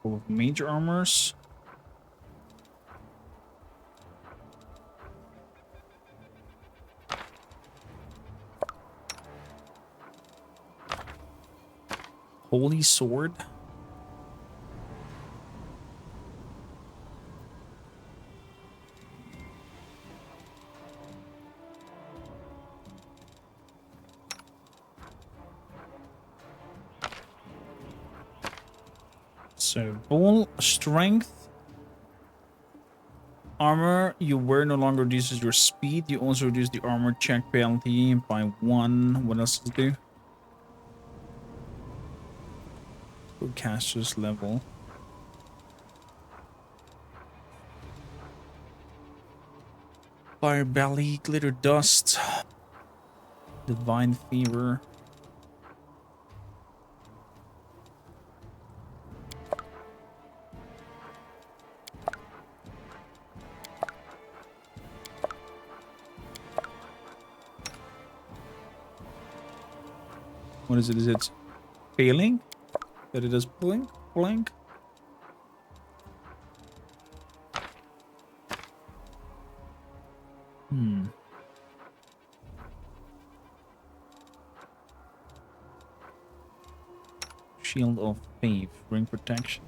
Of major armors. Holy sword. So, ball, strength, armor, you wear no longer reduces your speed. You also reduce the armor check penalty by 1. What else does it do? For caster's level. Fire belly, glitter dust, divine fever. What is it? Is it failing? That it does blink? Blank? Shield of Faith, ring protection.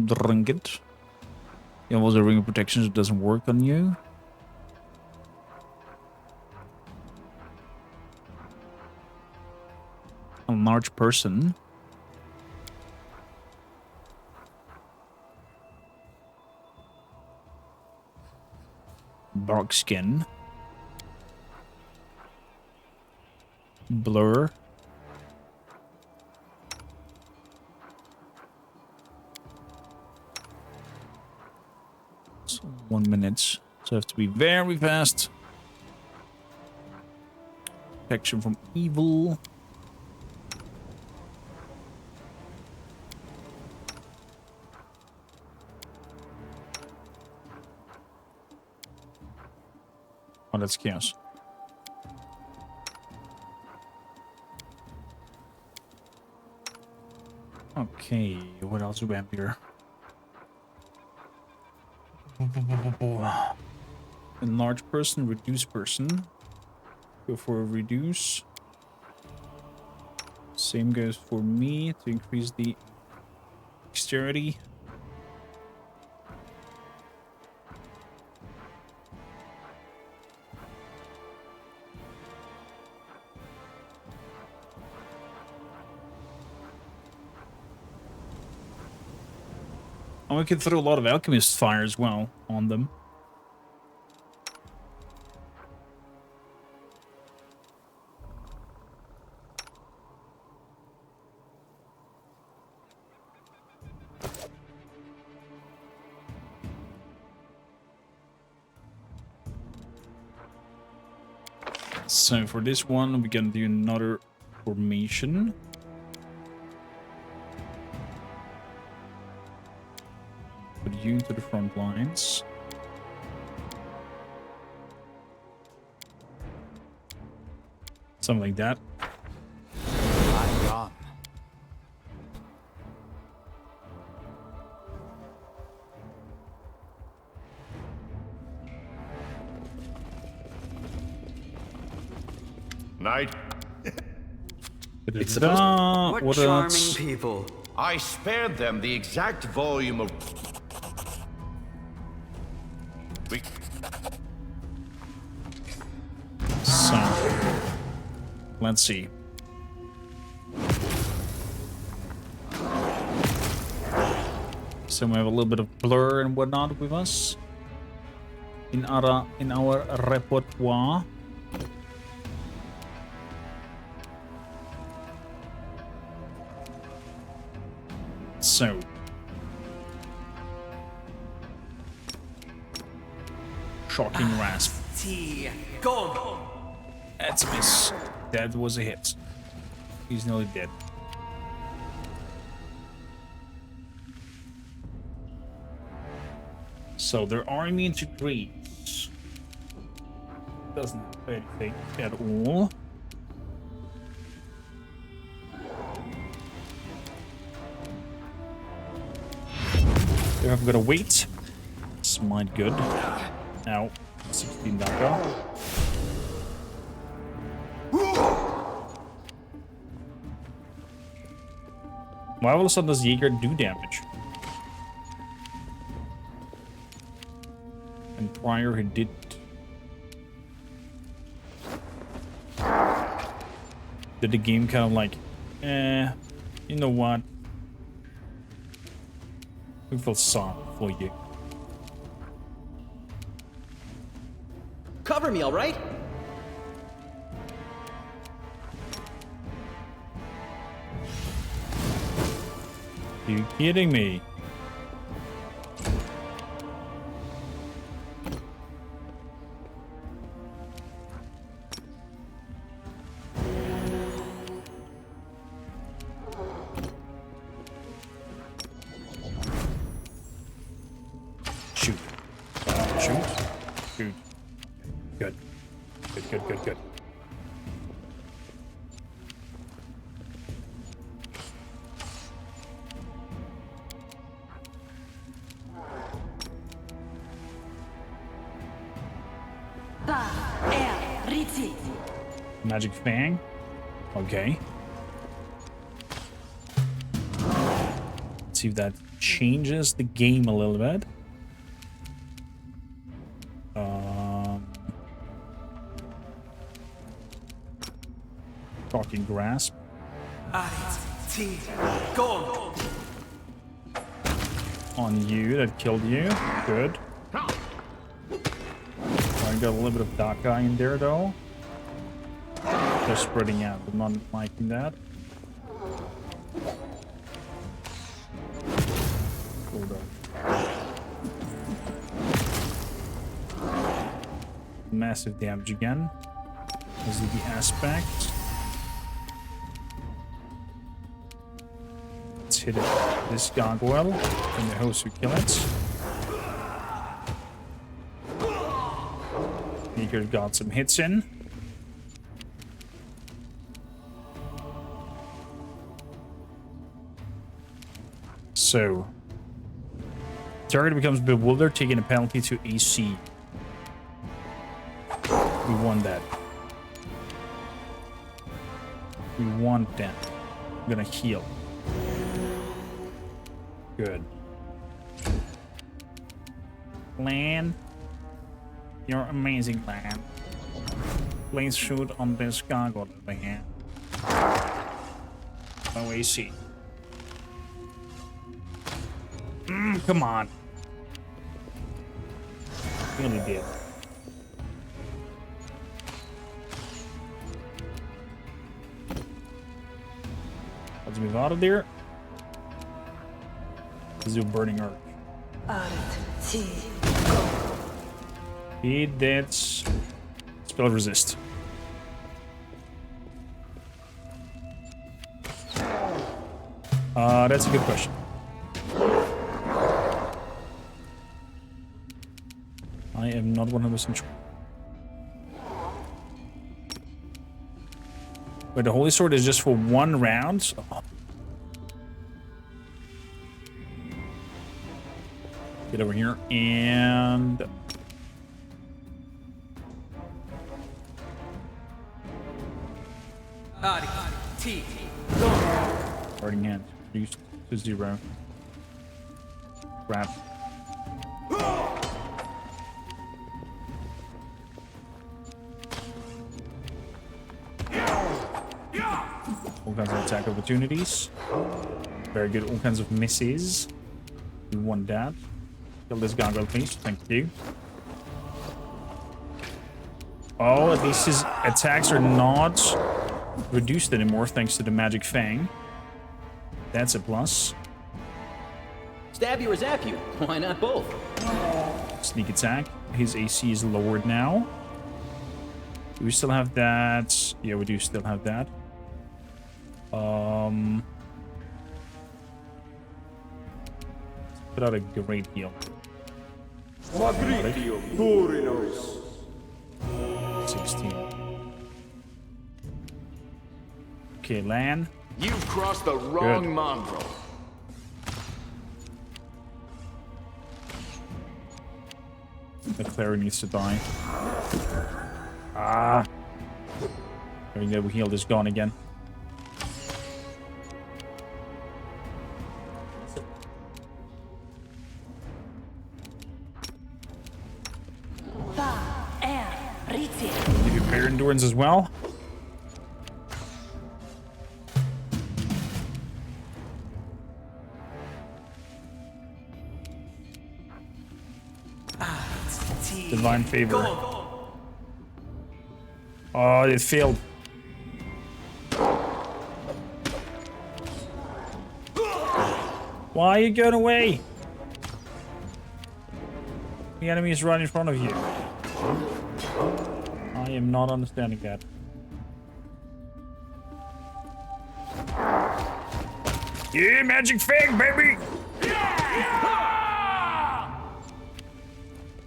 Drink it. Yeah, was a ring of protection that doesn't work on you. A large person. Dark skin. Blur. So 1 minute. So I have to be very fast. Protection from evil. Oh, that's chaos. Okay, what else do we have here? Enlarge person, reduce person. Go for a reduce. Same goes for me to increase the dexterity. And we can throw a lot of alchemist fire as well on them. So for this one, we can do another formation. Put you to the front lines. Something like that. I'm gone. Knight. It's supposed what charming else? People. I spared them the exact volume of... So, let's see. So we have a little bit of blur and whatnot with us in our repertoire. So, shocking rasp. Go. That's a miss. That was a hit. He's nearly dead. So there are immune to greens. Doesn't have anything at all. I'm gonna wait. Smite good. Ow. 16 Daka. Why all of a sudden does Jaeger do damage? And prior he didn't. Did the game kind of like, you know what? We feel sorry for you. Cover me, all right? You kidding me? Shoot. Shoot. Shoot. Good. Good, good, good, good. Magic Fang. Okay. Let's see if that changes the game a little bit. Talking grasp. Gold. On you, that killed you. Good. I got a little bit of Daka in there though. They're spreading out. I'm not liking that. Hold on. Massive damage again. This is the aspect. Let's hit it. This gargoyle and the host who kill it. Meeker got some hits in. So, target becomes bewildered, taking a penalty to AC. We want that. We want that. I'm gonna heal. Good. Lan, you're amazing, Lan. Please shoot on this gargoyle over here. No AC. Come on. Really did. Let's move out of there. Let's do Burning Earth. He did spell resist. That's a good question. I am not 100% sure. Wait, the Holy Sword is just for one round? Oh. Get over here and... Starting hand. Reduced to 0. Grab. All kinds of attack opportunities. Very good. All kinds of misses. We want that. Kill this gargoyle, please. Thank you. Oh, at least his attacks are not reduced anymore thanks to the Magic Fang. That's a plus. Stab you or zap you? Why not both? Sneak attack. His AC is lowered now. Do we still have that? Yeah, we do still have that. Put out a great heal. 16. Okay, Lan. You've crossed the wrong mongrel. The cleric needs to die. Ah. There we go, we heal this gun again. Give you better endurance as well. Divine favor. Oh, it failed. Why are you going away? The enemy is right in front of you. I am not understanding that. Yeah, magic fang, baby!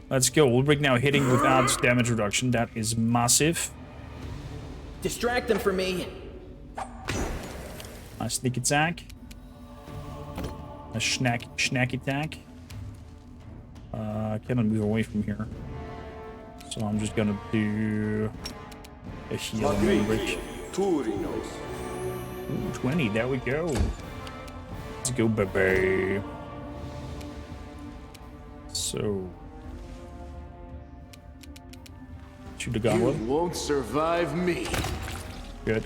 Let's go. Ulrich now hitting without damage reduction. That is massive. Distract them for me. A sneak attack. A snack attack. I cannot move away from here. So I'm just gonna do a heal on Ulrich. Ooh, 20, there we go. Let's go, baby. So... shoot the goblin. You won't survive me. Good.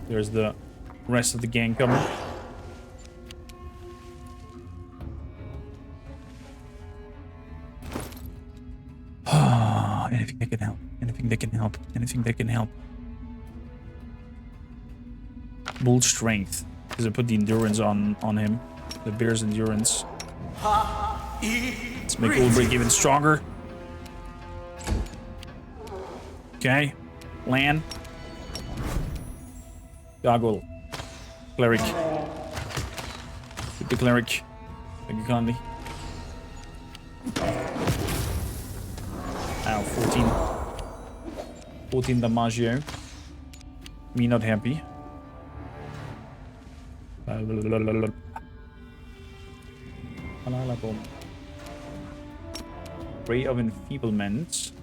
There's the rest of the gang coming. Anything that can help. Anything that can help. Anything that can help. Bull strength. Because I put the endurance on him. The bear's endurance. Let's make Ulrich even stronger. Okay. Land. Goggle. Cleric. Shoot the cleric. Thank you kindly. Ow, 14. 14 Damaggio. Me not happy. Ray of Enfeeblement.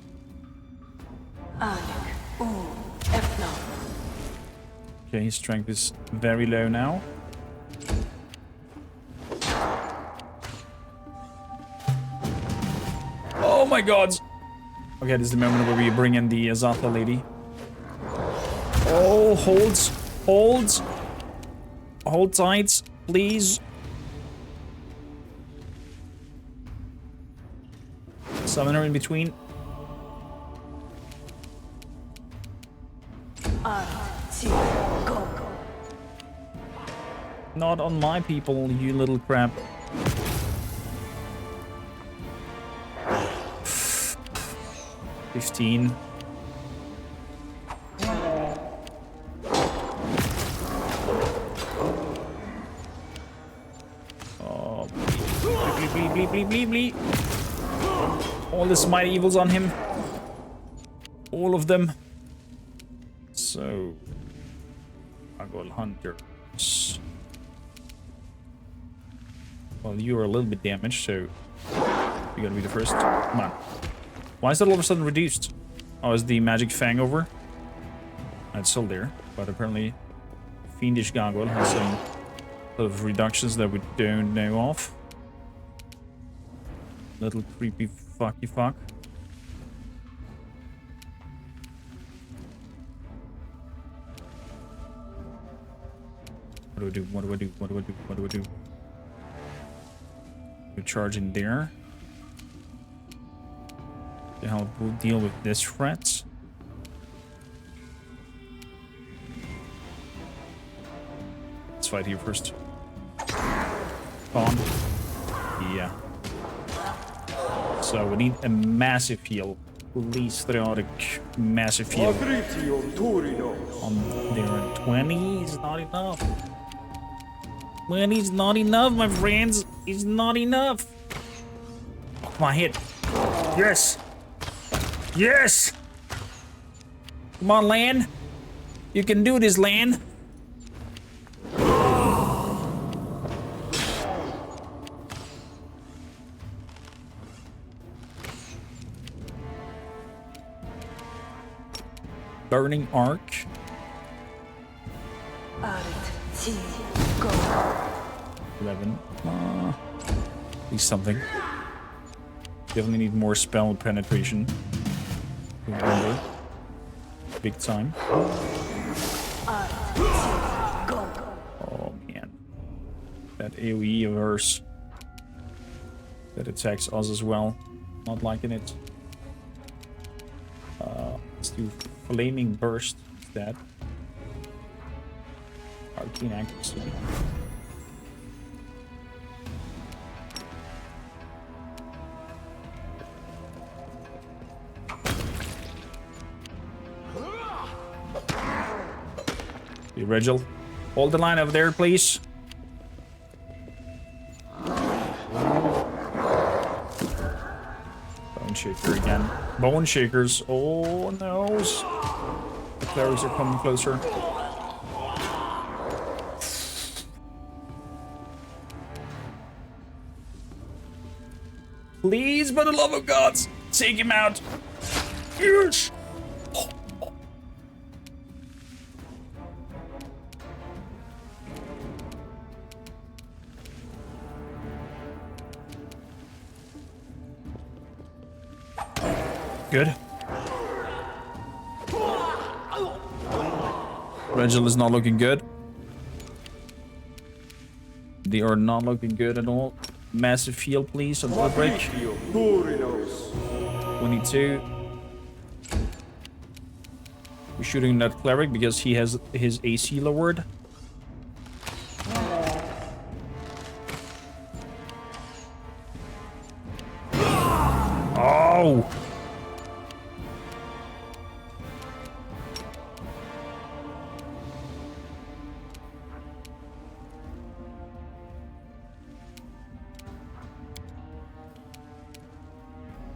Okay, his strength is very low now. Oh my god! Okay, this is the moment where we bring in the Azatha lady. Oh, holds. Holds. Hold tight, please. Summon her in between. Not on my people, you little crap. $15. Oh, bleep. All the smite evils on him. All of them. So, I got hunters. Well, you are a little bit damaged, so you gotta be the first. Come on. Why is that all of a sudden reduced? Oh, is the magic fang over? It's still there, but apparently Fiendish Gargoyle has some sort of reductions that we don't know of. Little creepy fucky fuck. What do I do? What do I do? What do I do? What do I do? We charge in there to help deal with this threat. Let's fight here first. Spawn. Yeah. So we need a massive heal. Please throw out a massive heal. On there, 20 is not enough. 20 is not enough, my friends. It's not enough. Oh, come on, hit. Yes. Yes. Come on, Lan. You can do this, Lan. Burning Arc. Archetype. Go. 11. At least something. Definitely need more spell penetration. Remember. Big time. Oh man. That AoE averse. That attacks us as well. Not liking it. Let's do Flaming Burst instead. Arcane Accuracy. Hey, Regil, hold the line over there, please. Bone Shaker again. Bone Shakers. Oh, no. The clerics are coming closer. Please, for the love of God, take him out. Yes. Good. Regil is not looking good. They are not looking good at all. Massive heal, please, on Outbreak. 22. We're shooting that cleric because he has his AC lowered. Oh!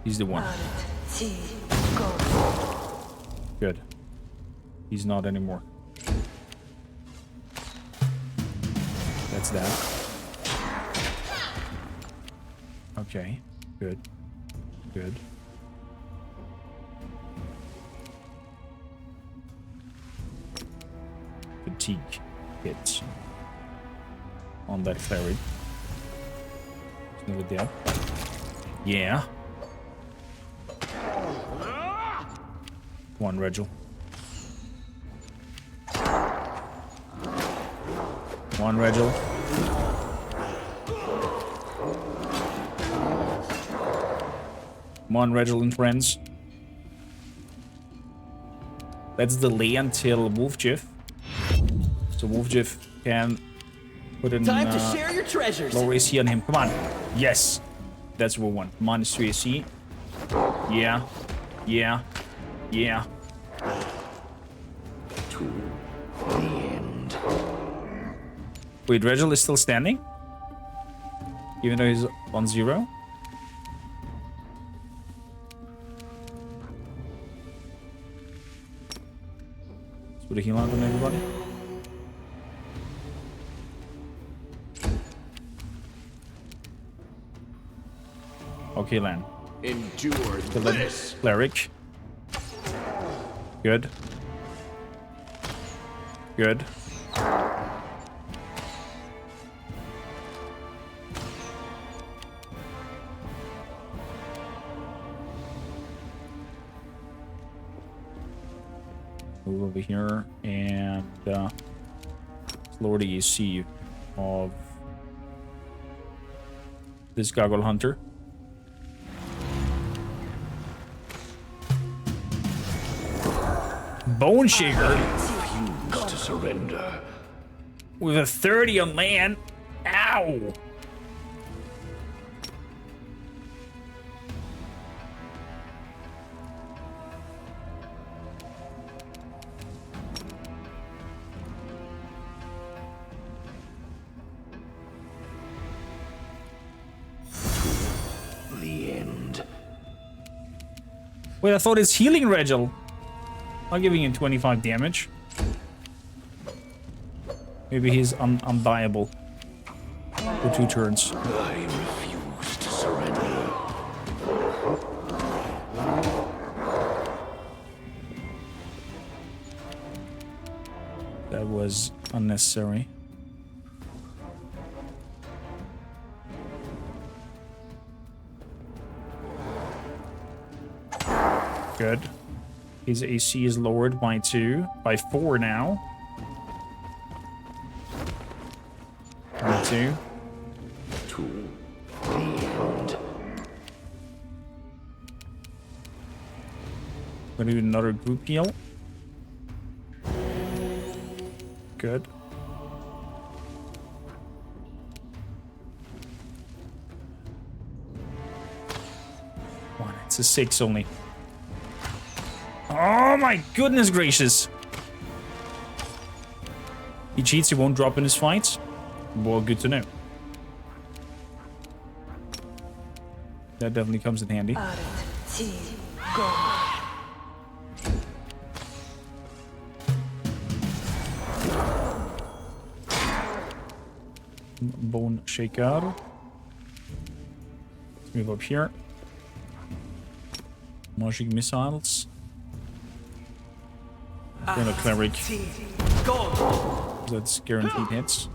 He's the one. Good. He's not anymore. That's that. Okay. Good. Good. Fatigue hits on that cleric. Never dead. Yeah. Come on, Regil. Come on, Regil. Come on, Regil and friends. Let's delay until Wolfjiff. So Wolfjiff can put in Time to share your treasures. lower AC on him. Come on. Yes. That's what we want. Minus 2 AC. Yeah. Yeah. Yeah. To the end. Wait, Regil is still standing? Even though he's on 0? Let's put a heal out on everybody. Okay, Lan. Endure this. Cleric. Good. Good. Move over here and lower the AC of this Goggle Hunter. Bone Shaker. Refuse to surrender. With a 30 on land. Ow. The end. Wait, I thought it's healing Regil. I'm giving him 25 damage. Maybe he's undiable for 2 turns. I refuse to surrender. That was unnecessary. Good. His AC is lowered by 4 now. By 2. To the end. Gonna do another group heal. Good. One. It's a 6 only. Oh my goodness gracious! He cheats, he won't drop in his fights. Well, good to know. That definitely comes in handy. Bone shaker. Let's move up here. Magic missiles. Then a cleric. That's guaranteed hits.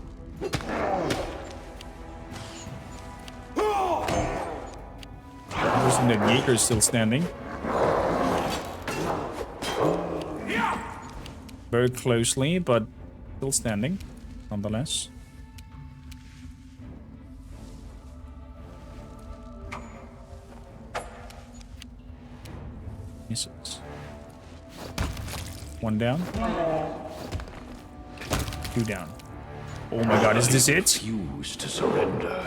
Interesting that Jaeger is still standing. Very closely, but still standing, nonetheless. Misses. 1 down. 2 down. Oh my god, is this it? Refuse to surrender.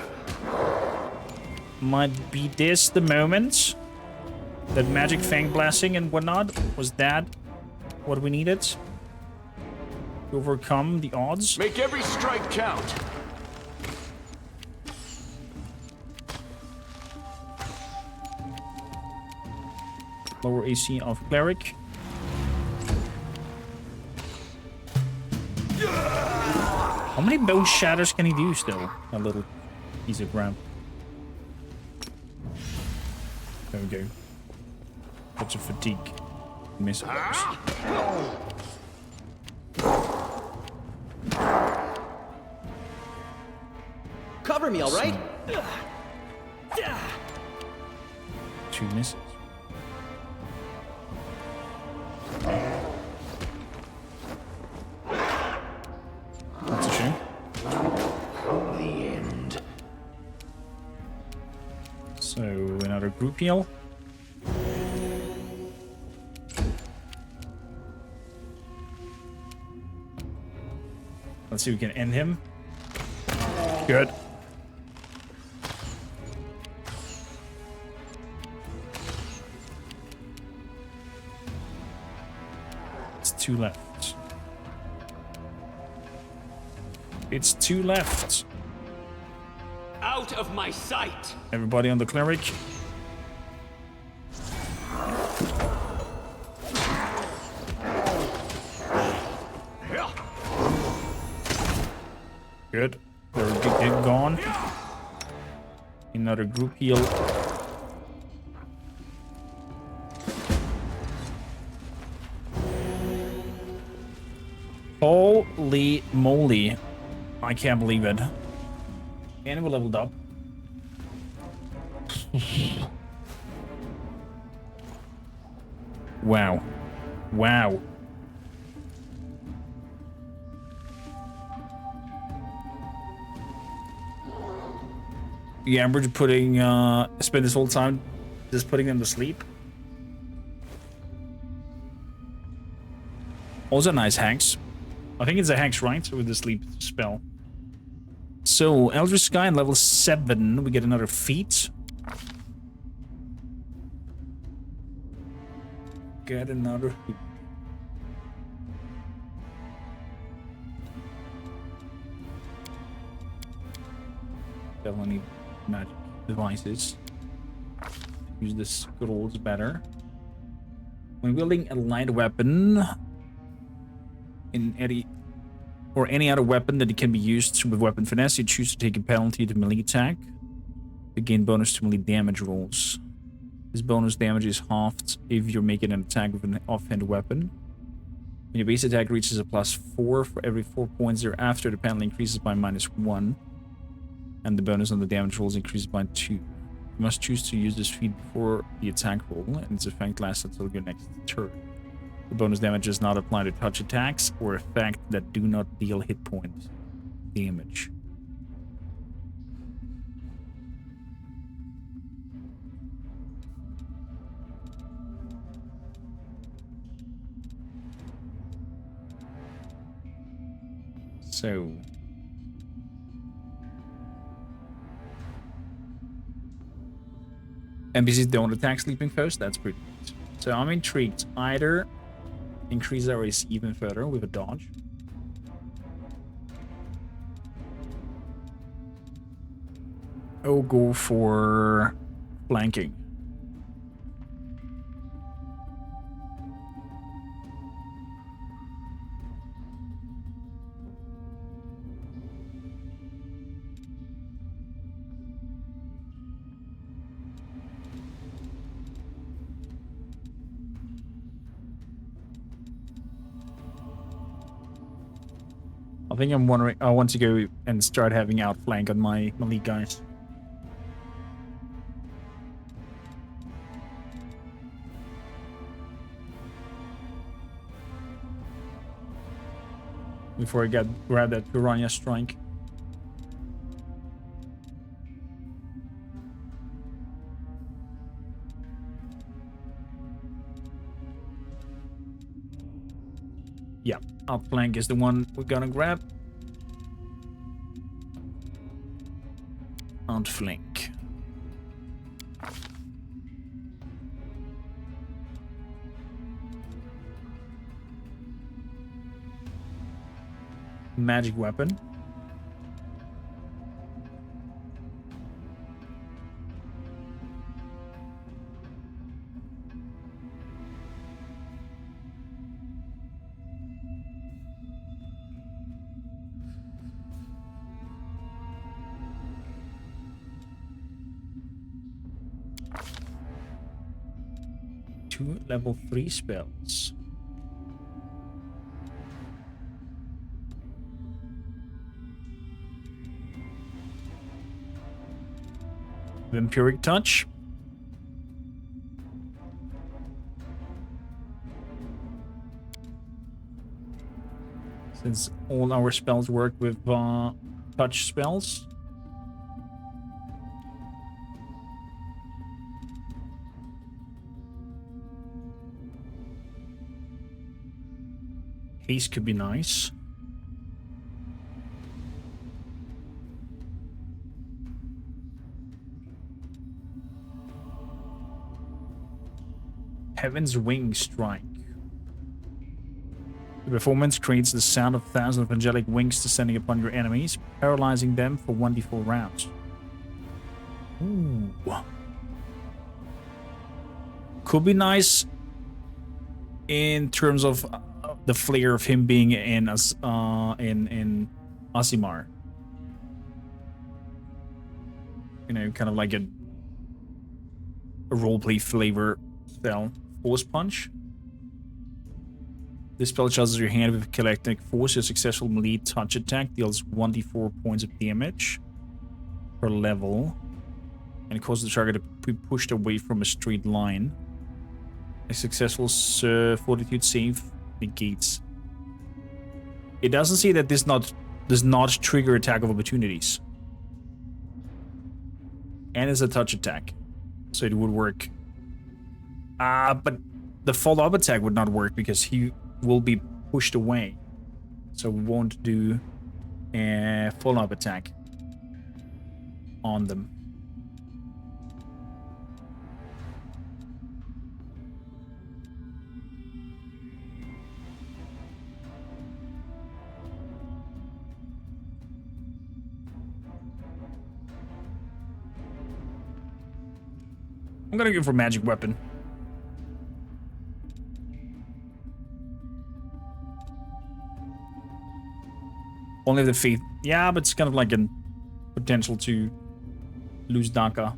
Might be this the moment? That magic fang blasting and whatnot? Was that what we needed? To overcome the odds? Make every strike count. Lower AC of cleric. How many bone shatters can he do still? A little piece of ground. There we go. That's a fatigue. Miss those. Cover me, all right? 2 misses. That's a shame. The end. So another group heal. Let's see if we can end him. Good. It's 2 left. It's 2 left. Out of my sight! Everybody on the cleric. Good. They're gone. Another group heal. Holy moly. I can't believe it. And we leveled up. Wow. Wow. Yeah, we're just putting, spend this whole time just putting them to sleep. Also nice hacks. I think it's a hex, right? With the sleep spell. So, Eldritch Scion level 7. We get another feat. Get another feat. Definitely need magic devices. Use the scrolls better. When wielding a light weapon in any other weapon that it can be used with weapon finesse, you choose to take a penalty to melee attack to gain bonus to melee damage rolls. This bonus damage is halved if you're making an attack with an offhand weapon. When your base attack reaches a +4 for every 4 points thereafter, the penalty increases by -1. And the bonus on the damage rolls increases by 2. You must choose to use this feat before the attack roll, and its effect lasts until your next turn. The bonus damage does not apply to touch attacks or effects that do not deal hit point damage. So... NPCs don't attack sleeping foes, that's pretty good. So I'm intrigued. Either increase our AC even further with a dodge. Or go for flanking. I think I'm wondering. I want to go and start having outflank on my elite guys. Before I grab that piranha strike. Yeah, outflank is the one we're gonna grab. Outflank. Magic weapon. Two level 3 spells. Vampiric Touch. Since all our spells work with touch spells. Haste could be nice. Heaven's Wing Strike. The performance creates the sound of thousands of angelic wings descending upon your enemies, paralyzing them for 1d4 rounds. Ooh. Could be nice in terms of the flair of him being in Aasimar. You know, kind of like a roleplay flavor spell. Force Punch. This spell charges your hand with kinetic force. Your successful melee touch attack deals 1d4 points of damage per level, and causes the target to be pushed away from a straight line. A successful fortitude save negates. It doesn't say that this does not trigger attack of opportunities, and it's a touch attack, so it would work. But the follow-up attack would not work because he will be pushed away, so we won't do a follow-up attack on them. I'm gonna go for magic weapon. Only the faith. Yeah, but it's kind of like a potential to lose Daka.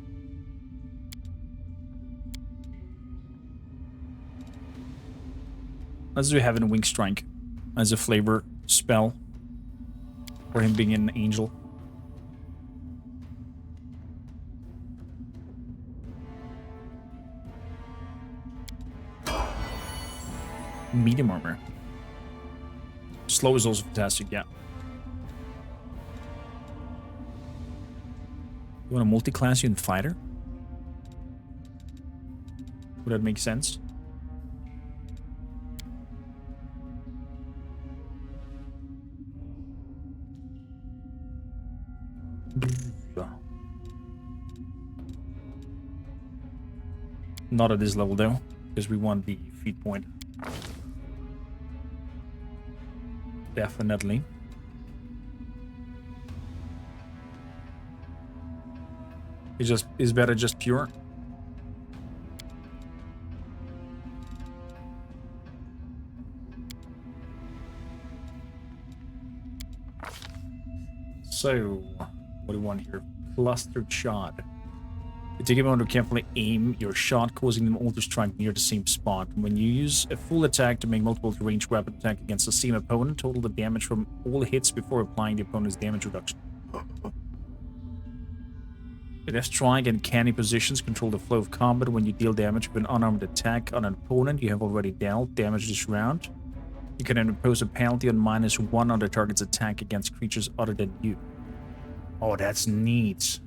Let's do Heaven Wing Strike as a flavor spell for him being an angel. Medium armor. Slow is also fantastic, yeah. You want to multi-class you in fighter? Would that make sense? Not at this level though, because we want the feat point. Definitely. Is better just pure. So, what do we want here? Clustered shot. You take a moment to carefully aim your shot, causing them all to strike near the same spot. When you use a full attack to make multiple ranged weapon attack against the same opponent, total the damage from all hits before applying the opponent's damage reduction. The left strike and canny positions control the flow of combat. When you deal damage with an unarmed attack on an opponent you have already dealt damage this round, you can impose a penalty on -1 on the target's attack against creatures other than you. Oh, that's neat.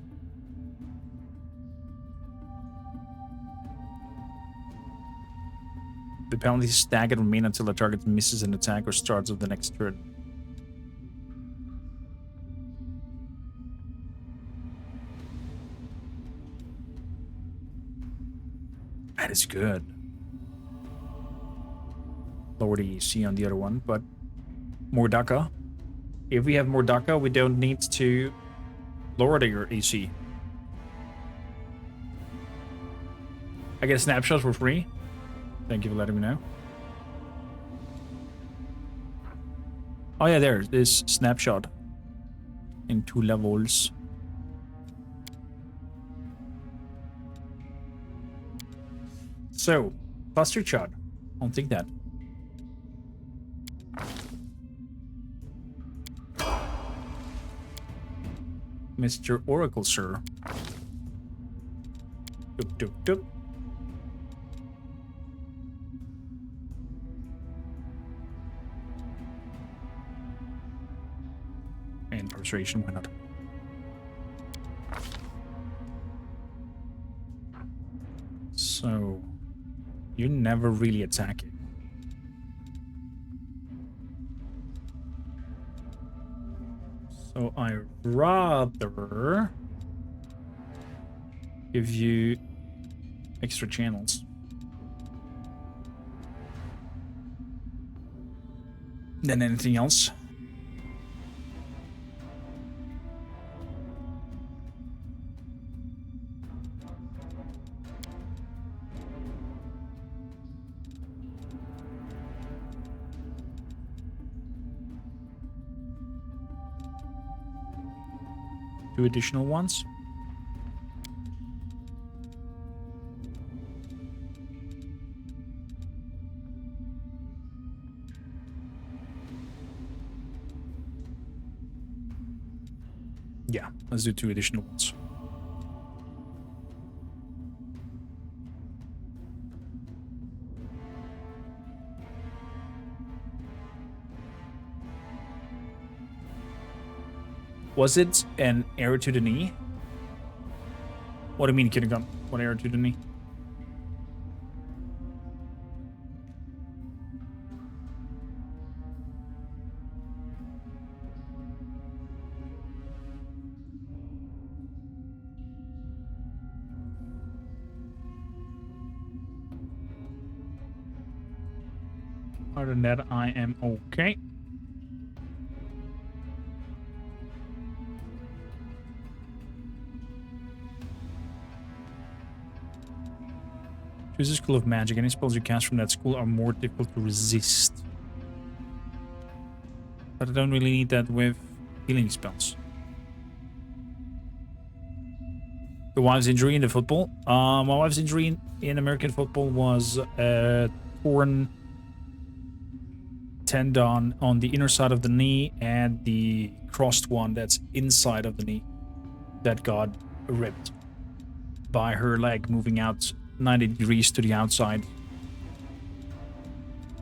The penalty is staggered and remain until the target misses an attack or starts of the next turn. That is good. Lower the AC on the other one, but more Daka. If we have more Daka, we don't need to lower the AC. I get a snapshot for free. Thank you for letting me know. Oh yeah, there, this snapshot in 2 levels. So, cluster shot. I'll take that. Mr. Oracle, sir. Doop, doop, doop. And persuasion, why not? So, you're never really attacking. So I rather give you extra channels than anything else. Two additional ones. Yeah, let's do 2 additional ones. Was it an arrow to the knee? What do you mean, Kindergarten? What arrow to the knee? Other than that, I am okay. Choose a school of magic. Any spells you cast from that school are more difficult to resist. But I don't really need that with healing spells. The wife's injury in the football. My wife's injury in American football was a torn tendon on the inner side of the knee and the crossed one that's inside of the knee that got ripped by her leg moving out 90 degrees to the outside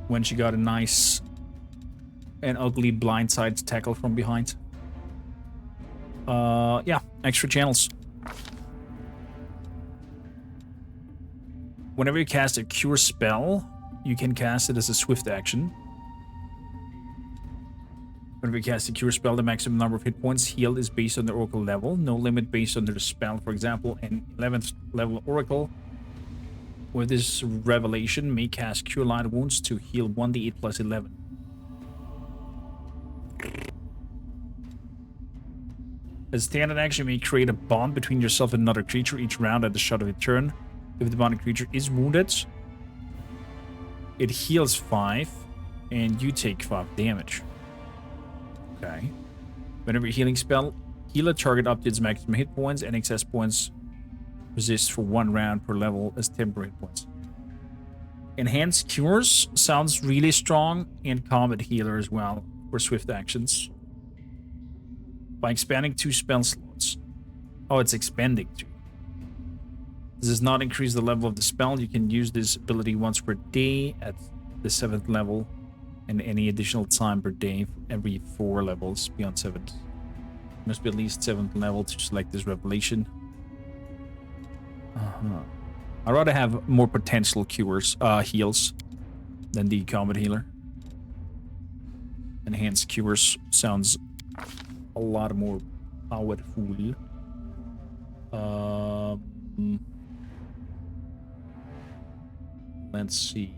when she got a nice and ugly blindside tackle from behind. Yeah, extra channels. Whenever you cast a cure spell, you can cast it as a swift action. Whenever you cast a cure spell, the maximum number of hit points healed is based on the oracle level. No limit based on the spell. For example, an 11th level oracle with this revelation may cast Cure Light Wounds to heal 1d8 plus 11. As a standard action, you may create a bond between yourself and another creature each round at the start of your turn. If the bonded creature is wounded, it heals 5, and you take 5 damage. Okay. Whenever a healing spell, heal a target up to its maximum hit points, and excess points resist for 1 round per level as temporary hit points. Enhanced Cures sounds really strong, and Combat Healer as well for swift actions. By expanding 2 spell slots. Oh, it's expanding 2. This does not increase the level of the spell. You can use this ability once per day at the 7th level, and any additional time per day every 4 levels beyond 7th. Must be at least 7th level to select this revelation. I'd rather have more potential cures, heals, than the combat healer. Enhanced cures sounds a lot more powerful. Let's see.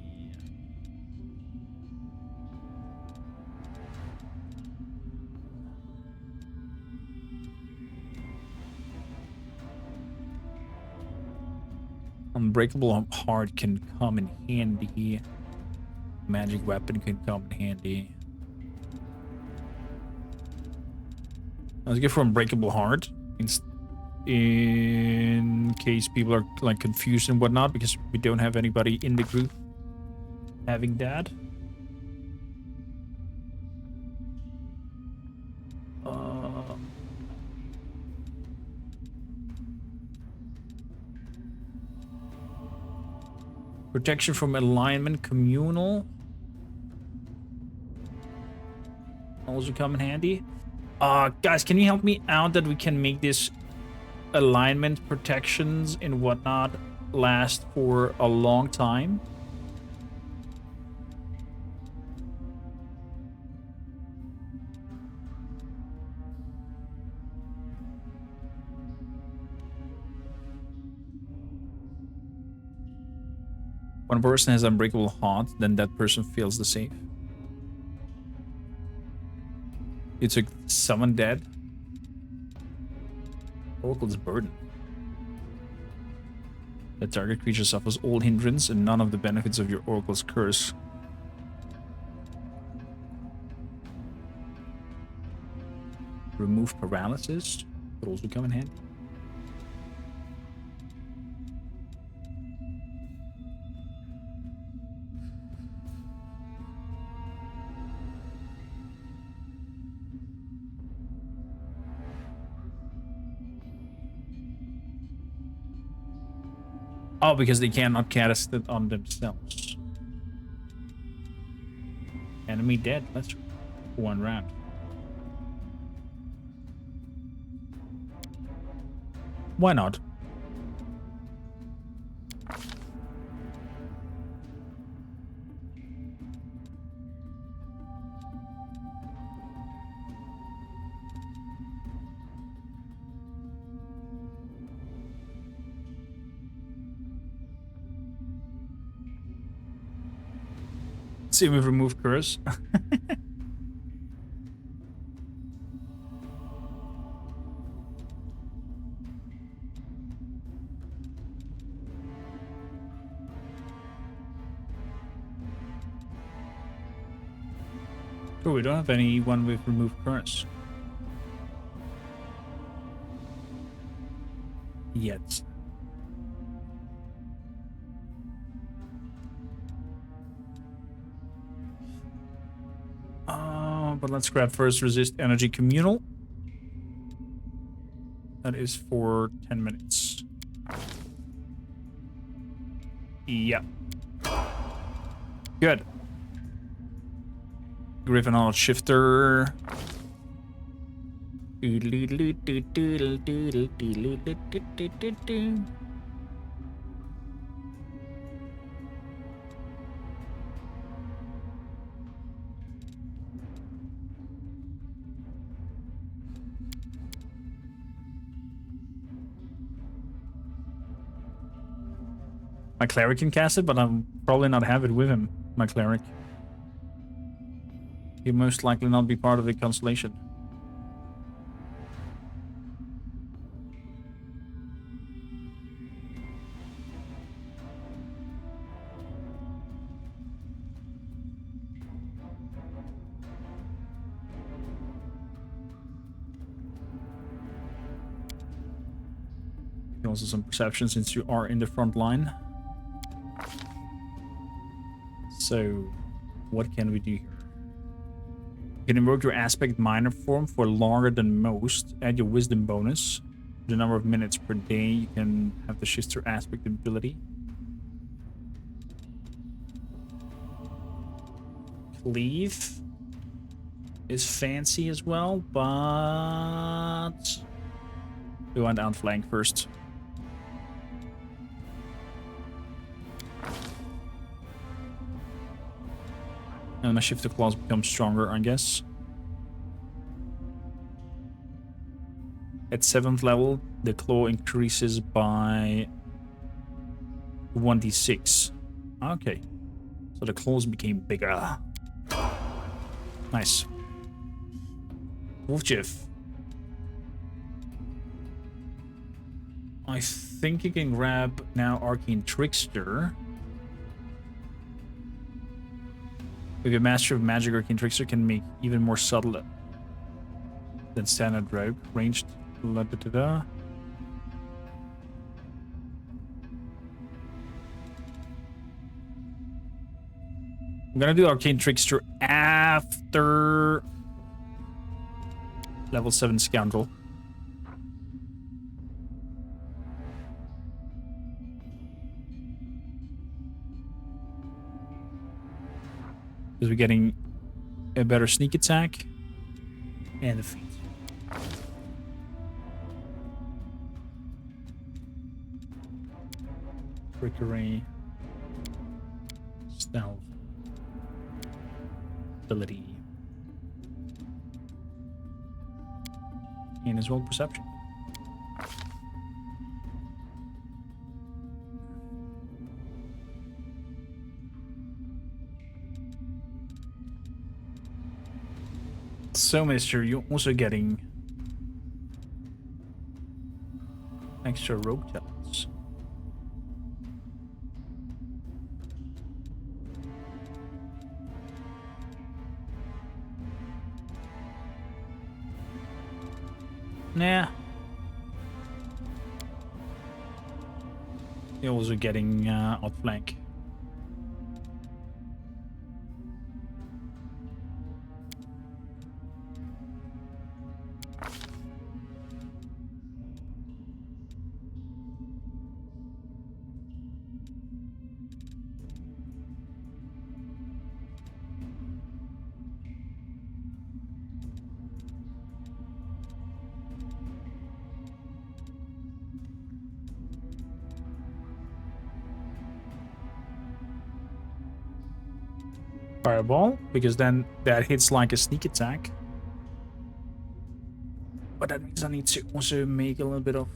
Unbreakable Heart can come in handy. Magic Weapon can come in handy. Let's go for Unbreakable Heart. In case people are like confused and whatnot, because we don't have anybody in the group having that. Protection from alignment, communal. Also come in handy. Guys, can you help me out that we can make this alignment protections and whatnot last for a long time? When a person has Unbreakable Heart, then that person feels the same. You took someone dead. Oracle's Burden. The target creature suffers all hindrance and none of the benefits of your Oracle's curse. Remove paralysis. Could also come in handy. Oh, because they cannot cast it on themselves. Enemy dead. Let's 1 round. Why not? See, we've removed curse. Oh, we don't have anyone with removed curse yet. But let's grab first resist energy communal. That is for 10 minutes. Yep. Good. Gryffindor shifter. My cleric can cast it, but I'll probably not have it with him, my cleric. He'll most likely not be part of the constellation. Also some perception since you are in the front line. So, what can we do here? You can invoke your aspect minor form for longer than most. Add your wisdom bonus. The number of minutes per day you can have the shifter aspect ability. Cleave is fancy as well, but we want outflank first. And my shifter claws become stronger, I guess. At 7th level, the claw increases by 1d6. Okay. So the claws became bigger. Nice. Wolfchief. I think you can grab now Arcane Trickster. With your Master of Magic, Arcane Trickster can make even more subtle than standard rogue. Ranged. La da da da. I'm gonna do Arcane Trickster after level 7 Scoundrel. Because we're getting a better sneak attack and a feat. Trickery, stealth, ability, and as well perception. So, mister, you're also getting extra rogue talents. Nah. You're also getting outflank. Fireball, because then that hits like a sneak attack. But that means I need to also make a little bit of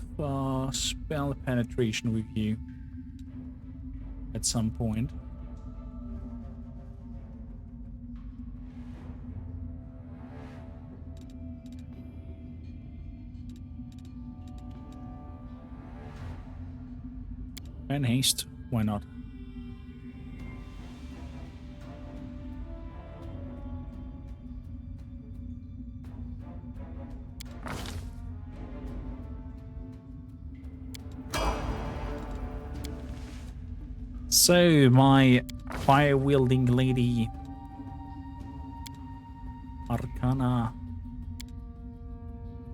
spell penetration with you at some point. And haste, why not? So, my fire-wielding lady, Archetype, Arcana.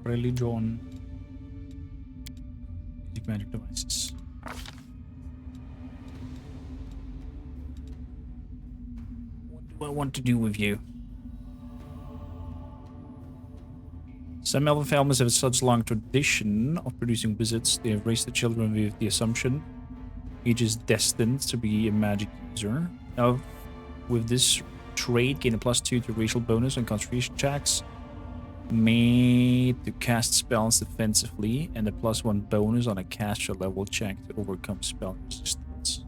Religion. Magic devices. What do I want to do with you? Some elven families have such long tradition of producing wizards. They have raised the children with the assumption each is destined to be a magic user. Now, with this trait, gain a +2 to racial bonus on concentration checks. Made to cast spells defensively, and a +1 bonus on a caster level check to overcome spell resistance.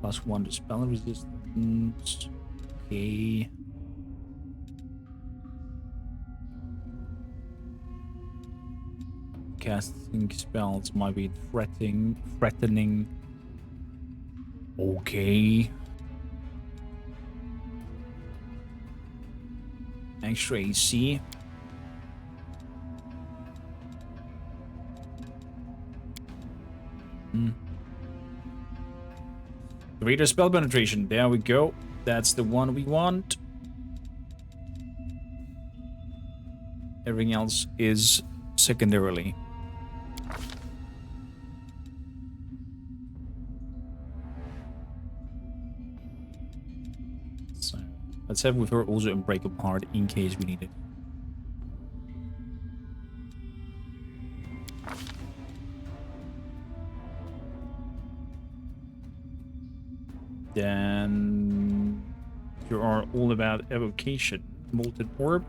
+1 to spell resistance. Okay. Casting spells might be threatening. Okay. Extra AC. Greater spell penetration. There we go. That's the one we want. Everything else is secondarily. So let's have with her also Unbreakable Heart in case we need it. Then you are all about evocation. Molten Orb.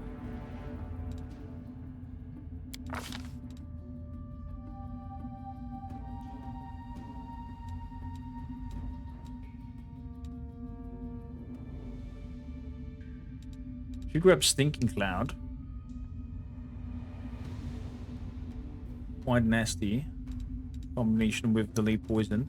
If you grab Stinking Cloud. Quite nasty. Combination with Delay Poison.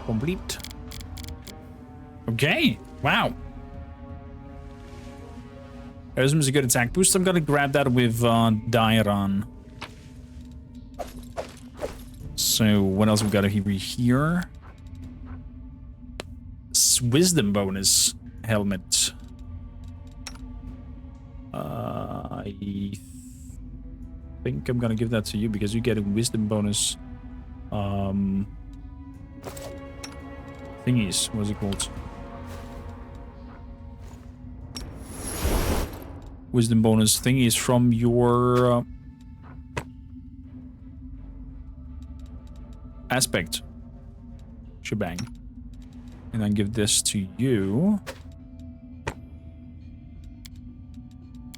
Complete. Okay. Wow. Aasimar is a good attack boost. I'm gonna grab that with Dairon. So what else we got here? Wisdom bonus helmet. I think I'm gonna give that to you because you get a wisdom bonus. Thingies, what's it called? Wisdom bonus thingies from your aspect shebang. And then give this to you.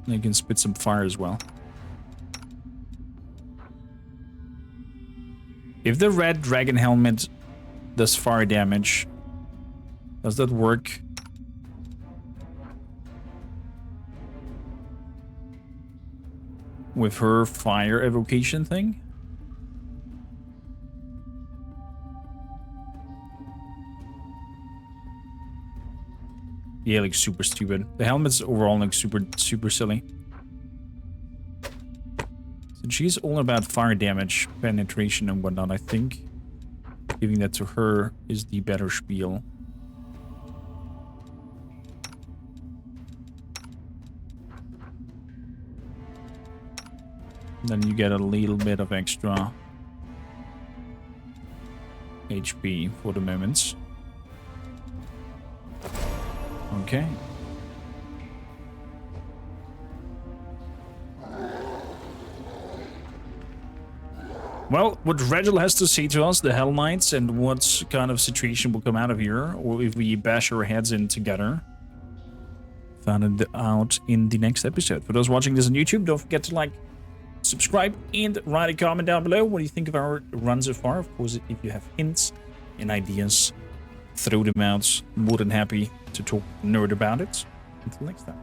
And you can spit some fire as well. If the red dragon helmet does fire damage, does that work? With her fire evocation thing? Yeah, like super stupid. The helmet's overall like super silly. So she's all about fire damage, penetration and whatnot, I think. Giving that to her is the better spiel. Then you get a little bit of extra HP for the moments. Okay. Well, what Regil has to say to us, the Hell Knights, and what kind of situation will come out of here, or if we bash our heads in together, found it out in the next episode. For those watching this on YouTube, don't forget to like, subscribe, and write a comment down below. What do you think of our run so far? Of course, if you have hints and ideas, throw them out. More than happy to talk nerd about it. Until next time.